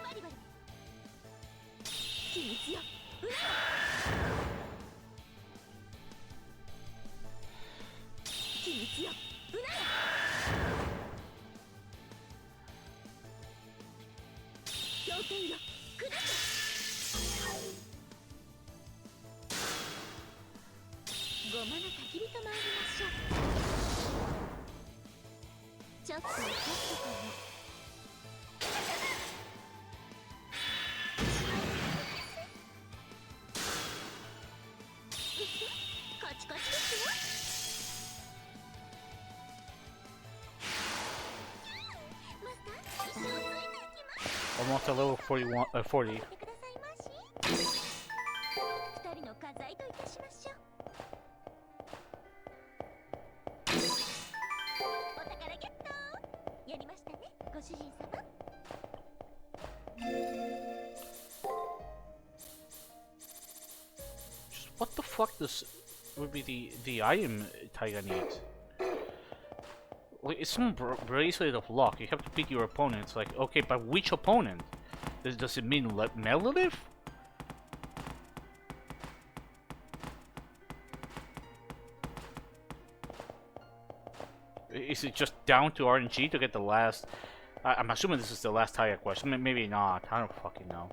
バリバリ秘密よ。秘密よ。うなれ。氷点よ。砕け。ごまの焚き火と参りましょう。ちょっと怒ったかも。カチカチですよ。マスター、一生ついていきます。
Almost a level 41, 40.
やってくださいまし。二人の家財といたしましょう。お宝ゲット。やりましたね、ご主人様。
What the fuck does would be the item Taiga needs? Like, it's some bracelet of luck. You have to pick your opponent. It's like, okay, but which opponent? Does it mean Melolith? Is it just down to RNG to get the last? I'm assuming this is the last Taiga quest. Maybe not. I don't fucking know.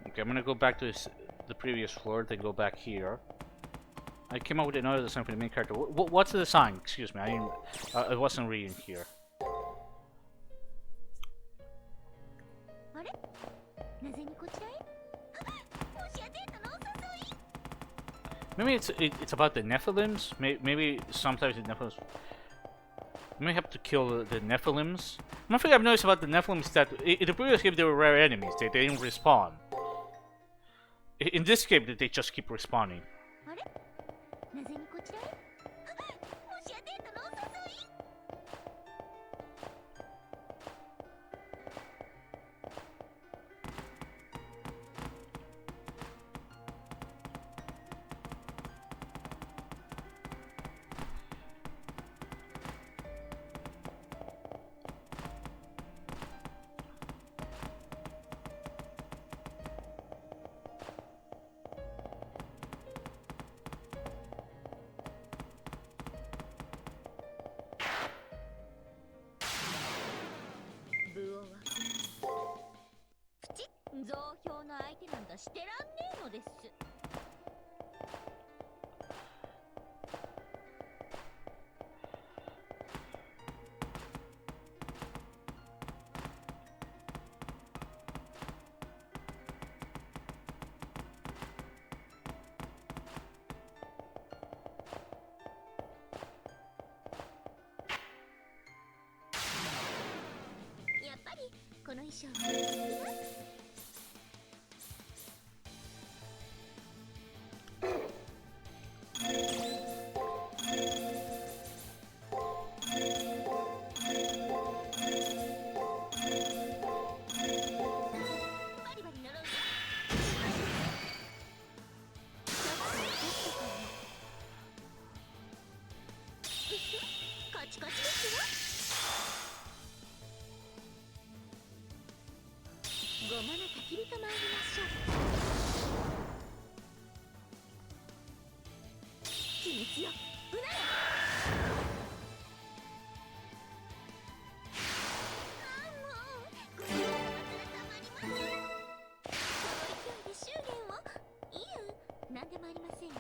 Okay, I'm gonna go back to the previous floor, then go back here. I came up with another design for the main character. What's the design? Excuse me, I wasn't reading here.
あれ、なぜにこちらへ。もしやデートのお誘い。
Maybe it's about the Nephilims. Maybe sometimes the Nephilims. You may have to kill the Nephilims. One thing I've noticed about the Nephilims is that in the previous game they were rare enemies. They didn't respawn. In this game, they just keep respawning.
あれ、なぜにこちらへ。もしやデートのお誘い。 部を分けプチッ。増票の相手なんだしてらんねえのです。やっぱりこの衣装は好きます。バリバリ乗ろうぜ。ちょっと怒ったかも。カチカチですよ。ごまの焚き火と参りましょう。秘密よ。うなれ。ああ、もうご主人様ったらたまりません。この勢いで祝言を。いえ、なんでもありませんよ。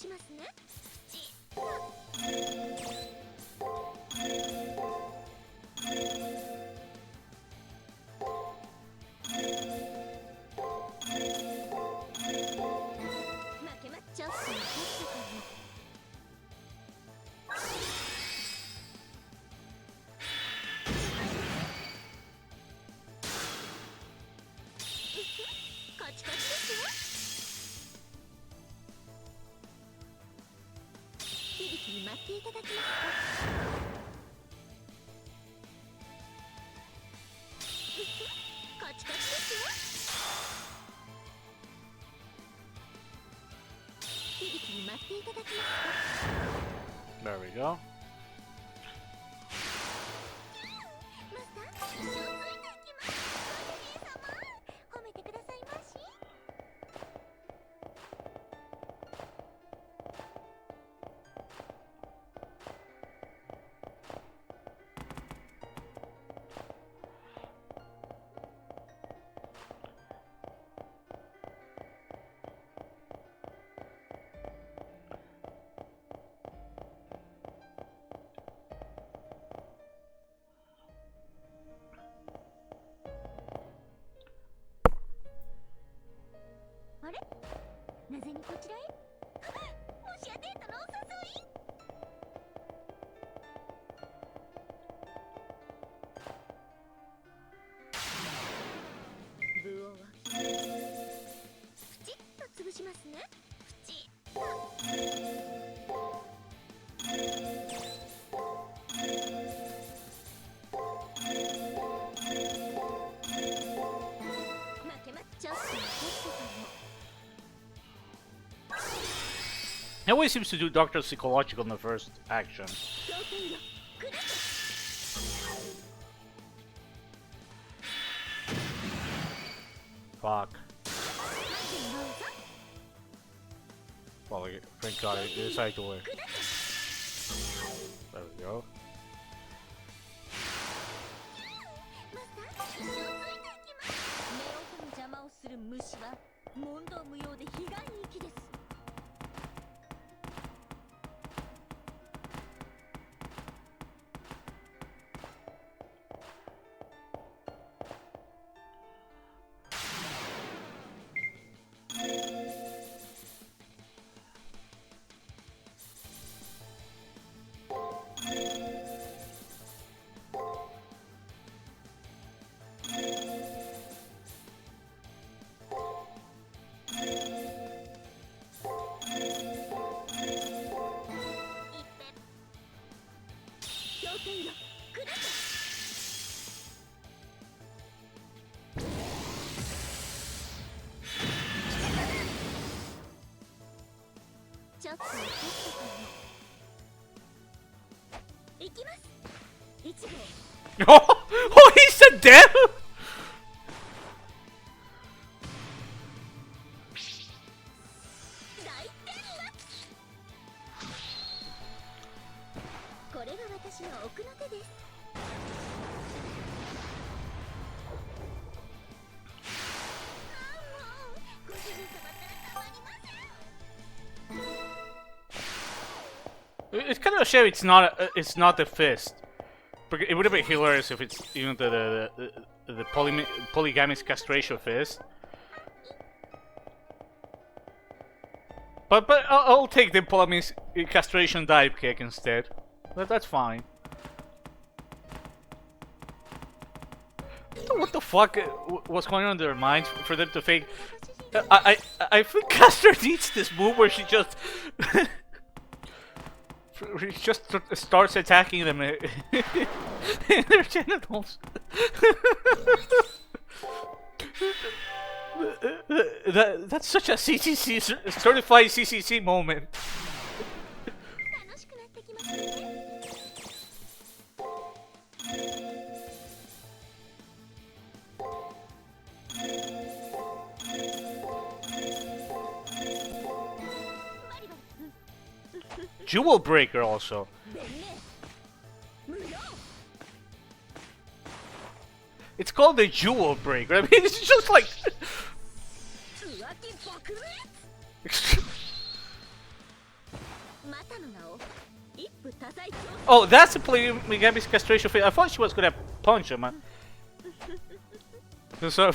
しますね。プチッと。負けまちょっと勝ったかも。カチカチですよ。響きに待っていただきますか。カチカチですよ。響きに待っていただきますか。
There we go.
マスター、一生ついていきます。ご主人様、褒めてくださいまし。あれ、なぜにこちらへ。もしやデートのお誘い。部王はプチッと潰しますね。プチッと。負けまちょっと勝ったかも。
He always seems to do Doctor Psychological in the first action. Fuck. Well, thank God it decided to work. There we go.
目を見邪魔をする虫は問答無用で被害域です。ちょっと勝ったかも。いきます。1号。
Oh, he's a dead.
大天落。これが私の奥の手です。ああ、もうご主人様ったらたまりません。
It's kind of a shame it's not the fist. It would have been hilarious if it's the polygamous castration fist. But I'll take the polygamous castration dive kick instead. That's fine. what the fuck was going on in their minds for them to think? I think Caster needs this move where she just starts attacking them in their genitals. That's such a CCC certified CCC moment. Jewel Breaker also. It's called the Jewel Breaker. I mean, it's just like. Oh, that's the play Megami's castration phase. I thought she was gonna punch him, man. So.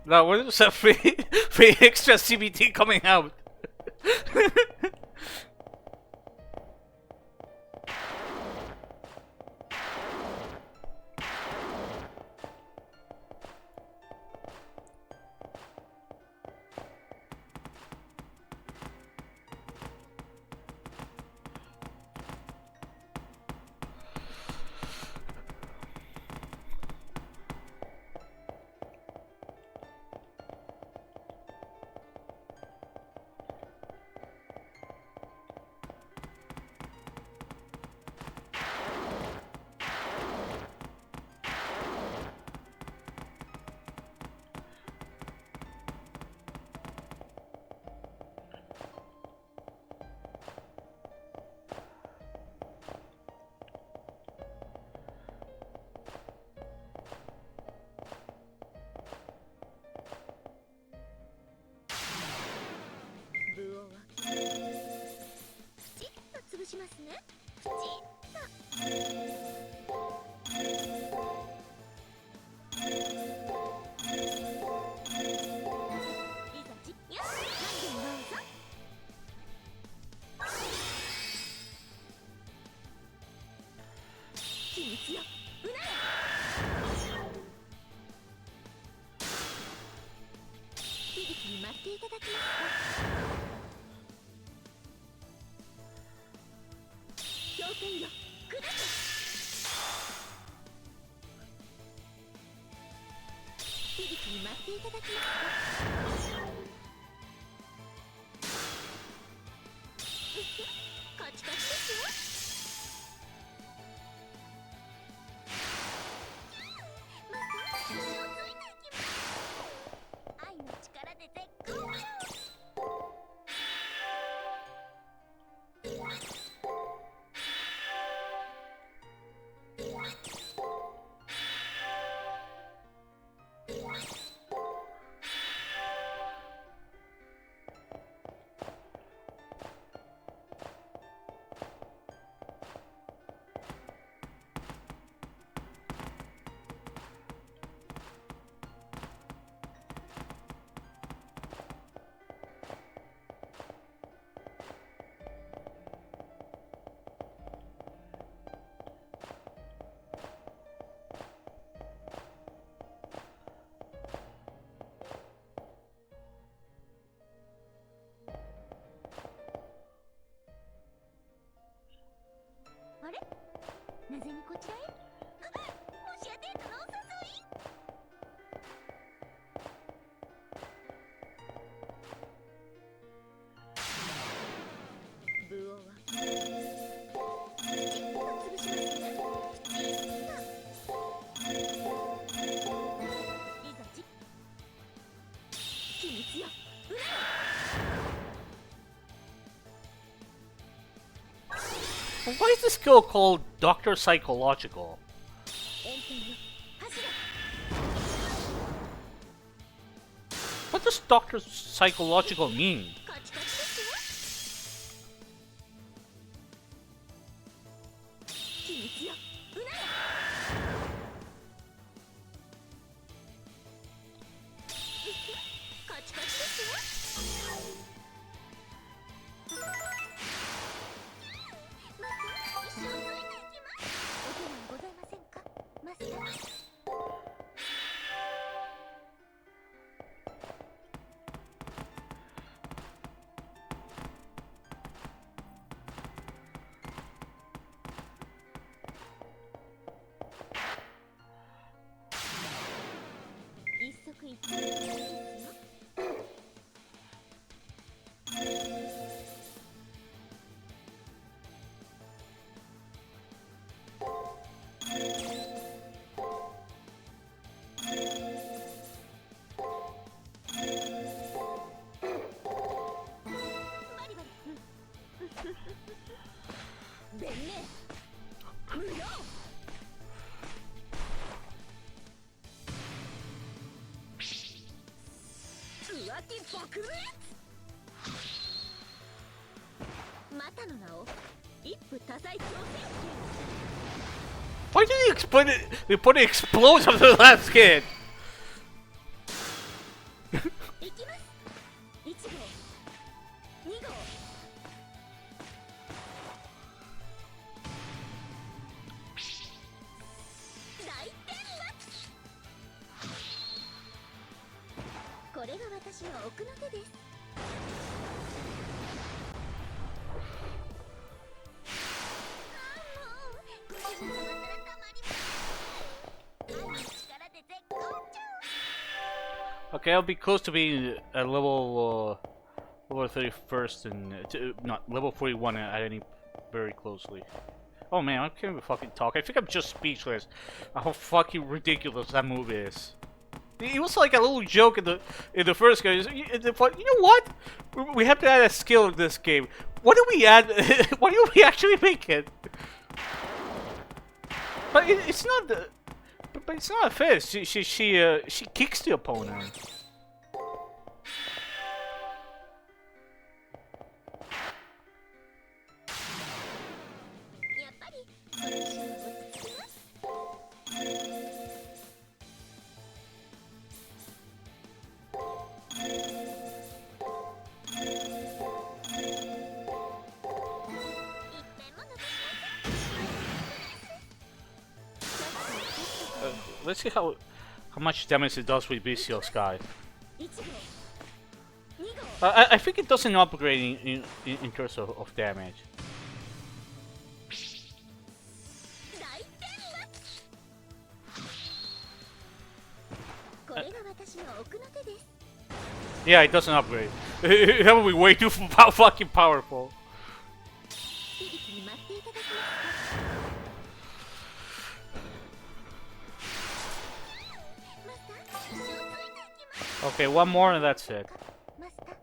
Now, what is that free extra CBT coming out?
密よ。
Why is this skill called Doctor Psychological?
炎天よ、走れ。
What does Doctor Psychological mean?
カチカチですよ。秘密よ、うなれ。カチカチですよ。マスター、一緒についていきます。お手はございませんか、マスター。 一足一足ですよ。 バリバリ。弁明無用。 浮気撲滅。またの名を一夫多妻挑戦
Why did they explain it? They put an explosion on the last kid.
いきます。1号2号。 大転落。これが私の奥の手です。
Okay, I'll be close to being at level 31st and not level 41 at any very closely. Oh man, I can't even fucking talk. I think I'm just speechless. How fucking ridiculous that move is. It was like a little joke in the first game. You know what? We have to add a skill in this game. What do we add? What do we actually make it? But it's not the. But it's not a fist. She kicks the opponent.
やっぱり私に落ち着きます。
Let's see how much damage it does with Bestial Sky.
1号2号。
I think it doesn't upgrade in terms of damage.
大転落。これが私の奥の手です。
Yeah, it doesn't upgrade. That would be way too fucking powerful.
響きに待っていただけますか。 マスター、一生ついていきます。
Okay, one more and that's it.
マスター。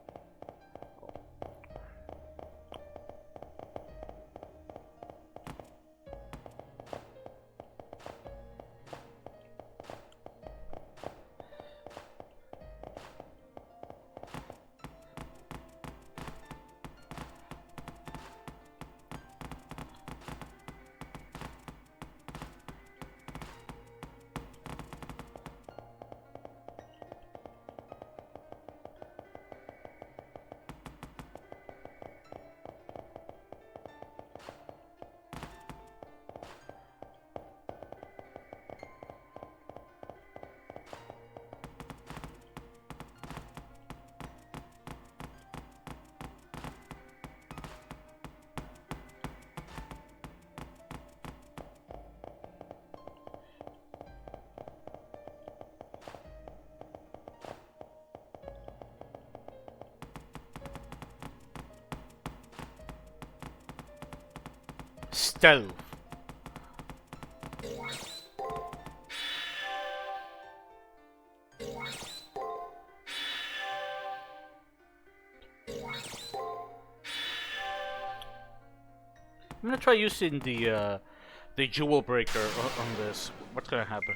Stealth. I'm gonna try using the jewel breaker on this. What's gonna happen?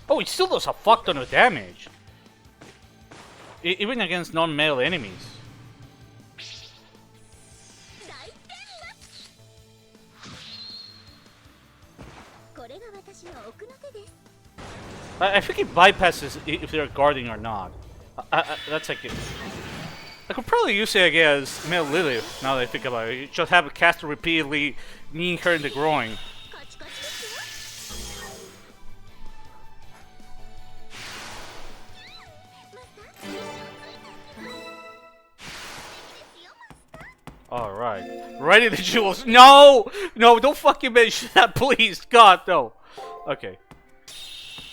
Oh, it still does a fuck ton of damage. Even against non-melee enemies. I think it bypasses if they're guarding or not. That's like it. I could probably use it against Male Lilith, now that I think about it. You just have a caster repeatedly kneeing her in the groin. Alright. Ready the jewels. No! No, don't fucking mention that, please. God, no. Okay.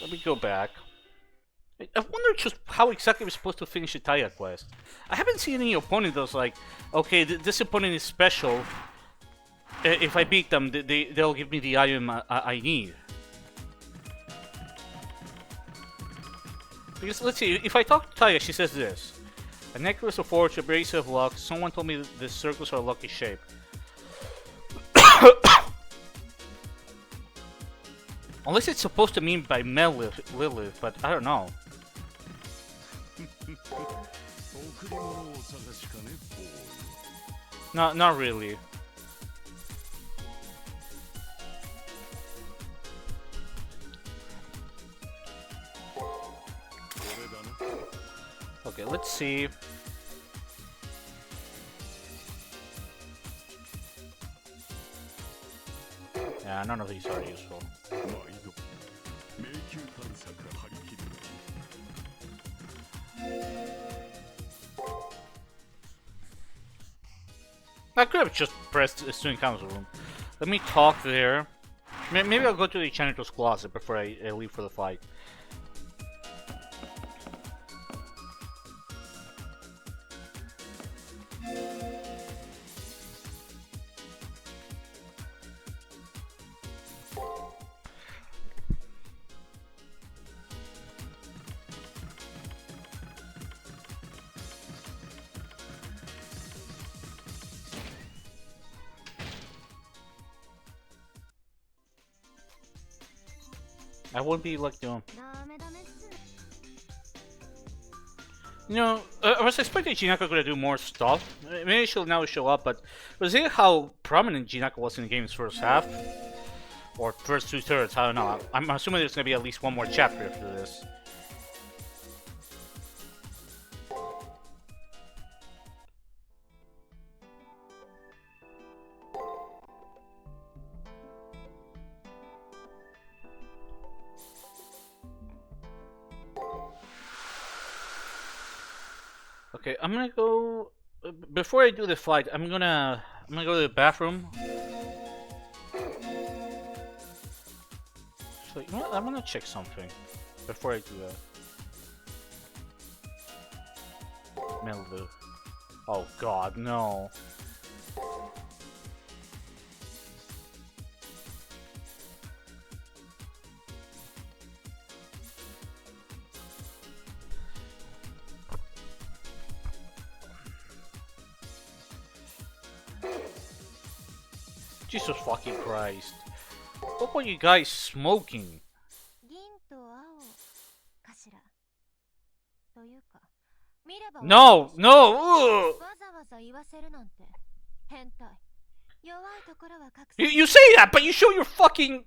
Let me go back. I wonder just how exactly we're supposed to finish the Taya quest. I haven't seen any opponent that's like, okay, this opponent is special. If I beat them, they'll give me the item I need. Because, let's see, if I talk to Taya, she says this. A necklace of fortune, a brace of luck. Someone told me the circles are a lucky shape. Unless it's supposed to mean by Lilith, but I don't know. Not really. Okay, let's see. Yeah, none of these are useful. I could have just pressed the student council room. Let me talk there. Maybe I'll go to the janitor's closet before I leave for the fight. I won't be like them. You know, I was expecting Jinaka gonna do more stuff. Maybe she'll now show up, but was it how prominent Jinaka was in the game's first half? Or first 2/3, I don't know. I'm assuming there's gonna be at least one more chapter after this. Okay, I'm gonna go. Before I do the fight, I'm gonna go to the bathroom. So you know what? I'm gonna check something before I do that. Meldu. Oh God, no. Jesus fucking Christ. What were you guys smoking? No! No! You say that, but you show your fucking...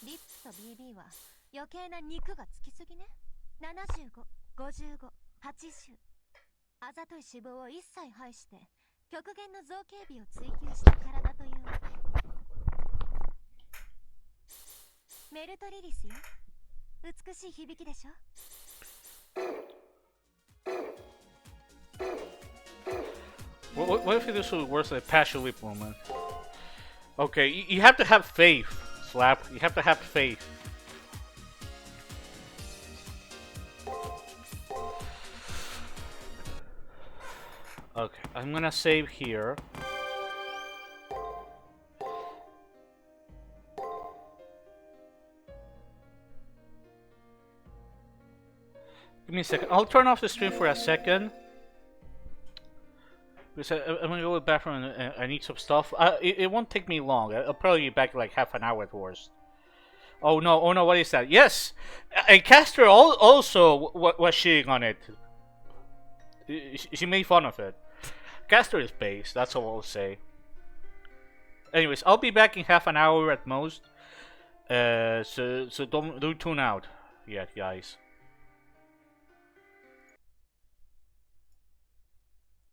リップと BB は余計な肉がつきすぎね。75、55、80。あざとい脂肪を一切排して極限の造形美を追求した体というメルトリリスよ。美しい響きでしょ。
what if this was worse than a partial leap moment? Okay, you have to have faith, Slap. You have to have faith. Okay, I'm gonna save here. Give me a second. I'll turn off the stream for a second. Because I'm gonna go to the bathroom and I need some stuff. It won't take me long. I'll probably be back in like half an hour at worst. Oh no, what is that? Yes! And Caster also was shitting on it. She made fun of it. Caster is based, that's all I'll say. Anyways, I'll be back in half an hour at most. So don't tune out yet, guys.